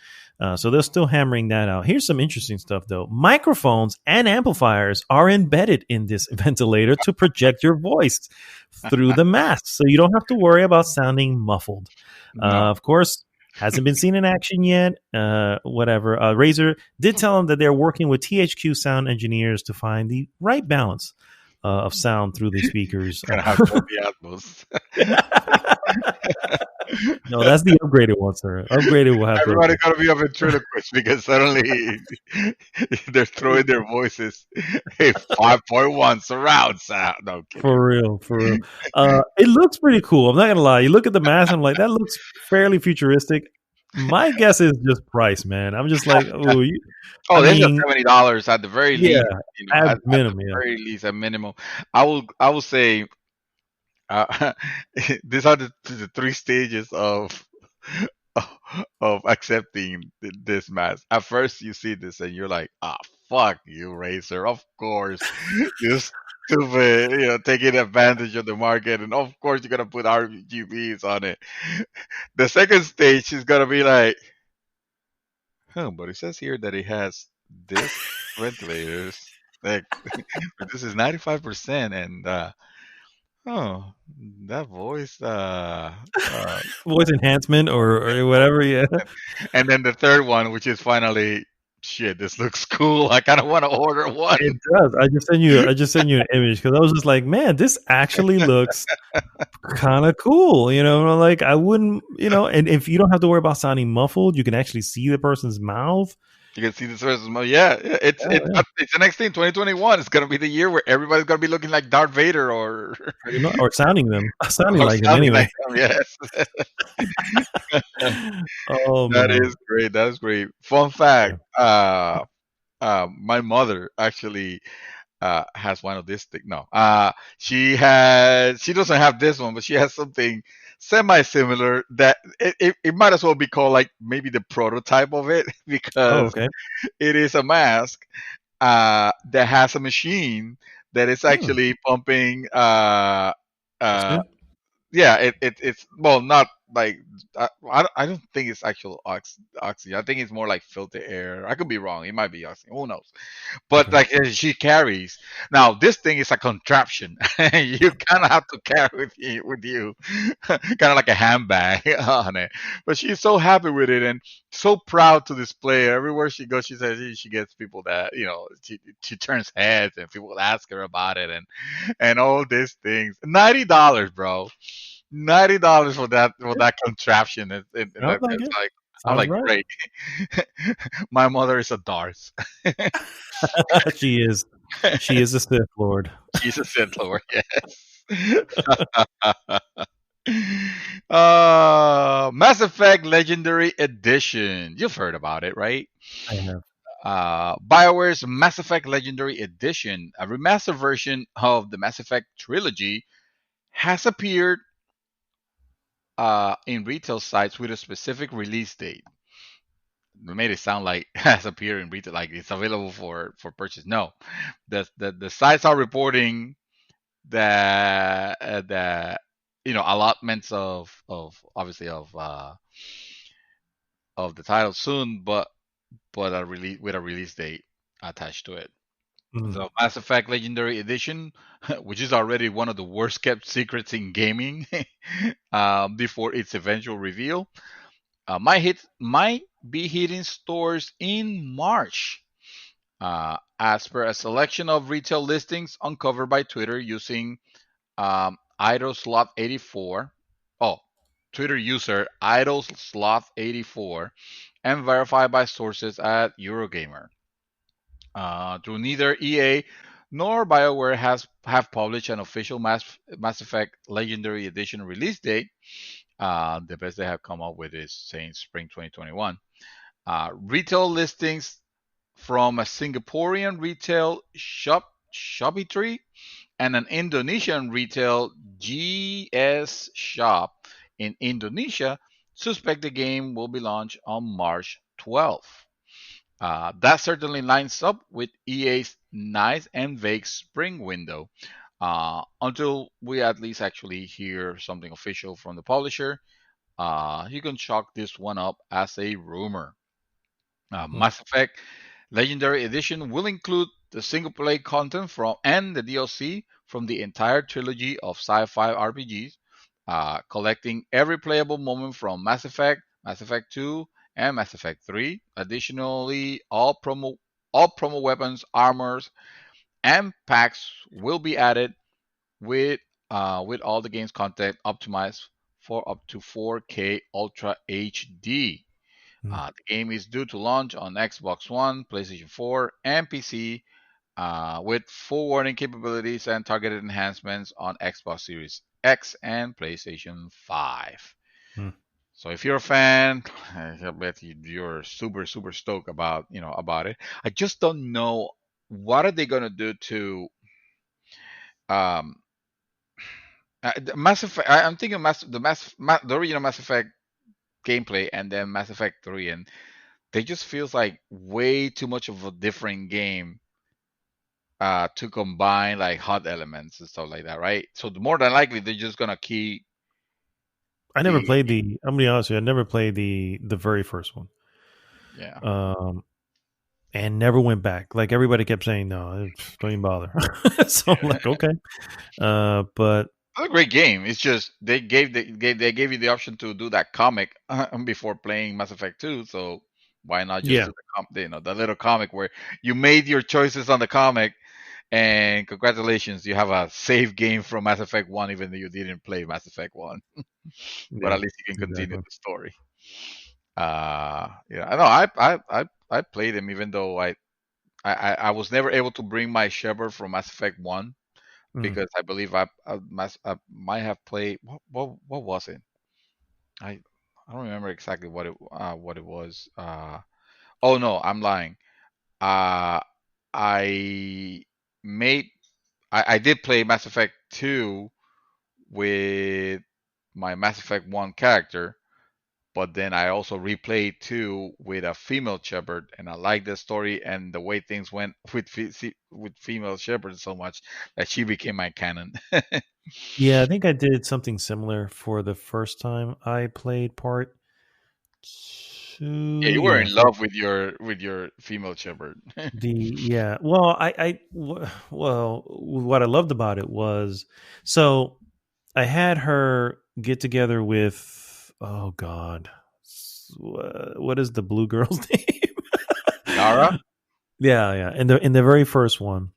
So they're still hammering that out. Here's some interesting stuff, though. Microphones and amplifiers are embedded in this ventilator to project your voice through the mask, so you don't have to worry about sounding muffled. No. Of course, hasn't been seen in action yet. Whatever. Razer did tell them that they're working with THQ sound engineers to find the right balance of sound through the speakers. Gonna have Dolby Atmos. No, that's the upgraded one, sir. Upgraded will have Everybody's gonna be a ventriloquist because suddenly they're throwing their voices. Hey, 5.1 surround sound. No, I'm kidding. for real, for real. It looks pretty cool. I'm not gonna lie. You look at the mask, I'm like, that looks fairly futuristic. My guess is just price, man. I'm just like, oh, There's just $70 at the very least. At minimum, at the very least, at minimum. I will say, these are the three stages of accepting this mask. At first, you see this and you're like, "Ah, fuck you, Razer! Of course, you stupid, taking advantage of the market, and of course you're gonna put RGBs on it." The second stage is gonna be like, but it says here that it has this ventilators. Like, this is 95%, and oh, that voice, voice enhancement or whatever. Yeah. and then the third one, which is finally, shit, this looks cool. I kind of want to order one. It does. I just sent you an image because I was just like, man, this actually looks kind of cool. Like I wouldn't, and if you don't have to worry about sounding muffled, you can actually see the person's mouth. You can see the person's mouth. Yeah, it's the next thing. 2021. It's gonna be the year where everybody's gonna be looking like Darth Vader or sounding like them anyway. Yes. Oh, that is great. That is great. Fun fact. My mother actually has one of these things. No, she doesn't have this one, but she has something semi-similar that it might as well be called like maybe the prototype of it because it is a mask that has a machine that is actually pumping it's well, not like I don't think it's actual oxygen. I think it's more like filter air. I could be wrong. It might be oxygen. Who knows? But like she carries. Now this thing is a contraption. You kind of have to carry with you, kind of like a handbag on it. But she's so happy with it and so proud to display it. Everywhere she goes. She says she gets people that she turns heads and people ask her about it and all these things. $90, bro. $90 for that contraption. I'm like, great. My mother is a Darth. She is a Sith Lord. She's a Sith Lord. Yes. Mass Effect Legendary Edition. You've heard about it, right? I have. BioWare's Mass Effect Legendary Edition, a remastered version of the Mass Effect trilogy, has appeared in retail sites with a specific release date. They made it sound like it has appeared in retail, like it's available for purchase. No, the sites are reporting that allotments of obviously of the title soon, but a release with a release date attached to it. The Mass Effect Legendary Edition, which is already one of the worst kept secrets in gaming, before its eventual reveal, might be hitting stores in March, as per a selection of retail listings uncovered by Twitter using IdleSloth84. Oh, Twitter user IdleSloth84, and verified by sources at Eurogamer. Through neither EA nor BioWare have published an official Mass Effect Legendary Edition release date. The best they have come up with is saying spring 2021. Retail listings from a Singaporean retail Shopee and an Indonesian retail GS shop in Indonesia suspect the game will be launched on March 12th. That certainly lines up with EA's nice and vague spring window, until we at least actually hear something official from the publisher. you can chalk this one up as a rumor. Hmm. Mass Effect Legendary Edition will include the single player content from and the DLC from the entire trilogy of sci-fi RPGs, collecting every playable moment from Mass Effect, Mass Effect 2, and Mass Effect 3. Additionally, all promo weapons, armors, and packs will be added with all the game's content optimized for up to 4K Ultra HD. The game is due to launch on Xbox One, PlayStation 4, and PC, with full warning capabilities and targeted enhancements on Xbox Series X and PlayStation 5. Hmm. So if you're a fan, I bet you're super super stoked about it. I just don't know what are they gonna do to um the Mass Effect. I'm thinking the original Mass Effect gameplay and then Mass Effect 3, and they just feels like way too much of a different game to combine like hot elements and stuff like that, right? So more than likely they're just gonna keep I never the played the. I'm gonna be honest with you. I never played the very first one. yeah. And never went back. Like everybody kept saying, no, don't even bother. So I'm like, okay. But It's a great game. It's just they gave you the option to do that comic before playing Mass Effect 2. So why not just yeah, do the little comic where you made your choices on the comic, and congratulations, you have a save game from Mass Effect 1, even though you didn't play Mass Effect 1. But yeah, at least you can continue exactly. the story. Yeah, I know. I played them even though I was never able to bring my Shepard from Mass Effect 1 Mm. because I believe I might have played what was it? I I don't remember exactly what it was. Oh no, I'm lying. Uh, I made I did play Mass Effect 2 with my Mass Effect 1 character, but then I also replayed 2 with a female shepherd, and I liked the story and the way things went with female shepherd so much that she became my canon. Yeah, I think I did something similar for the first time I played part Yeah, two. you were Yeah, in for love with your female shepherd. the yeah. Well, well, what I loved about it was so I had her get together with oh god, what is the blue girl's Yara? name? Yeah, yeah. In the very first one,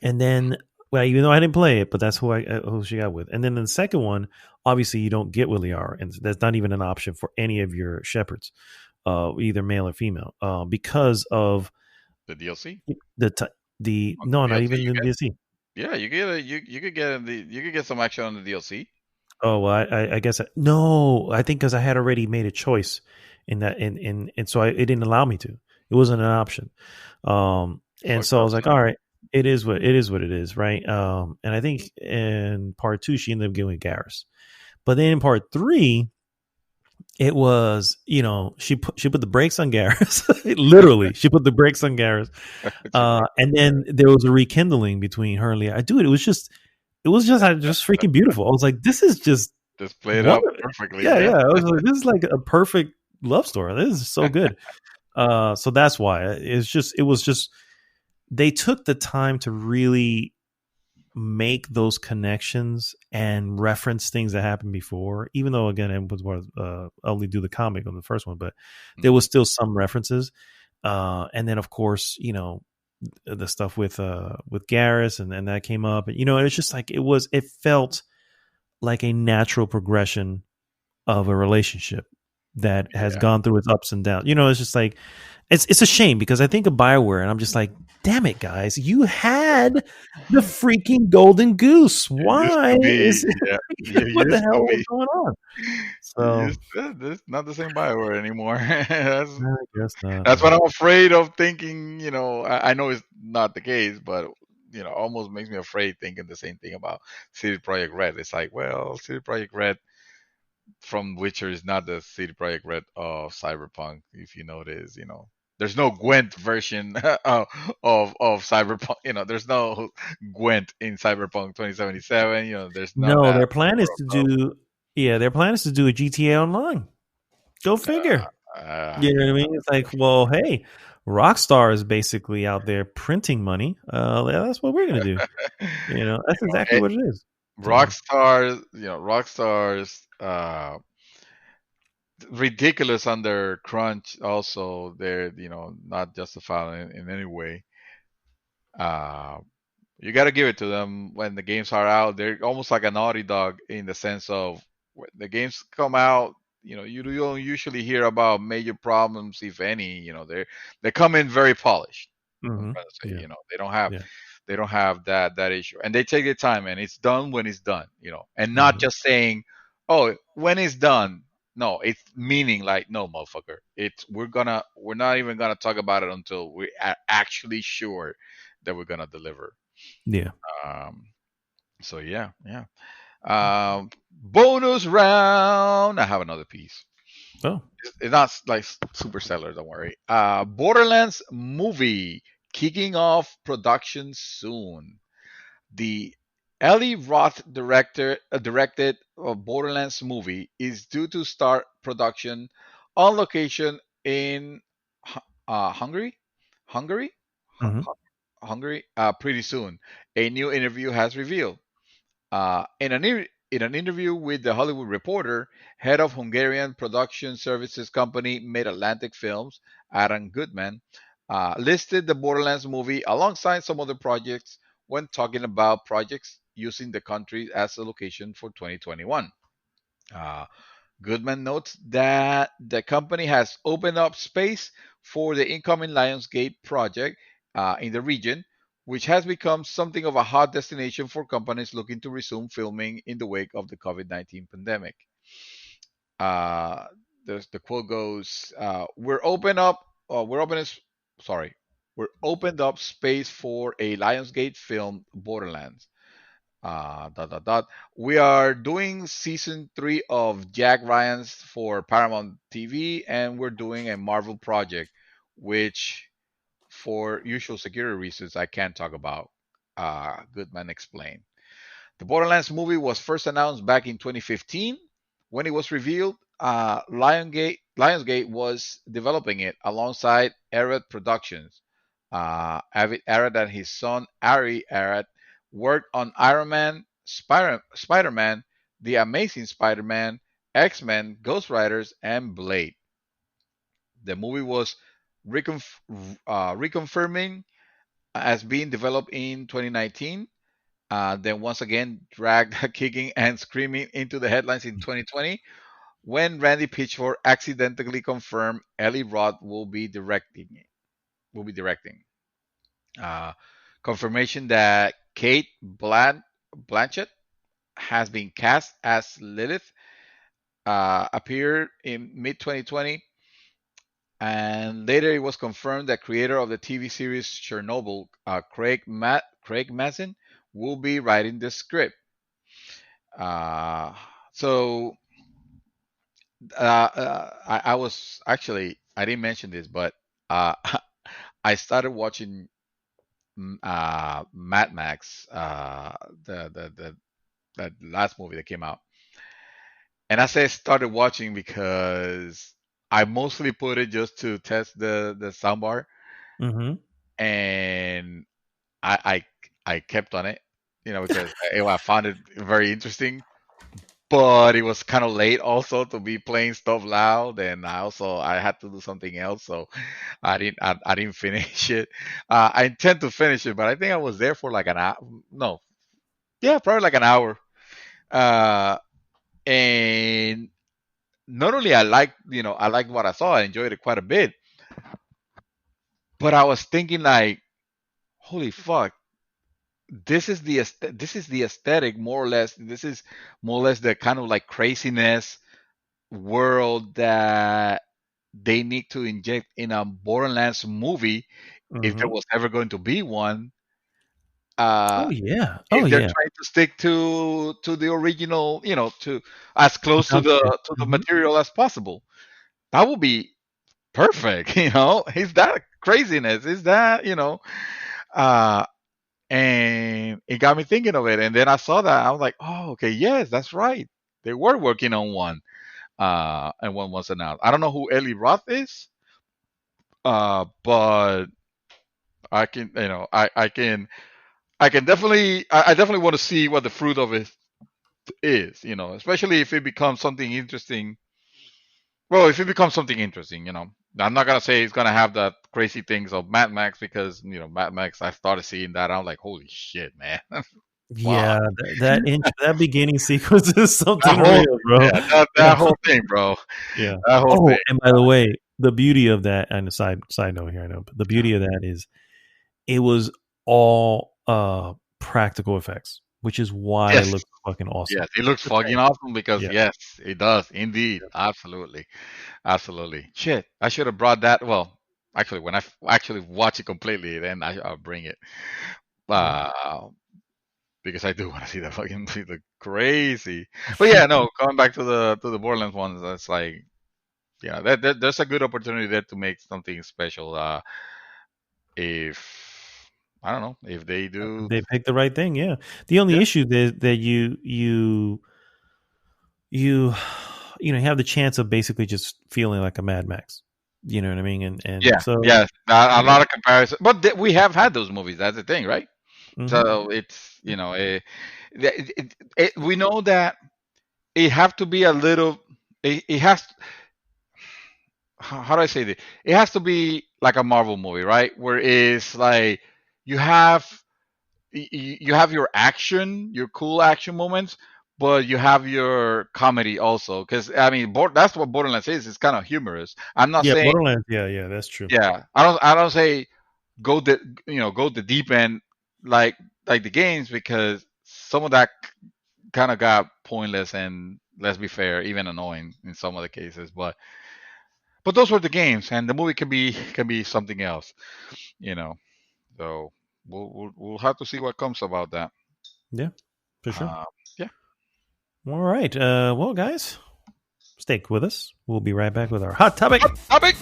and then well, even though I didn't play it, but that's who she got with. And then in the second one, obviously you don't get with Liara, and that's not even an option for any of your shepherds, either male or female, because of The DLC? the t- the On the no, not DLC even you the get DLC. yeah, you could get you could get some action on the DLC. Oh well, I guess no. I think because I had already made a choice in that, and so it didn't allow me to. It wasn't an option. And Fucked so I up, was like, son. all right, it is, right? And I think in part two she ended up getting with Garrus, but then in part three it was she put the brakes on Garrus. Literally, she put the brakes on Garrus, She broke and yeah. then there was a rekindling between her and Leah. I do it. It was just freaking beautiful. I was like, this is just Just played one. out perfectly, Yeah, yeah. yeah. I was like, this is like a perfect love story. This is so good. So that's why it was just they took the time to really make those connections and reference things that happened before. Even though again, it was more only do the comic on the first one, but there was Mhm. still some references. And then of course, the stuff with Garrus and that came up, and it's just like it felt like a natural progression of a relationship that has Yeah. gone through its ups and downs. It's just like it's a shame because I think of BioWare and I'm just like, damn it, guys, you had the freaking golden goose. You used Why to is be, yeah. You what the used to hell was be. going on? You So used This not the same Bioware anymore. That's I guess not. that's what I'm afraid of thinking, I know it's not the case, but almost makes me afraid thinking the same thing about CD Projekt Red. It's like, well, CD Projekt Red from Witcher is not the CD Projekt Red of Cyberpunk. If you notice, there's no Gwent version of Cyberpunk. There's no Gwent in Cyberpunk 2077. There's none of No, that their plan is sort of to stuff. do Yeah, their plan is to do a GTA Online. Go figure. You know what I mean? It's like, well, hey, Rockstar is basically out there printing money. That's what we're gonna do. That's exactly what it is. So, Rockstar, Rockstar's ridiculous under crunch. Also, they're not justified in any way. Uh, you got to give it to them when the games are out. They're almost like a Naughty Dog in the sense of when the games come out. You don't usually hear about major problems, if any. They come in very polished. I'm trying to say, yeah, they don't have yeah, that issue, and they take their time, and it's done when it's done. And not hmm just saying, "Oh, when it's done." No, it's meaning like, no, motherfucker. We're not even gonna talk about it until we are actually sure that we're gonna deliver. yeah. Um, so yeah, yeah. Bonus round. I have another piece. Oh, It's not like super stellar. Don't worry. Borderlands movie kicking off production soon. The Eli Roth directed Borderlands movie is due to start production on location in Hungary, Hungary, hmm Hungary, pretty soon. A new interview has revealed. In an interview with the Hollywood Reporter, head of Hungarian production services company Mid Atlantic Films, Adam Goodman, listed the Borderlands movie alongside some other projects when talking about projects using the country as a location for 2021. Uh, Goodman notes that the company has opened up space for the incoming Lionsgate project in the region, which has become something of a hot destination for companies looking to resume filming in the wake of the COVID-19 pandemic. Uh, the quote goes, we're open, sorry, we're opened up space for a Lionsgate film, Borderlands. Dot dot dot. We are doing season 3 of Jack Ryan's for Paramount TV, and we're doing a Marvel project, which, for usual security reasons, I can't talk about. Goodman explained. The Borderlands movie was first announced back in 2015. When it was revealed, Lionsgate was developing it alongside Arad Productions. Avid Arad and his son Ari Arad worked on Iron Man, Spider Man, The Amazing Spider Man, X Men, Ghost Riders, and Blade. The movie was reconfirming as being developed in 2019, then once again dragged kicking and screaming into the headlines in 2020 when Randy Pitchford accidentally confirmed Eli Roth will be directing. Uh, Confirmation that Blanchett has been cast as Lilith appeared in mid 2020, and later it was confirmed that creator of the TV series Chernobyl, Craig Mazin, will be writing the script. Uh, so I was actually I didn't mention this, but uh, I started watching Mad Max, the that last movie that came out, and I say started watching because I mostly put it just to test the soundbar, hmm and I I kept on it, because I found it very interesting. But it was kind of late also to be playing stuff loud, and I had to do something else, so I didn't finish it. I intend to finish it, but I think I was there for like an hour. No, yeah, probably like an hour. Uh, and not only I liked what I saw, I enjoyed it quite a bit, but I was thinking like, holy fuck, this is the aesthetic more or less. This is more or less the kind of like craziness world that they need to inject in a Borderlands movie if there hmm was ever going to be one. Oh yeah. Oh If they're yeah. trying to stick to the original, to as The close to the concept. material as possible, that would be perfect. Is that craziness? Is that Uh, and it got me thinking of it. And then I saw that I was like, oh, okay, yes, that's right. they were working on one, and one was announced. I don't know who Eli Roth is, but I can, I can definitely, I definitely want to see what the fruit of it is, especially if it becomes something interesting. Well, if it becomes something interesting, I'm not gonna say it's gonna have the crazy things of Mad Max because Mad Max. I started seeing that. I'm like, holy shit, man! Fuck. Yeah, that beginning sequence is something That whole, real, bro. yeah, that whole thing, bro. Yeah. That whole Oh, thing. and by the way, the beauty of that, and a side note here, I know, but the beauty of that is it was all practical effects, which is why it Yes, looks fucking awesome. yes, it looks fucking awesome because Yeah. yes, it does indeed, absolutely, absolutely. Shit, I should have brought that. Well, actually, when I actually watch it completely, then I'll bring it. Yeah. Uh, because I do want to see that fucking movie look crazy. But yeah, no, going back to the Borderlands ones, that's like, yeah, there's a good opportunity there to make something special. If I don't know if they do, They picked the right thing, yeah. The only yeah, issue that you you have the chance of basically just feeling like a Mad Max. You know what I mean? And yeah, so yeah, a lot of comparison. But we have had those movies. That's the thing, right? mhm. So it's we know that it have to be a little. It has, how do I say this? It has to be like a Marvel movie, right? Where it's like you have you have your action, your cool action moments, but you have your comedy also. Because I mean, that's what Borderlands is. It's kind of humorous. I'm not Yeah, saying, Borderlands, yeah, that's true. yeah. I don't say go the go the deep end like the games because some of that kind of got pointless and, let's be fair, even annoying in some of the cases. But those were the games, and the movie can be something else, you know. So we'll have to see what comes about that. Yeah, for sure. Uh, yeah. All right. Well, guys, stick with us. We'll be right back with our hot topic. Hot topic.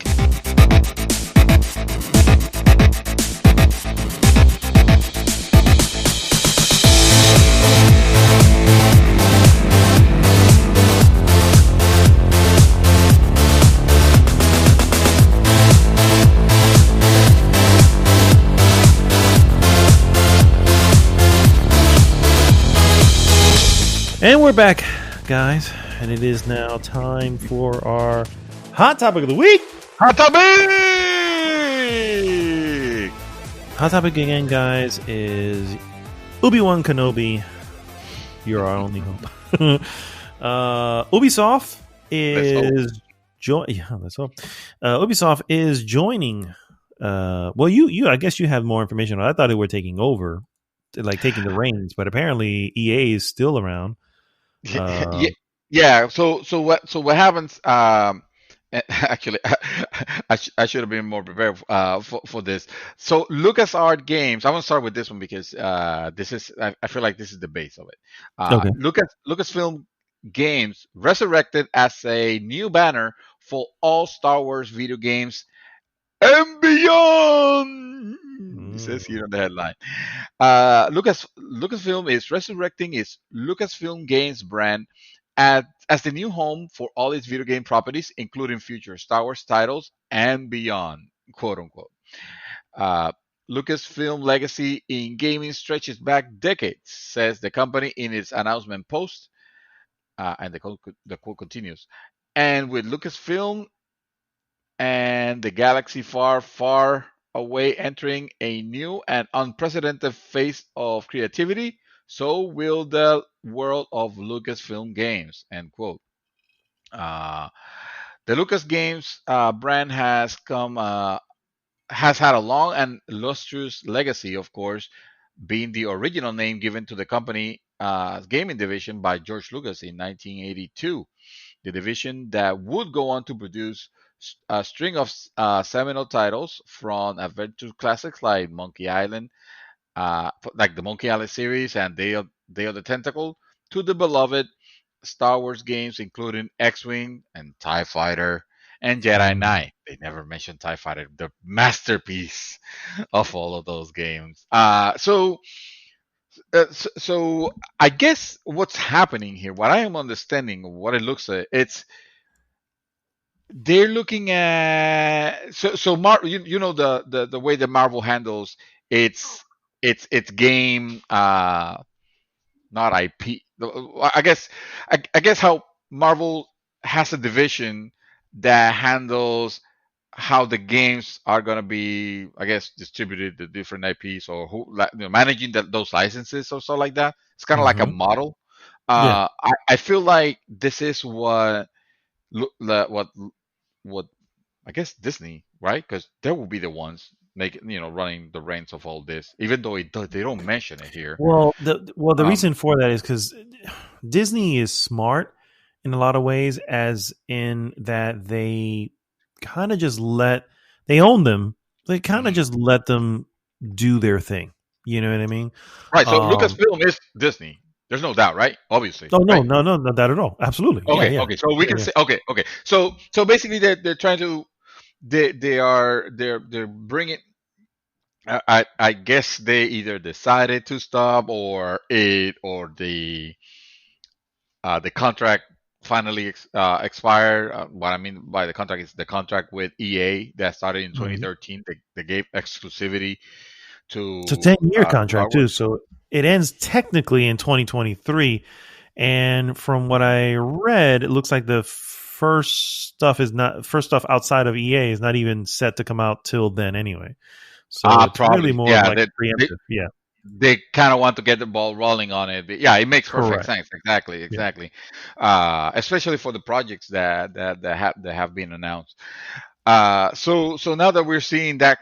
And we're back, guys. And it is now time for our hot topic of the week. Hot topic. Hot topic again, guys, is Ubi Wan Kenobi. You're our only hope. Ubisoft is Ubisoft is joining. Well, you I guess you have more information. I thought they were taking over, like taking the reins, but apparently EA is still around. Yeah. So what happens? Actually, I should have been more prepared for this. So LucasArts Games. I want to start with this one because this is I feel like this is the base of it. Okay. Lucasfilm Games resurrected as a new banner for all Star Wars video games and beyond. It says here on the headline. Lucasfilm is resurrecting its Lucasfilm Games brand as the new home for all its video game properties, including future Star Wars titles and beyond, quote unquote. Uh, Lucasfilm legacy in gaming stretches back decades, says the company in its announcement post, and the quote continues. And with Lucasfilm and the galaxy far, far away entering a new and unprecedented phase of creativity, so will the world of Lucasfilm Games. End quote. Uh, the Lucas Games brand has had a long and illustrious legacy, of course, being the original name given to the company gaming division by George Lucas in 1982. The division that would go on to produce a string of seminal titles from adventure classics like Monkey Island, like the Monkey Island series and Day of the Tentacle, to the beloved Star Wars games, including X-Wing and TIE Fighter and Jedi Knight. They never mentioned TIE Fighter, the masterpiece of all of those games. So So I guess what's happening here, what I am understanding, what it looks like, it's they're looking at you know the way that Marvel handles its its game not IP. I guess I guess how Marvel has a division that handles how the games are gonna be, I guess, distributed to different IPs or who managing those licenses or so like that. It's kind of like a Mm-hmm. model. Yeah. I feel like this is what what I guess Disney, right? Because they will be the ones making, running the reins of all this, even though they don't mention it here. Well, the Um, reason for that is because Disney is smart in a lot of ways, as in that they kind of just they own them. They kind of mhm. just let them do their thing. You know what I mean? Right. So Um, Lucasfilm is Disney. There's no doubt, right? Obviously, oh no, right? no, no, not that at all. Absolutely, yeah, Okay. yeah, Okay. So we yeah, can yeah. say okay. So basically, they're trying to they're bringing. I guess they either decided to stop or the contract finally expired. What I mean by the contract is the contract with EA that started in Mhm. 2013. They gave exclusivity It's a to 10-year Star contract too, Wars. so it ends technically in 2023. And from what I read, it looks like the first stuff outside of EA is not even set to come out till then anyway. So it's really Probably, more of yeah. like They, preemptive. Yeah, they kind of want to get the ball rolling on it. But yeah, it makes perfect correct. sense. Exactly, Yeah. exactly. Especially for the projects that have been announced. So now that we're seeing that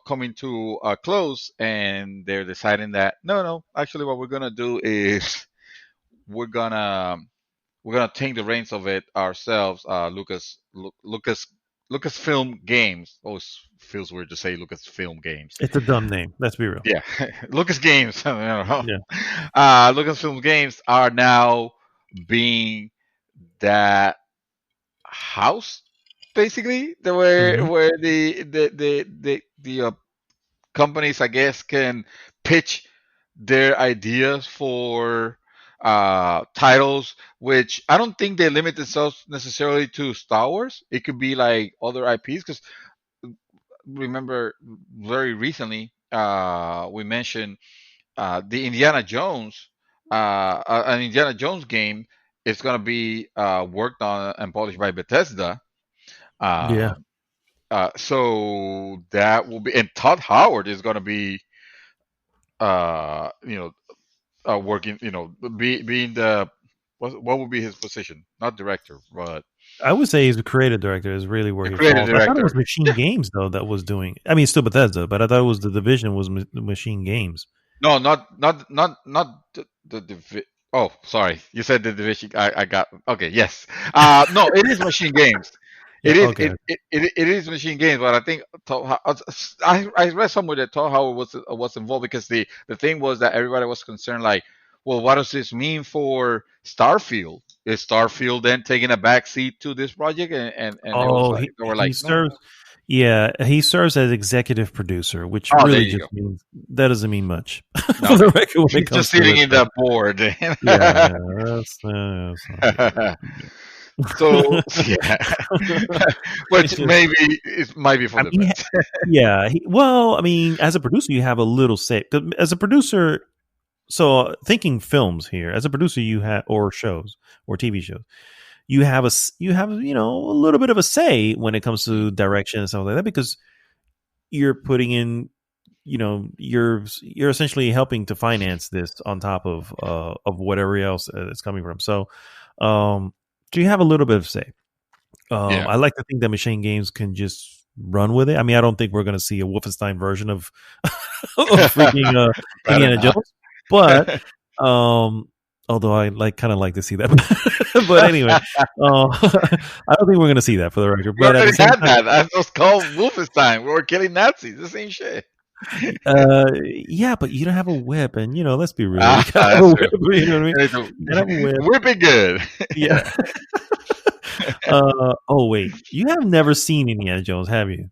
coming to a close, and they're deciding that no, actually, what we're gonna do is we're gonna we're gonna take the reins of it ourselves. Lucasfilm Games. Oh, it feels weird to say Lucasfilm Games. It's a dumb name. Let's be real. Yeah, Lucas Games. I don't know. Yeah. Lucasfilm Games are now being that house, basically, the Hmm. where the companies, I guess, can pitch their ideas for titles, which I don't think they limit themselves necessarily to Star Wars. It could be like other IPs, because remember very recently we mentioned the Indiana Jones, an Indiana Jones game is going to be worked on and published by Bethesda. Yeah. Uh, so that will be, and Todd Howard is going to be, uh, you know, working, being the what would be his position? Not director, but I would say he's a creative director is really where the he creative falls. I thought it was director. Machine Yeah. Games though that was doing. I mean, it's still Bethesda, but I thought it was the division was Machine Games. No, not oh, sorry. You said the division. I got okay. Yes. No, it is Machine Games. Yeah. It is Okay. it is Machine Games, but I think I read somewhere that Todd Howard was involved, because the thing was that everybody was concerned, like, well, what does this mean for Starfield? Is Starfield then taking a back seat to this project? And it was Oh, like, they were he like, serves. no. Yeah, he serves as executive producer, which Oh, there really you just go. means that doesn't mean much No, for the okay. record when it He's just comes to sitting it. in But the board. yeah, yeah, that's not So good. yeah, It's which just, maybe it might be for I the mean, best. yeah. Well, I mean, as a producer, you have a little say. 'Cause as a producer, so thinking films here, as a producer, you have or shows or TV shows, you have a little bit of a say when it comes to direction and stuff like that because you're putting in you're essentially helping to finance this on top of whatever else it's coming from. Um so you have a little bit of say. Yeah. I like to think that Machine Games can just run with it. I mean, I don't think we're going to see a Wolfenstein version of of freaking Better Indiana not. Jones, but um although I kind of like to see that. But anyway, I don't think we're going to see that for the record, We but at the already same had time, that. That was called Wolfenstein. We were killing Nazis. The same shit. yeah, but you don't have a whip, and let's be real, you gotta have a That's whip. true. You know what I mean? You need to You gotta have a whip. whip it good. Yeah. Oh wait, you have never seen Indiana Jones, have you?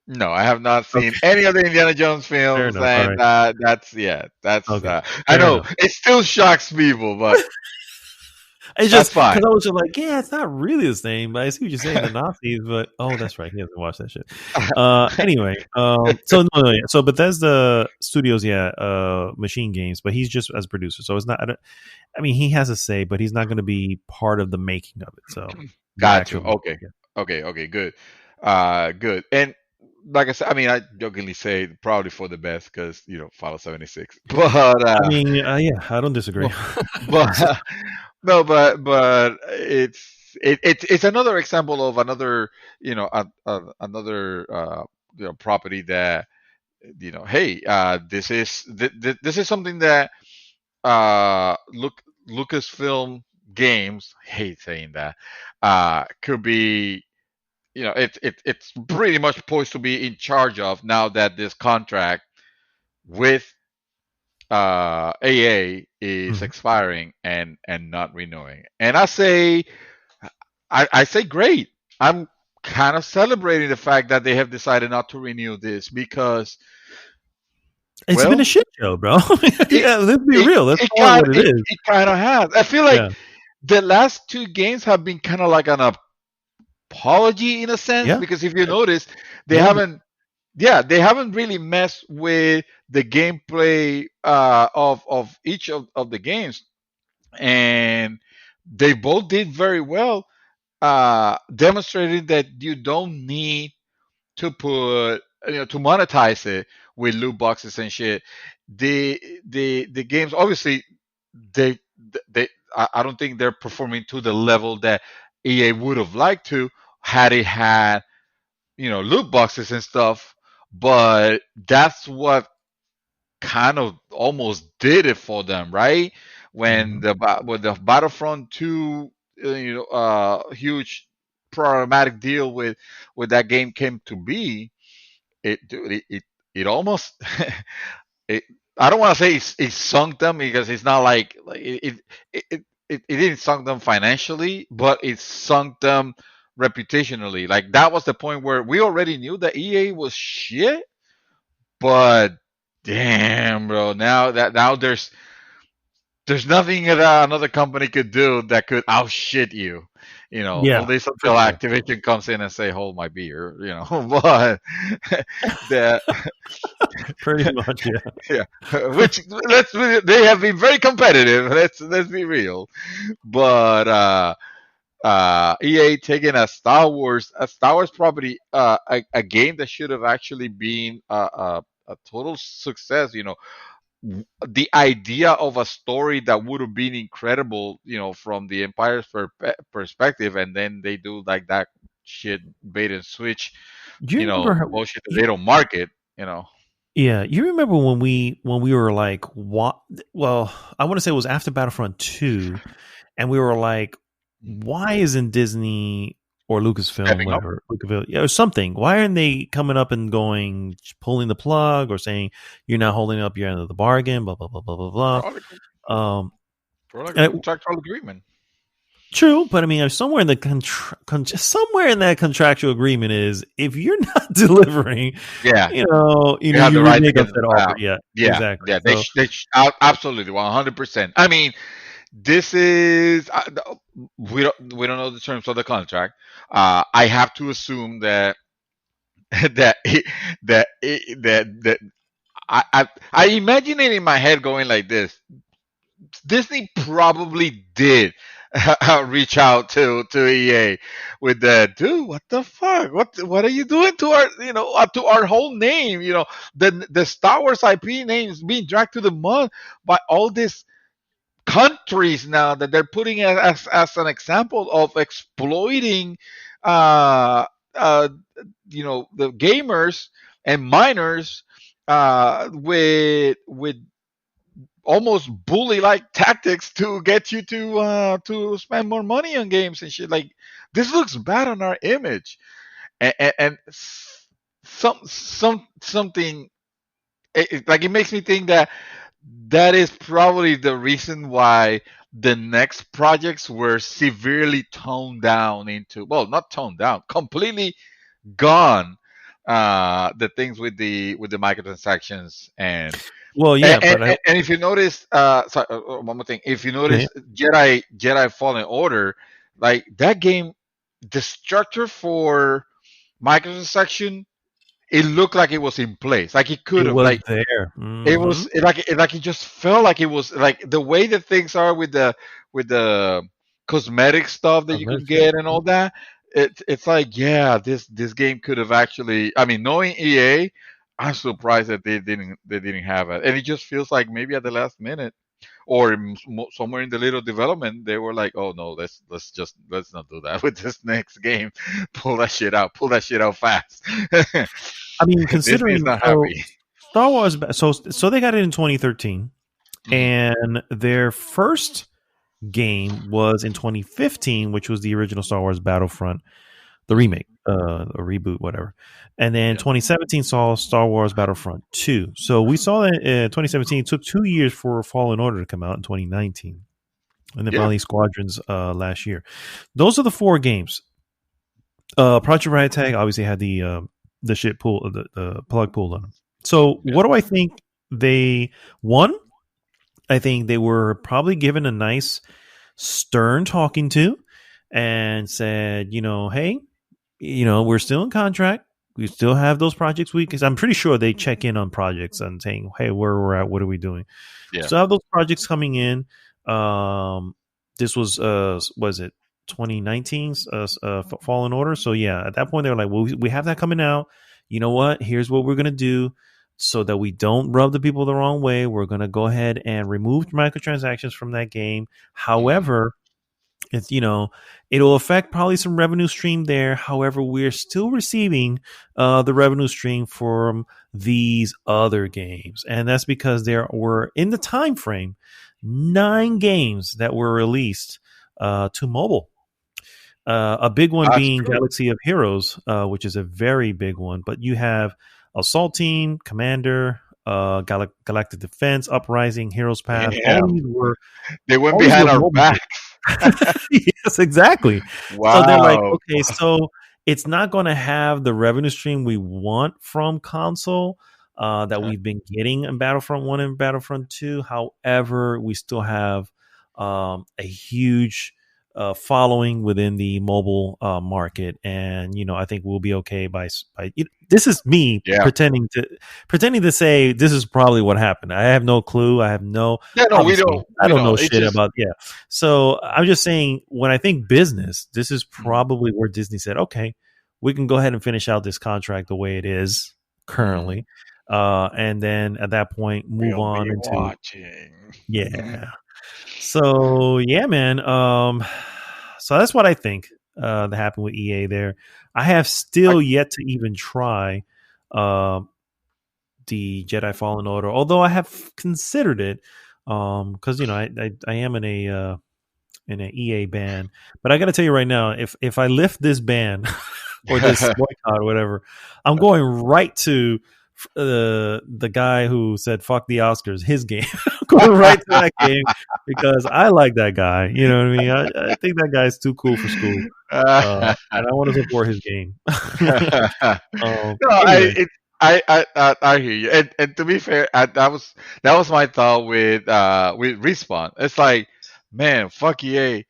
No, I have not seen Okay, any of the Indiana Jones fair films, enough. All and right. that's. Okay, I fair know enough. it still shocks people, but It's that's just fine. because I was just like, yeah, it's not really the same, but I see what you're saying, the Nazis, but oh, that's right, he hasn't watched that shit. Anyway, so no, yeah. So Bethesda Studios, yeah, Machine Games, but he's just as a producer, so it's not. I mean, he has a say, but he's not going to be part of the making of it. So the Got you. actual, Okay. yeah. Okay. Good. Good. And like I said, I mean, I jokingly say probably for the best because Fallout 76. But I mean, yeah, I don't disagree. but no, but it's another example of another another property that hey, this is something that Lucasfilm Games, hate saying that, could be, it's pretty much poised to be in charge of now that this contract with AA is Mhm. expiring and not renewing. And I say great. I'm kind of celebrating the fact that they have decided not to renew this because, It's been a well, shit show, bro. it Yeah, let's be it real. Let's it call it kind what it it, is. it kind of has. I feel like Yeah, the last two games have been kind of like an apology in a sense, yeah, because if you notice, they yeah. haven't they haven't really messed with the gameplay of each of the games, and they both did very well, demonstrating that you don't need to put to monetize it with loot boxes and shit. The games, obviously, they they I don't think they're performing to the level that EA would have liked to had it had loot boxes and stuff, but that's what kind of almost did it for them, right? When Mhm. with the Battlefront 2, huge problematic deal with that game came to be, dude, it almost it, I don't want to say it sunk them, because it's not like it didn't sunk them financially, but it sunk them reputationally. Like, that was the point where we already knew that EA was shit, but damn, bro, now there's nothing that another company could do that could outshit you. Yeah, At least for until sure. Activision comes in and say, "Hold my beer," But the Pretty much, yeah. yeah, which they have been very competitive. Let's be real, but EA taking a Star Wars property, a game that should have actually been a total success. The idea of a story that would have been incredible, from the Empire's perspective, and then they do like that shit bait and switch, Do you remember how? bullshit that they don't market, Yeah, you remember when we were like, what? Well, I want to say it was after Battlefront 2, and we were like, why isn't Disney or Lucasfilm, stepping up. whatever, Lucasfilm, yeah, or something? Why aren't they coming up and going, pulling the plug, or saying you're not holding up your end of the bargain? Blah blah blah blah blah Probably, blah. for like a And contractual agreement. true, but I mean, somewhere in the somewhere in that contractual agreement is if you're not delivering, Yeah, you have you the right to renege on get that offer. Yeah, yeah, exactly. yeah. So Absolutely 100%. I mean, this is we don't know the terms of the contract. I have to assume that that that I imagine it in my head going like this. Disney probably did reach out to EA with that, dude. What the fuck? What are you doing to our to our whole name? The Star Wars IP names being dragged to the mud by all these countries now that they're putting as an example of exploiting uh uh the gamers and miners with almost bully like tactics to get you to spend more money on games and shit. Like, this looks bad on our image, and something, like, it makes me think that that is probably the reason why the next projects were severely toned down into, well, not toned down, completely gone, the things with the microtransactions Well, yeah, but and if you notice, sorry, one more thing. If you okay. notice Jedi Fallen Order, like that game, the structure for microtransaction, it looked like it was in place. Like it It could have, was like there. it was like it just felt like it was like the way that things are with the cosmetic stuff that you can get and all that. It's like, yeah, this game could have actually. I mean, knowing EA, I'm surprised that they didn't have it, and it just feels like maybe at the last minute or somewhere in the little development they were like, oh no, let's not do that with this next game. Pull that shit out fast. I mean, Disney's considering not happy. Star Wars, so they got it in 2013, Mhm. and their first game was in 2015, which was the original Star Wars Battlefront, the Mhm. remake, a reboot, whatever. And then Yeah. 2017 saw Star Wars Battlefront 2. So we saw that 2017. It took 2 years for Fallen Order to come out in 2019, and then Yeah. finally Squadrons last year. Those are the 4 games. Project Red Tag obviously had the shit pull, the plug pulled on them. So Yeah. what do I think they won? I think they were probably given a nice stern talking to and said, hey, we're still in contract. We still have those projects because I'm pretty sure they check in on projects and saying, hey, where we're at, what are we doing? Yeah. So I have those projects coming in. This was it 2019's Fallen Order? So yeah, at that point they were like, well, we have that coming out. You know what? Here's what we're gonna do so that we don't rub the people the wrong way. We're gonna go ahead and remove microtransactions from that game. Mhm. However, it's it'll affect probably some revenue stream there. However, we're still receiving the revenue stream from these other games, and that's because there were in the time frame 9 games that were released to mobile. A big one That's being true. Galaxy of Heroes, which is a very big one. But you have Assault Team, Commander, Galactic Defense, Uprising, Heroes Path. Yeah. They went All these behind were our mobile back. games. Yes, exactly. So they're like, Wow. okay, so it's not going to have the revenue stream we want from console that Okay. we've been getting in Battlefront 1 and Battlefront 2. However, we still have a huge following within the mobile market, and I think we'll be okay by this is me Yeah. pretending to say this is probably what happened. I have no clue. I have no Yeah. No, we obviously don't. I We don't know don't. It's shit just. about so I'm just saying when I think business, this is Mhm. probably where Disney said, okay, we can go ahead and finish out this contract the way it is Mhm. currently, and then at that point move We'll on be into watching. yeah. So yeah, man. So that's what I think that happened with EA there. I have I, still yet to even try uh, the Jedi Fallen Order, although I have considered it because I am in an EA ban. But I got to tell you right now, if I lift this ban or this boycott or whatever, I'm going right to the guy who said "fuck the Oscars," his game. I'm going right to that game because I like that guy. You know what I mean? I think that guy's too cool for school, and I want to support his game. no, Anyway, I hear you, and to be fair, that was my thought with Respawn. It's like, man, fuck EA,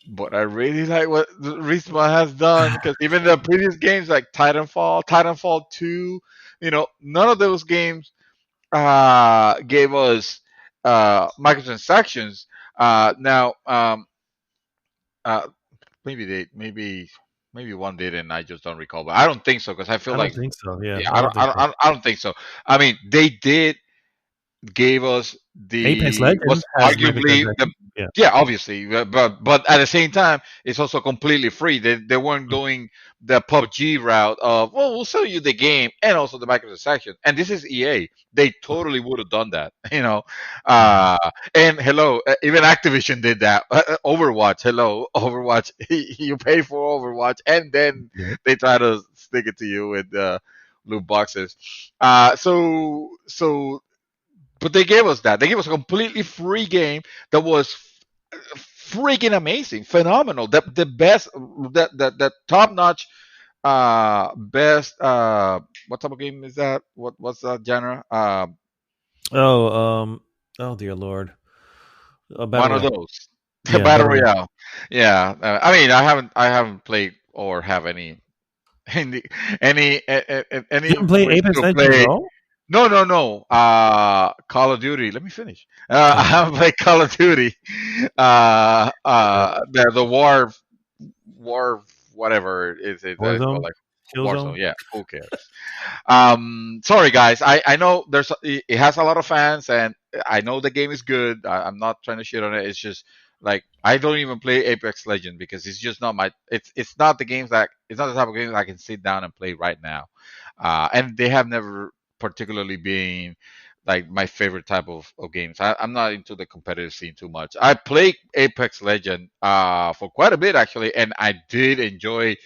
but I really like what Respawn has done because even the previous games like Titanfall 2, none of those games gave us microtransactions. Now, uh, maybe one did, and I just don't recall. But I don't think so because I feel I don't like, think so. Yeah, yeah, I don't think so. I don't think so. I mean, they did gave us Apex the was Legends has arguably the microtransactions. Yeah. yeah, obviously, but at the same time it's also completely free. They weren't Mm. doing the PUBG route of, well, we'll sell you the game and also the microtransaction, and this is EA. They totally would have done that. Mhm. uh and hello, even Activision did that. Overwatch, hello, Overwatch. You pay for Overwatch and then Yep. they try to stick it to you with loot boxes. So but they gave us that. They gave us a completely free game that was freaking amazing, phenomenal. The best, the top notch Best what type of game is that? What's that genre? Oh, oh dear Lord, battle One of royale. those. Yeah, Battle battle royale. Royale. Yeah. I mean, I haven't played or have any You any haven't played wish Apex to Legends at play. all? No, no, no. Call of Duty. Let me finish. I Oh, haven't played Call of Duty. The war whatever is called, Warzone, like Warzone. Killzone. Yeah, who cares? Sorry guys, I know it has a lot of fans, and I know the game is good. I'm not trying to shit on it. It's just like I don't even play Apex Legend because it's just not my. It's not the games that it's not the type of games I can sit down and play right now. And they have never particularly been like my favorite type of games. I'm not into the competitive scene too much. I played Apex Legend for quite a bit actually, and I did enjoy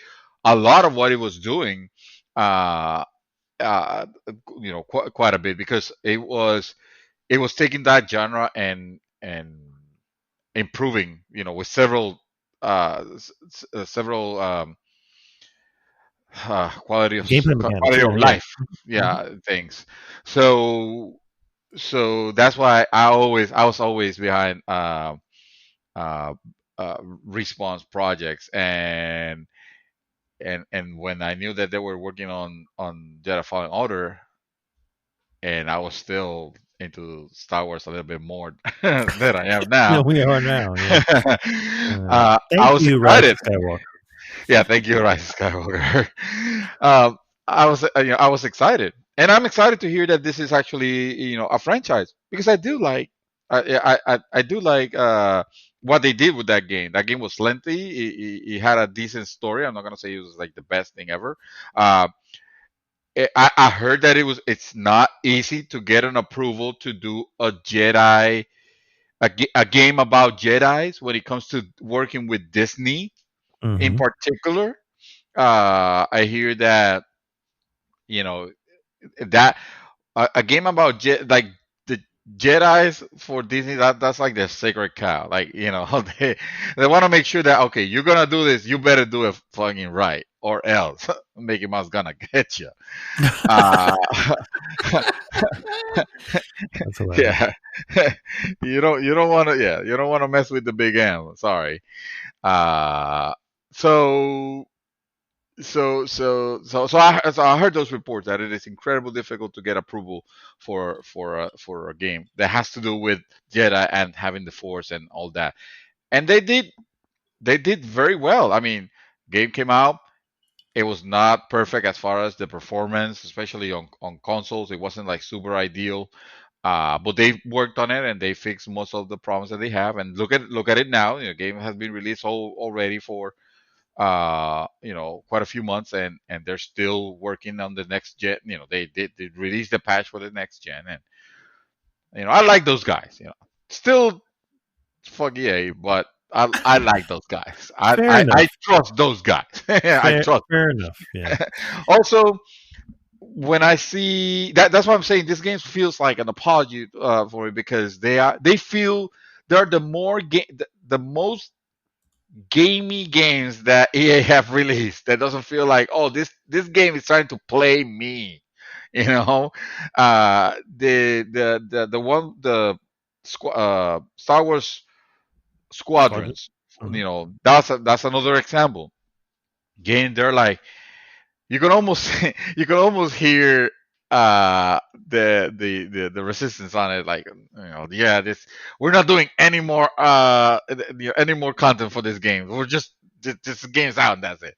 a lot of what it was doing. Uh, uh, quite a bit because it was taking that genre and improving, with several several Gameplay mechanics. quality Yeah, of yeah. life, Hmm. yeah, things. So that's why I was always behind uh, response projects, and when I knew that they were working on Jedi Fallen Order, and I was still into Star Wars a little bit more than I am Yeah, now. we are now. Yeah. I Thank was you, Rise excited. of Skywalker. Yeah, thank you, Rise of Skywalker. I was excited, and I'm excited to hear that this is actually a franchise because I do like I do like what they did with that game. That game was lengthy. It had a decent story. I'm not gonna say it was like the best thing ever. Uh, I heard that it's not easy to get an approval to do a Jedi a game about Jedi's when it comes to working with Disney in Hmm. particular. I hear that you know that a game about like the Jedi's for Disney, that's like their sacred cow. Like they want to make sure that okay, you're gonna do this, you better do it fucking right, or else Mickey Mouse gonna get you. Uh, That's hilarious. yeah, you don't want to you don't want to mess with the big M. Sorry. Uh, so so I heard those reports that it is incredibly difficult to get approval for a game that has to do with Jedi and having the Force and all that. And they did very well. I mean, game came out. It was not perfect as far as the performance, especially on consoles. It wasn't like super ideal. But they worked on it and they fixed most of the problems that they have. And look at it now. Game has been released already for quite a few months, and they're still working on the next gen. They released the patch for the next gen, and I like those guys. Still fuck EA, but I like those guys. I Fair I, I enough. trust those guys. I trust. Fair enough. Yeah. Also, when I see that's why I'm saying this game feels like an apology for me because they feel they're the most gamey games that EA have released that doesn't feel like this game is trying to play me. You know, the one Star Wars Squadron. Squadrons. Hmm. That's another example. Game they're like you can almost you can almost hear the resistance on it like yeah this we're not doing any more any more content for this game, we're just this game's out and that's it.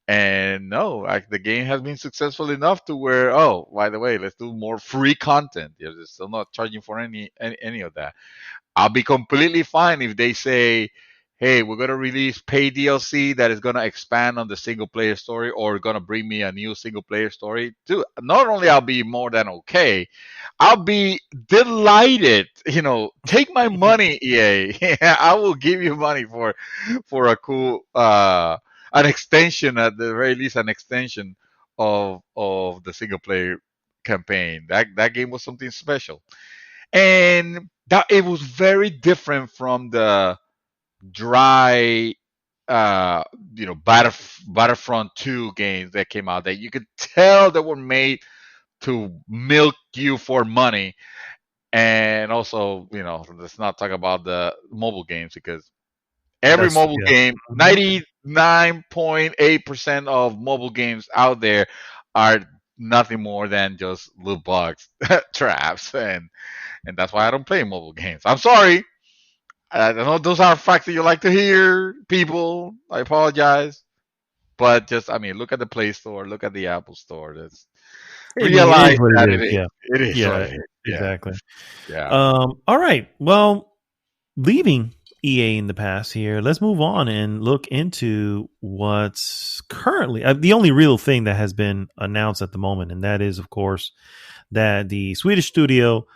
And no, like the game has been successful enough to where, oh, by the way, let's do more free content. They're still not charging for any of that. I'll be completely fine if they say, "Hey, we're gonna release pay DLC that is gonna expand on the single player story, or gonna bring me a new single player story." Dude, not only I'll be more than okay, I'll be delighted. Take my money, EA. I will give you money for a cool an extension, at the very least, an extension of the single player campaign. That game was something special, and that it was very different from the dry uh, Battlefront 2 games that came out that you could tell that were made to milk you for money. And also, let's not talk about the mobile games, because every That's mobile yeah. game, 99.8% of mobile games out there are nothing more than just loot box traps, and that's why I don't play mobile games. I'm sorry. I know those are facts that you like to hear, people. I apologize. But just, I mean, look at the Play Store, look at the Apple Store. That's I mean, it is realize what that it it is. is. Yeah. It is what Yeah. it is. Yeah. Exactly. Yeah. All right. Well, leaving EA in the past here, let's move on and look into what's currently the only real thing that has been announced at the moment, and that is, of course, that the Swedish studio,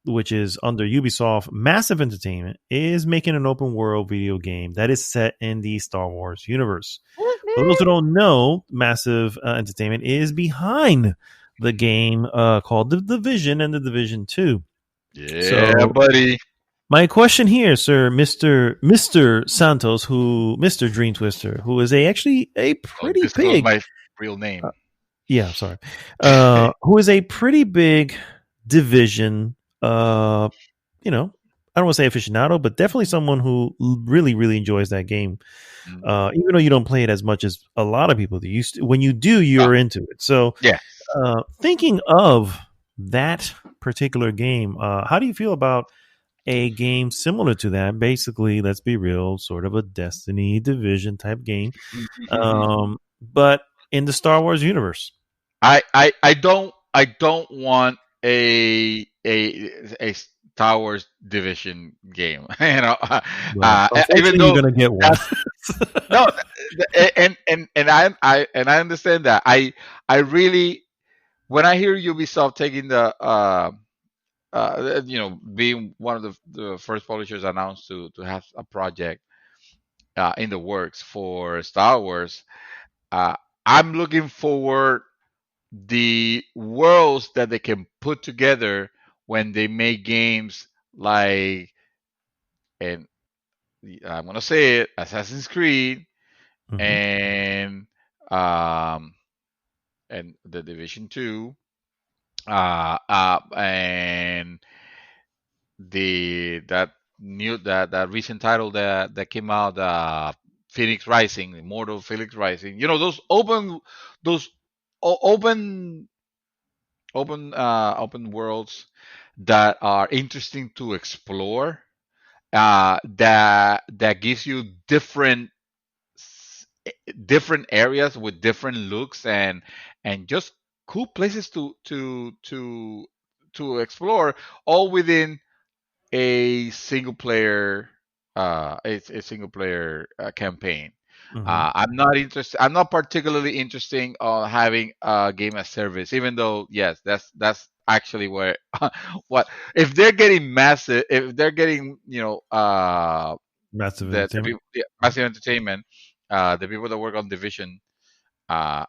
which is under Ubisoft Massive Entertainment, is making an open world video game that is set in the Star Wars universe. For those who don't know, Massive Entertainment is behind the game called The Division and The Division 2. Yeah, So, buddy. my question here, sir, Mr. Santos, Mr. Dream Twister, who is actually a pretty big, my real name. Yeah, sorry. Who is a pretty big Division, I don't want to say aficionado, but definitely someone who really, really enjoys that game. Even though you don't play it as much as a lot of people do. When you do, you're into it. So, yeah. Thinking of that particular game, how do you feel about a game similar to that? Basically, let's be real, sort of a Destiny Division type game, but in the Star Wars universe. I don't want a Star Wars Division game. Well, Even though you're gonna get one. No, and I understand that. I really, when I hear Ubisoft taking the being one of the first publishers announced to have a project in the works for Star Wars, I'm looking forward the worlds that they can put together when they make games like, and I'm gonna say it, Assassin's Creed, and and the Division 2, and that recent title that came out, Phoenix Rising, Immortal Phoenix Rising. Those those open open worlds that are interesting to explore. That gives you different areas with different looks, and just cool places to explore, all within a single player a single player campaign. I'm not interested. I'm not particularly interested on having a game as service, even though yes, that's actually where what if they're getting massive, if they're getting Massive the Entertainment. Massive Entertainment, the people that work on Division, uh,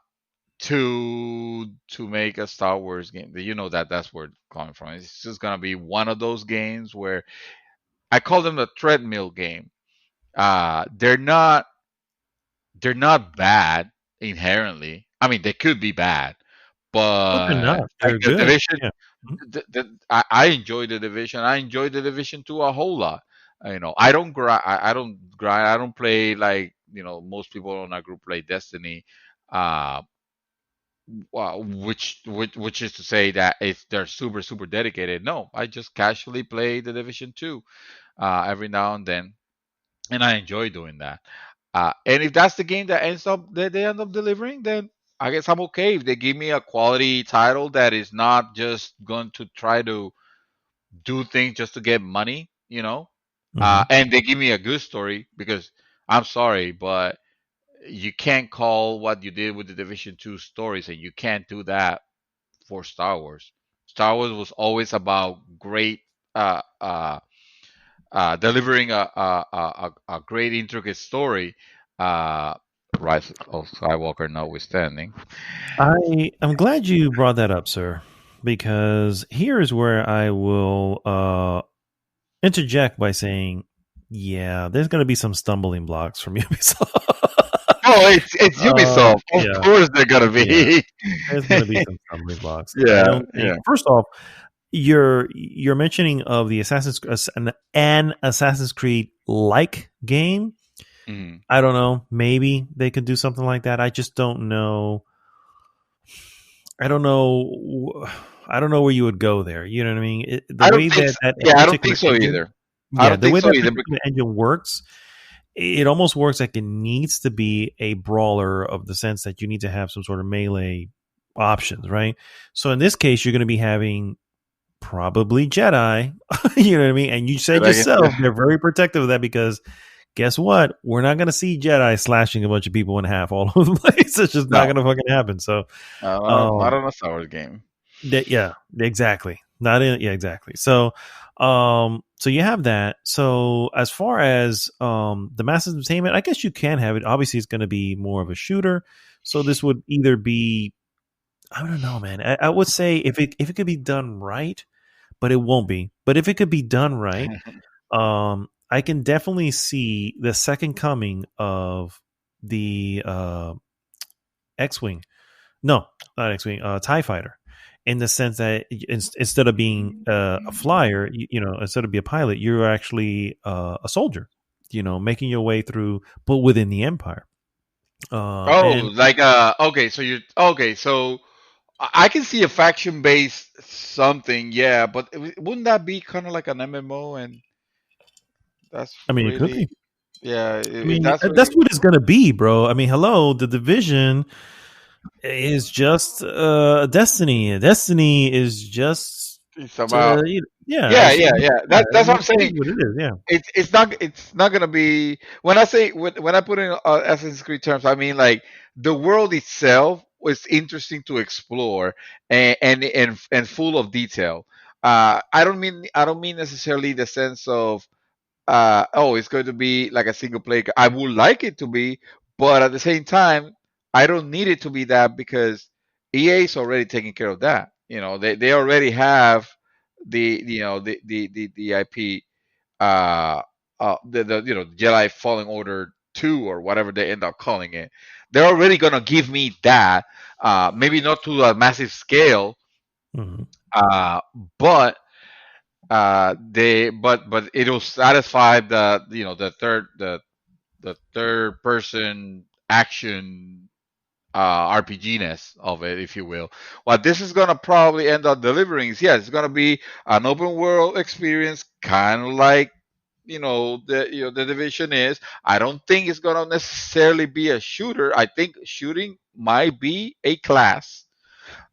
to make a Star Wars game. That's where it's coming from. It's just gonna be one of those games where I call them the treadmill game. They're not bad inherently. I mean, they could be bad, But they're but not. like They're the good. Division, Yeah. I enjoy the Division. I enjoy the Division 2 a whole lot. I don't grind. I don't grind. I don't play like most people on our group play Destiny. Uh, which is to say that if they're super super dedicated. No, I just casually play the Division 2 every now and then, and I enjoy doing that. And if that's the game that they end up delivering, then I guess I'm okay. If they give me a quality title that is not just going to try to do things just to get money, and they give me a good story, because I'm sorry, but you can't call what you did with the Division 2 stories, and you can't do that for Star Wars. Star Wars was always about great uh, uh, delivering a great intricate story. Rise of Skywalker notwithstanding. I'm glad you brought that up, sir, because here is where I will interject by saying Yeah, there's going to be some stumbling blocks from Ubisoft. Oh, it's Ubisoft. Of course, they're gonna be. Yeah. There's going to be some stumbling blocks. Yeah, I don't think. First off, you're mentioning of the an Assassin's Creed like game. Mm-hmm. I don't know. Maybe they could do something like that. I just don't know. I don't know. I don't know where you would go there. You know what I mean? I don't think so either. Yeah, the way that particular engine works, it almost works like it needs to be a brawler of the sense that you need to have some sort of melee options, right? So in this case, you're going to be having probably Jedi. You know what I mean? And you said yourself, they're very protective of that because guess what? We're not going to see Jedi slashing a bunch of people in half all over the place. It's just not going to fucking happen. So, not on a Star Wars game. Yeah, exactly. Exactly. So, so you have that. So as far as the massive entertainment, I guess you can have it. Obviously, it's going to be more of a shooter. So this would either be, I don't know, man. I would say if it could be done right, but it won't be. But if it could be done right, I can definitely see the second coming of the X-Wing. No, not X-Wing. TIE Fighter. In the sense that instead of being a flyer, instead of be a pilot, you're actually a soldier, making your way through, but within the Empire. Okay, so I can see a faction-based something, yeah, but wouldn't that be kind of like an MMO? And that's it could be. Yeah, that's what it's gonna be, bro. I mean, hello, the Division is just Destiny. Destiny is just it's about That's what I'm saying. What it is, yeah. It's not gonna be when I put in Assassin's Creed terms. I mean, like the world itself was interesting to explore and full of detail. I don't mean necessarily the sense of it's going to be like a single player. I would like it to be, but at the same time, I don't need it to be that because EA is already taking care of that. They already have the IP, the Jedi Fallen Order 2 or whatever they end up calling it. They're already gonna give me that, maybe not to a massive scale, but but it'll satisfy the third person action RPG-ness of it, if you will. What this is gonna probably end up delivering is it's gonna be an open world experience, kind of like the Division is. I don't think it's gonna necessarily be a shooter. I think shooting might be a class,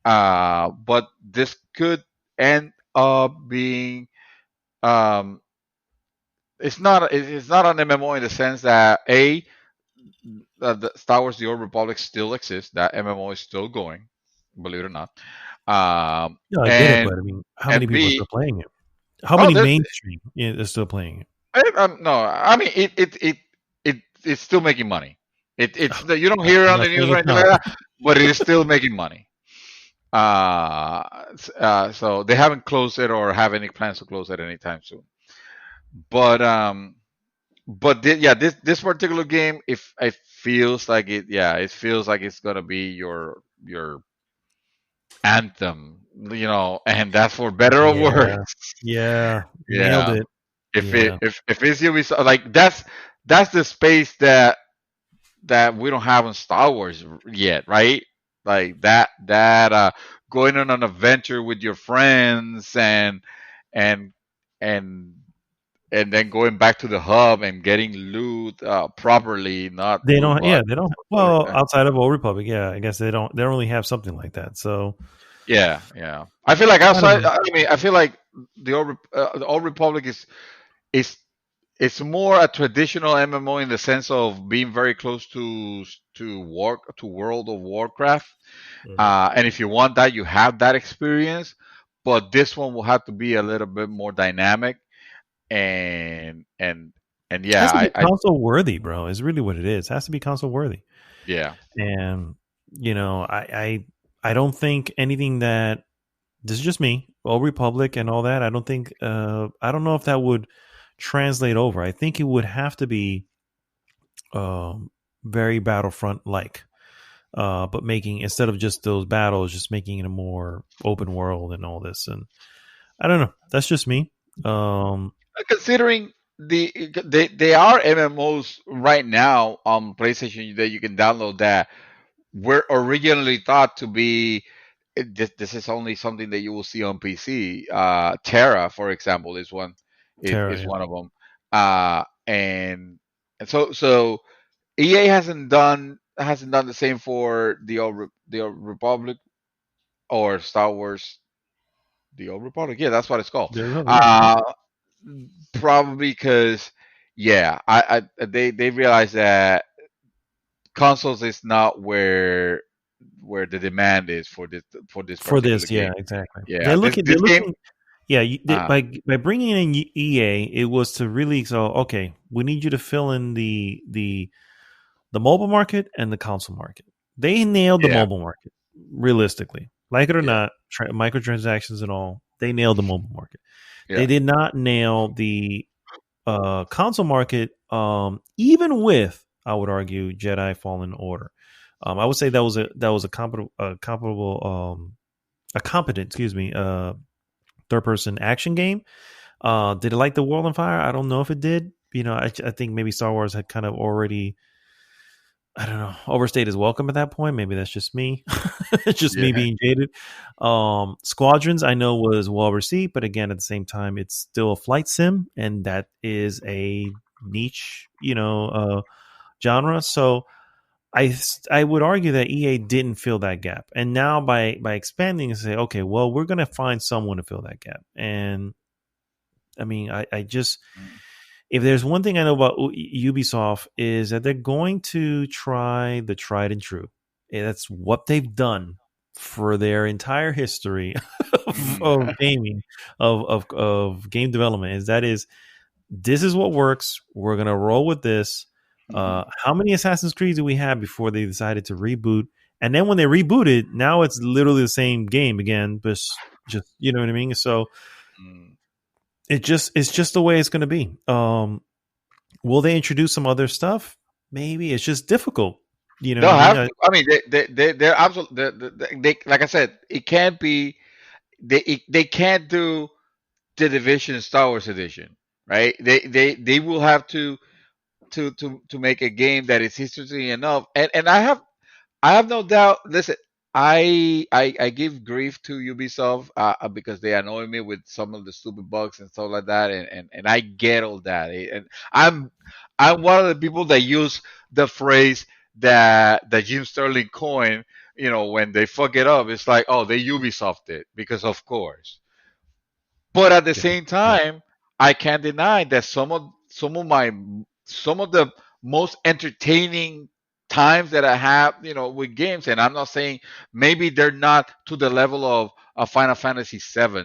but this could end up being it's not an MMO in the sense that the Star Wars: The Old Republic still exists. That MMO is still going, believe it or not. I get it, but I mean, how many people are still playing it? How many mainstream are still playing it? No, I mean it's still making money. It's you don't hear it on the news or anything like that, but it is still making money. So they haven't closed it or have any plans to close it anytime soon. But this particular game, if it feels like it feels like it's gonna be your anthem, and that's for better or worse. Yeah, nailed it. If it's Ubisoft, like that's the space that we don't have in Star Wars yet, right? Like that going on an adventure with your friends and then going back to the hub and getting loot properly. They don't. Yeah, they don't. Well, outside of Old Republic, I guess they don't really have something like that. So yeah. I feel like outside. I feel like the Old Republic is it's more a traditional MMO in the sense of being very close to World of Warcraft. And if you want that, you have that experience. But this one will have to be a little bit more dynamic. And it has to be console worthy, bro. Is really what it is. It has to be console worthy. Yeah. And I don't think anything that this is just me, Old Republic and all that. I don't think I don't know if that would translate over. I think it would have to be very Battlefront like, but making, instead of just those battles, just making it a more open world and all this. And I don't know. That's just me. Considering they are MMOs right now on PlayStation that you can download that were originally thought to be. This is only something that you will see on PC. Terra, for example, is one Terra, is yeah. one of them. And so EA hasn't done the same for the old Republic or Star Wars, the Old Republic. Yeah, that's what it's called. Yeah. Uh, Probably because, yeah, they realize that consoles is not where the demand is for this For particular this, game. yeah, exactly. Yeah, They're this looking. They're this game. looking. Yeah, Uh, by bringing in EA, it was to really, so okay, we need you to fill in the mobile market and the console market. They nailed the yeah, mobile market, realistically. Like it or yeah, not, microtransactions and all, they nailed the mobile market. They yeah. did not nail the console market, even with, I would argue, Jedi Fallen Order. I would say that was a competent, excuse me, third person action game. Did it like the World on Fire? I don't know if it did. I think maybe Star Wars had kind of already, I don't know, overstayed his welcome at that point. Maybe that's just me. It's just me Yeah. being jaded. Squadrons, I know, was well received, but again, at the same time, it's still a flight sim, and that is a niche, genre. So I would argue that EA didn't fill that gap, and now by expanding and say, okay, well, we're gonna find someone to fill that gap. And I mean, I just, if there's one thing I know about Ubisoft, is that they're going to try the tried and true. And that's what they've done for their entire history of gaming, of game development. This is what works. We're gonna roll with this. How many Assassin's Creed do we have before they decided to reboot? And then when they rebooted, now it's literally the same game again, but just you know what I mean. So it's just the way it's going to be. Will they introduce some other stuff? Maybe. It's just difficult. You know what They'll I mean? have to. I mean, they're absolutely. They, like I said, it can't be. They can't do the Division Star Wars edition, right? They will have to make a game that is history enough. And I have no doubt. Listen, I give grief to Ubisoft because they annoy me with some of the stupid bugs and stuff like that, and I get all that. And I'm one of the people that use the phrase that Jim Sterling coined. When they fuck it up, it's like, oh, they Ubisoft it, because of course. But at the Yeah. same time, I can't deny that some of the most entertaining times that I have, with games, and I'm not saying maybe they're not to the level of a Final Fantasy VII,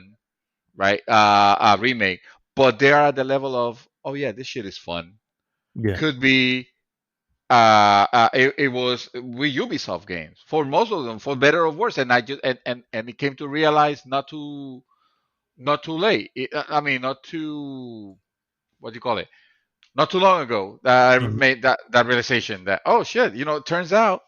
right? A remake, but they are at the level of, oh yeah, this shit is fun. Yeah. Could be. It was with Ubisoft games for most of them, for better or worse, and I just and it came to realize not too late. I mean, not too, what do you call it? Not too long ago that I Mhm. made that realization that, oh shit, it turns out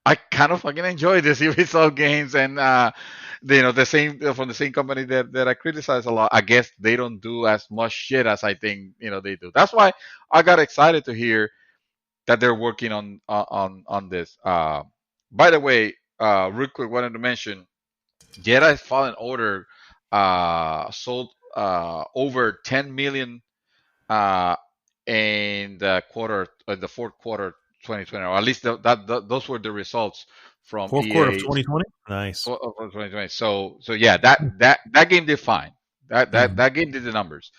I kind of fucking enjoy this Ubisoft games, and the same from the same company that I criticize a lot. I guess they don't do as much shit as I think they do. That's why I got excited to hear that they're working on this. By the way, real quick, wanted to mention Jedi Fallen Order sold over 10 million uh, in the fourth quarter 2020, or at least those were the results from Fourth quarter of EA 2020. Nice. of 2020. So yeah, that game did fine. That that Mhm. that game did the numbers.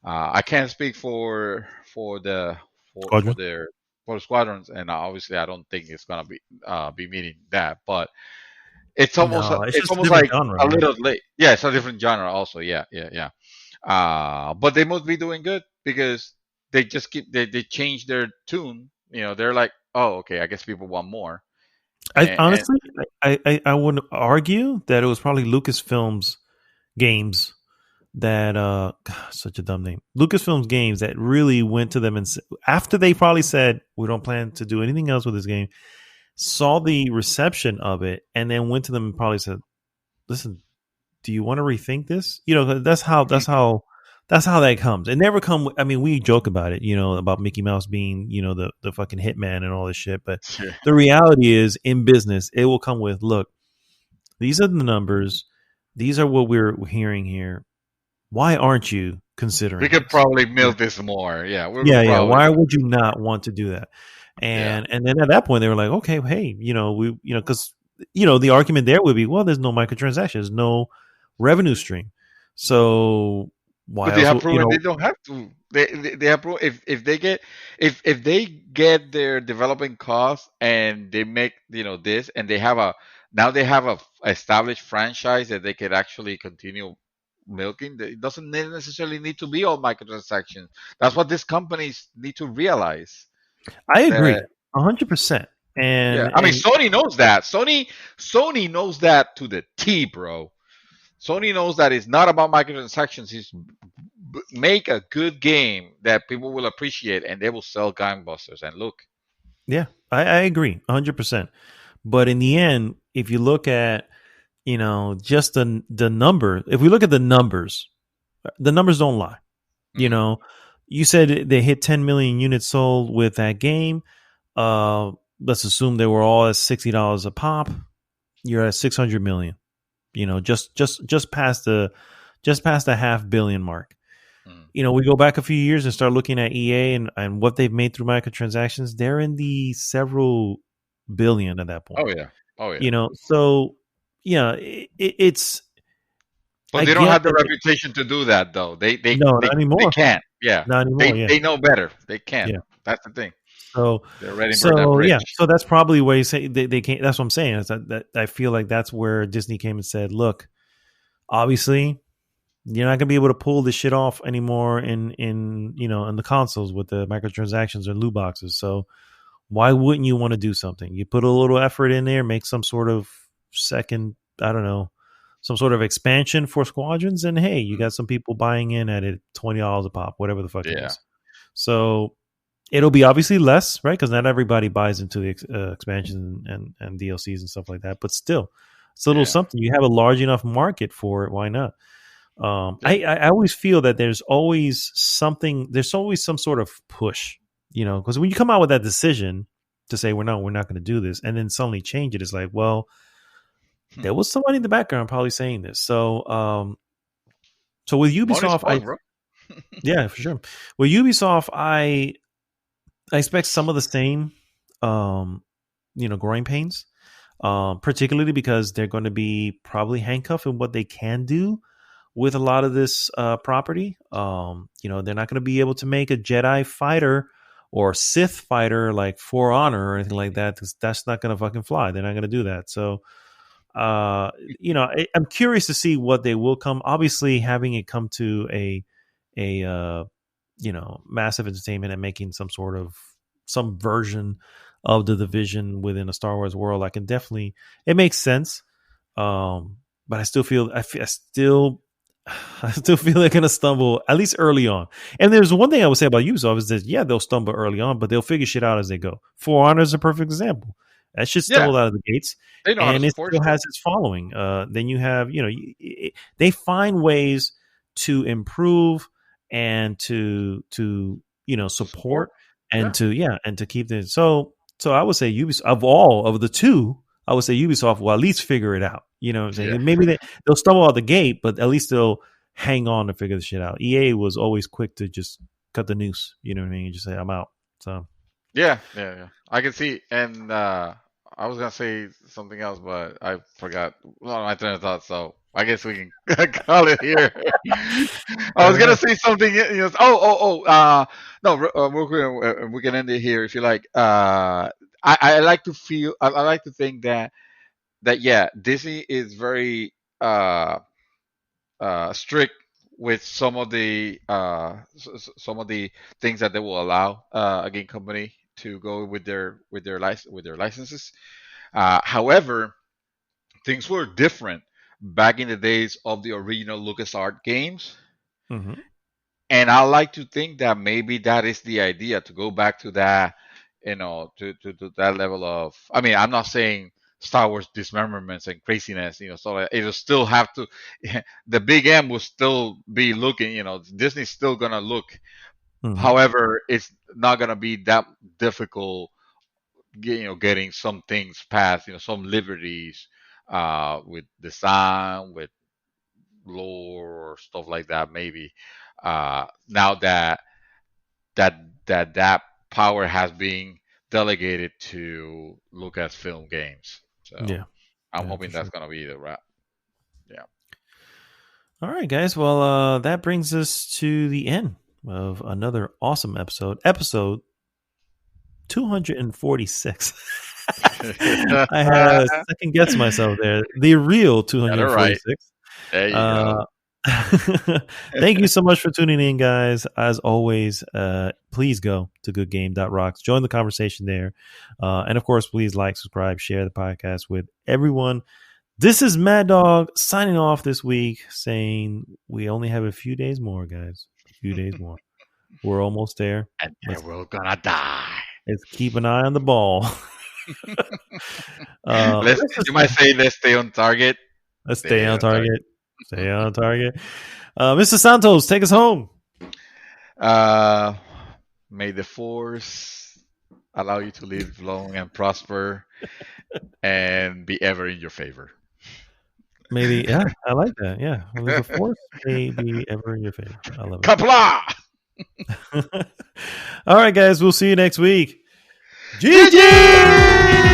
I can't speak for the for Squadron. their for the squadrons, and obviously I don't think it's gonna be meeting that, but it's almost No, it's it's just a almost different like genre, a man. little late. Yeah, it's a different genre also. Yeah, yeah, yeah. But they must be doing good because they change their tune. They're like, oh, okay, I guess people want more. I And honestly, I would argue that it was probably Lucasfilm's games that God, such a dumb name, Lucasfilms Games, that really went to them and after they probably said we don't plan to do anything else with this game, saw the reception of it, and then went to them and probably said, "Listen, do you want to rethink this?" That's how that comes. It never come. I mean, we joke about it, about Mickey Mouse being, the fucking hitman and all this shit. But the reality is, in business, it will come with, look, these are the numbers. These are what we're hearing here. Why aren't you considering? We could probably milk this more. Yeah. Yeah. Why would you not want to do that? And then at that point, they were like, okay, hey, because the argument there would be, well, there's no microtransactions, no revenue stream. So why? But they have proven they don't have to. They have proven if they get their developing costs and they make this, and they have a established franchise that they could actually continue milking. It doesn't necessarily need to be all microtransactions. That's what these companies need to realize. I agree, 100%. And I mean, Sony knows that. Sony knows that to the T, bro. Sony knows that it's not about microtransactions. It's make a good game that people will appreciate, and they will sell gangbusters. And look, yeah, I agree 100%. But in the end, if you look at just the number, if we look at the numbers don't lie. Mm-hmm. You said they hit 10 million units sold with that game. Let's assume they were all at $60 a pop. You're at 600 million. Just past the $500 million mark. We go back a few years and start looking at EA and what they've made through microtransactions. They're in the several billion at that point. Oh yeah. So yeah, it's. But they don't have the reputation to do that, though. Not anymore. They can't. Yeah, not anymore. They know better. They can't. Yeah. That's the thing. So they're ready for that bridge. Yeah. So that's probably where you say they can't. That's what I'm saying. Is that I feel like that's where Disney came and said, "Look, obviously, you're not gonna be able to pull this shit off anymore in the consoles with the microtransactions or loot boxes. So why wouldn't you want to do something? You put a little effort in there, make some sort of second, I don't know, some sort of expansion for Squadrons, and hey, you got some people buying in at it $20 a pop, whatever the fuck it is. So it'll be obviously less, right? Because not everybody buys into the expansions and DLCs and stuff like that. But still, it's a little something. You have a large enough market for it. Why not? I always feel that there's always something. There's always some sort of push, because when you come out with that decision to say we're not going to do this, and then suddenly change it, it's like, well, there was somebody in the background probably saying this. So, so with Ubisoft, yeah, for sure. With Ubisoft, I expect some of the same, growing pains, particularly because they're going to be probably handcuffed in what they can do with a lot of this property. They're not going to be able to make a Jedi fighter or Sith fighter like For Honor or anything like that, because that's not going to fucking fly. They're not going to do that. So, I'm curious to see what they will come. Obviously, having it come to a massive entertainment and making some version of the Division within a Star Wars world, it makes sense. But I still feel they're gonna stumble, at least early on. And there's one thing I would say about Ubisoft is that they'll stumble early on, but they'll figure shit out as they go. For Honor is a perfect example. That shit stumbled out of the gates, and it still has its following. Then you have, they find ways to improve and to support and to keep this. So I would say Ubisoft, of all of the two, I would say Ubisoft will at least figure it out. You know what I'm saying? Yeah. Maybe they'll stumble out the gate, but at least they'll hang on to figure the shit out. EA was always quick to just cut the noose. You know what I mean? And just say, I'm out. So yeah. I can see. And I was gonna say something else, but I forgot. Well, my train of thought. So I guess we can call it here. I was gonna say something. No, we can end it here if you like. I like to feel. I like to think that Disney is very strict with some of the things that they will allow a game company to go with their licenses. However, things were different back in the days of the original LucasArts games Mm-hmm. And I like to think that maybe that is the idea, to go back to that, to that level of. I mean, I'm not saying Star Wars dismemberments and craziness, so it'll still have to. The big M will still be looking. Disney's still gonna look. Mm-hmm. However, it's not gonna be that difficult. Getting some things past. Some liberties with design, with lore or stuff like that. Maybe now that that power has been delegated to Lucasfilm Games. So Yeah. I'm Yeah, hoping for that's sure. gonna be the route. Yeah. All right, guys. Well, that brings us to the end of another awesome episode 246. I had a second guess myself there. The real 246. Right. There you Uh, go. Thank you so much for tuning in, guys. As always, please go to goodgame.rocks. Join the conversation there. And of course, please like, subscribe, share the podcast with everyone. This is Mad Dog signing off this week, saying we only have a few days more, guys. A few days more. We're almost there. And then we're gonna die. Let's keep an eye on the ball. You might say, let's stay on target. Let's stay on target. Stay on target. Mr. Santos, take us home. May the force allow you to live long and prosper and be ever in your favor. Maybe, yeah, I like that. Yeah. The force may be ever in your favor. I love it. Kapla! All right, guys. We'll see you next week. GG!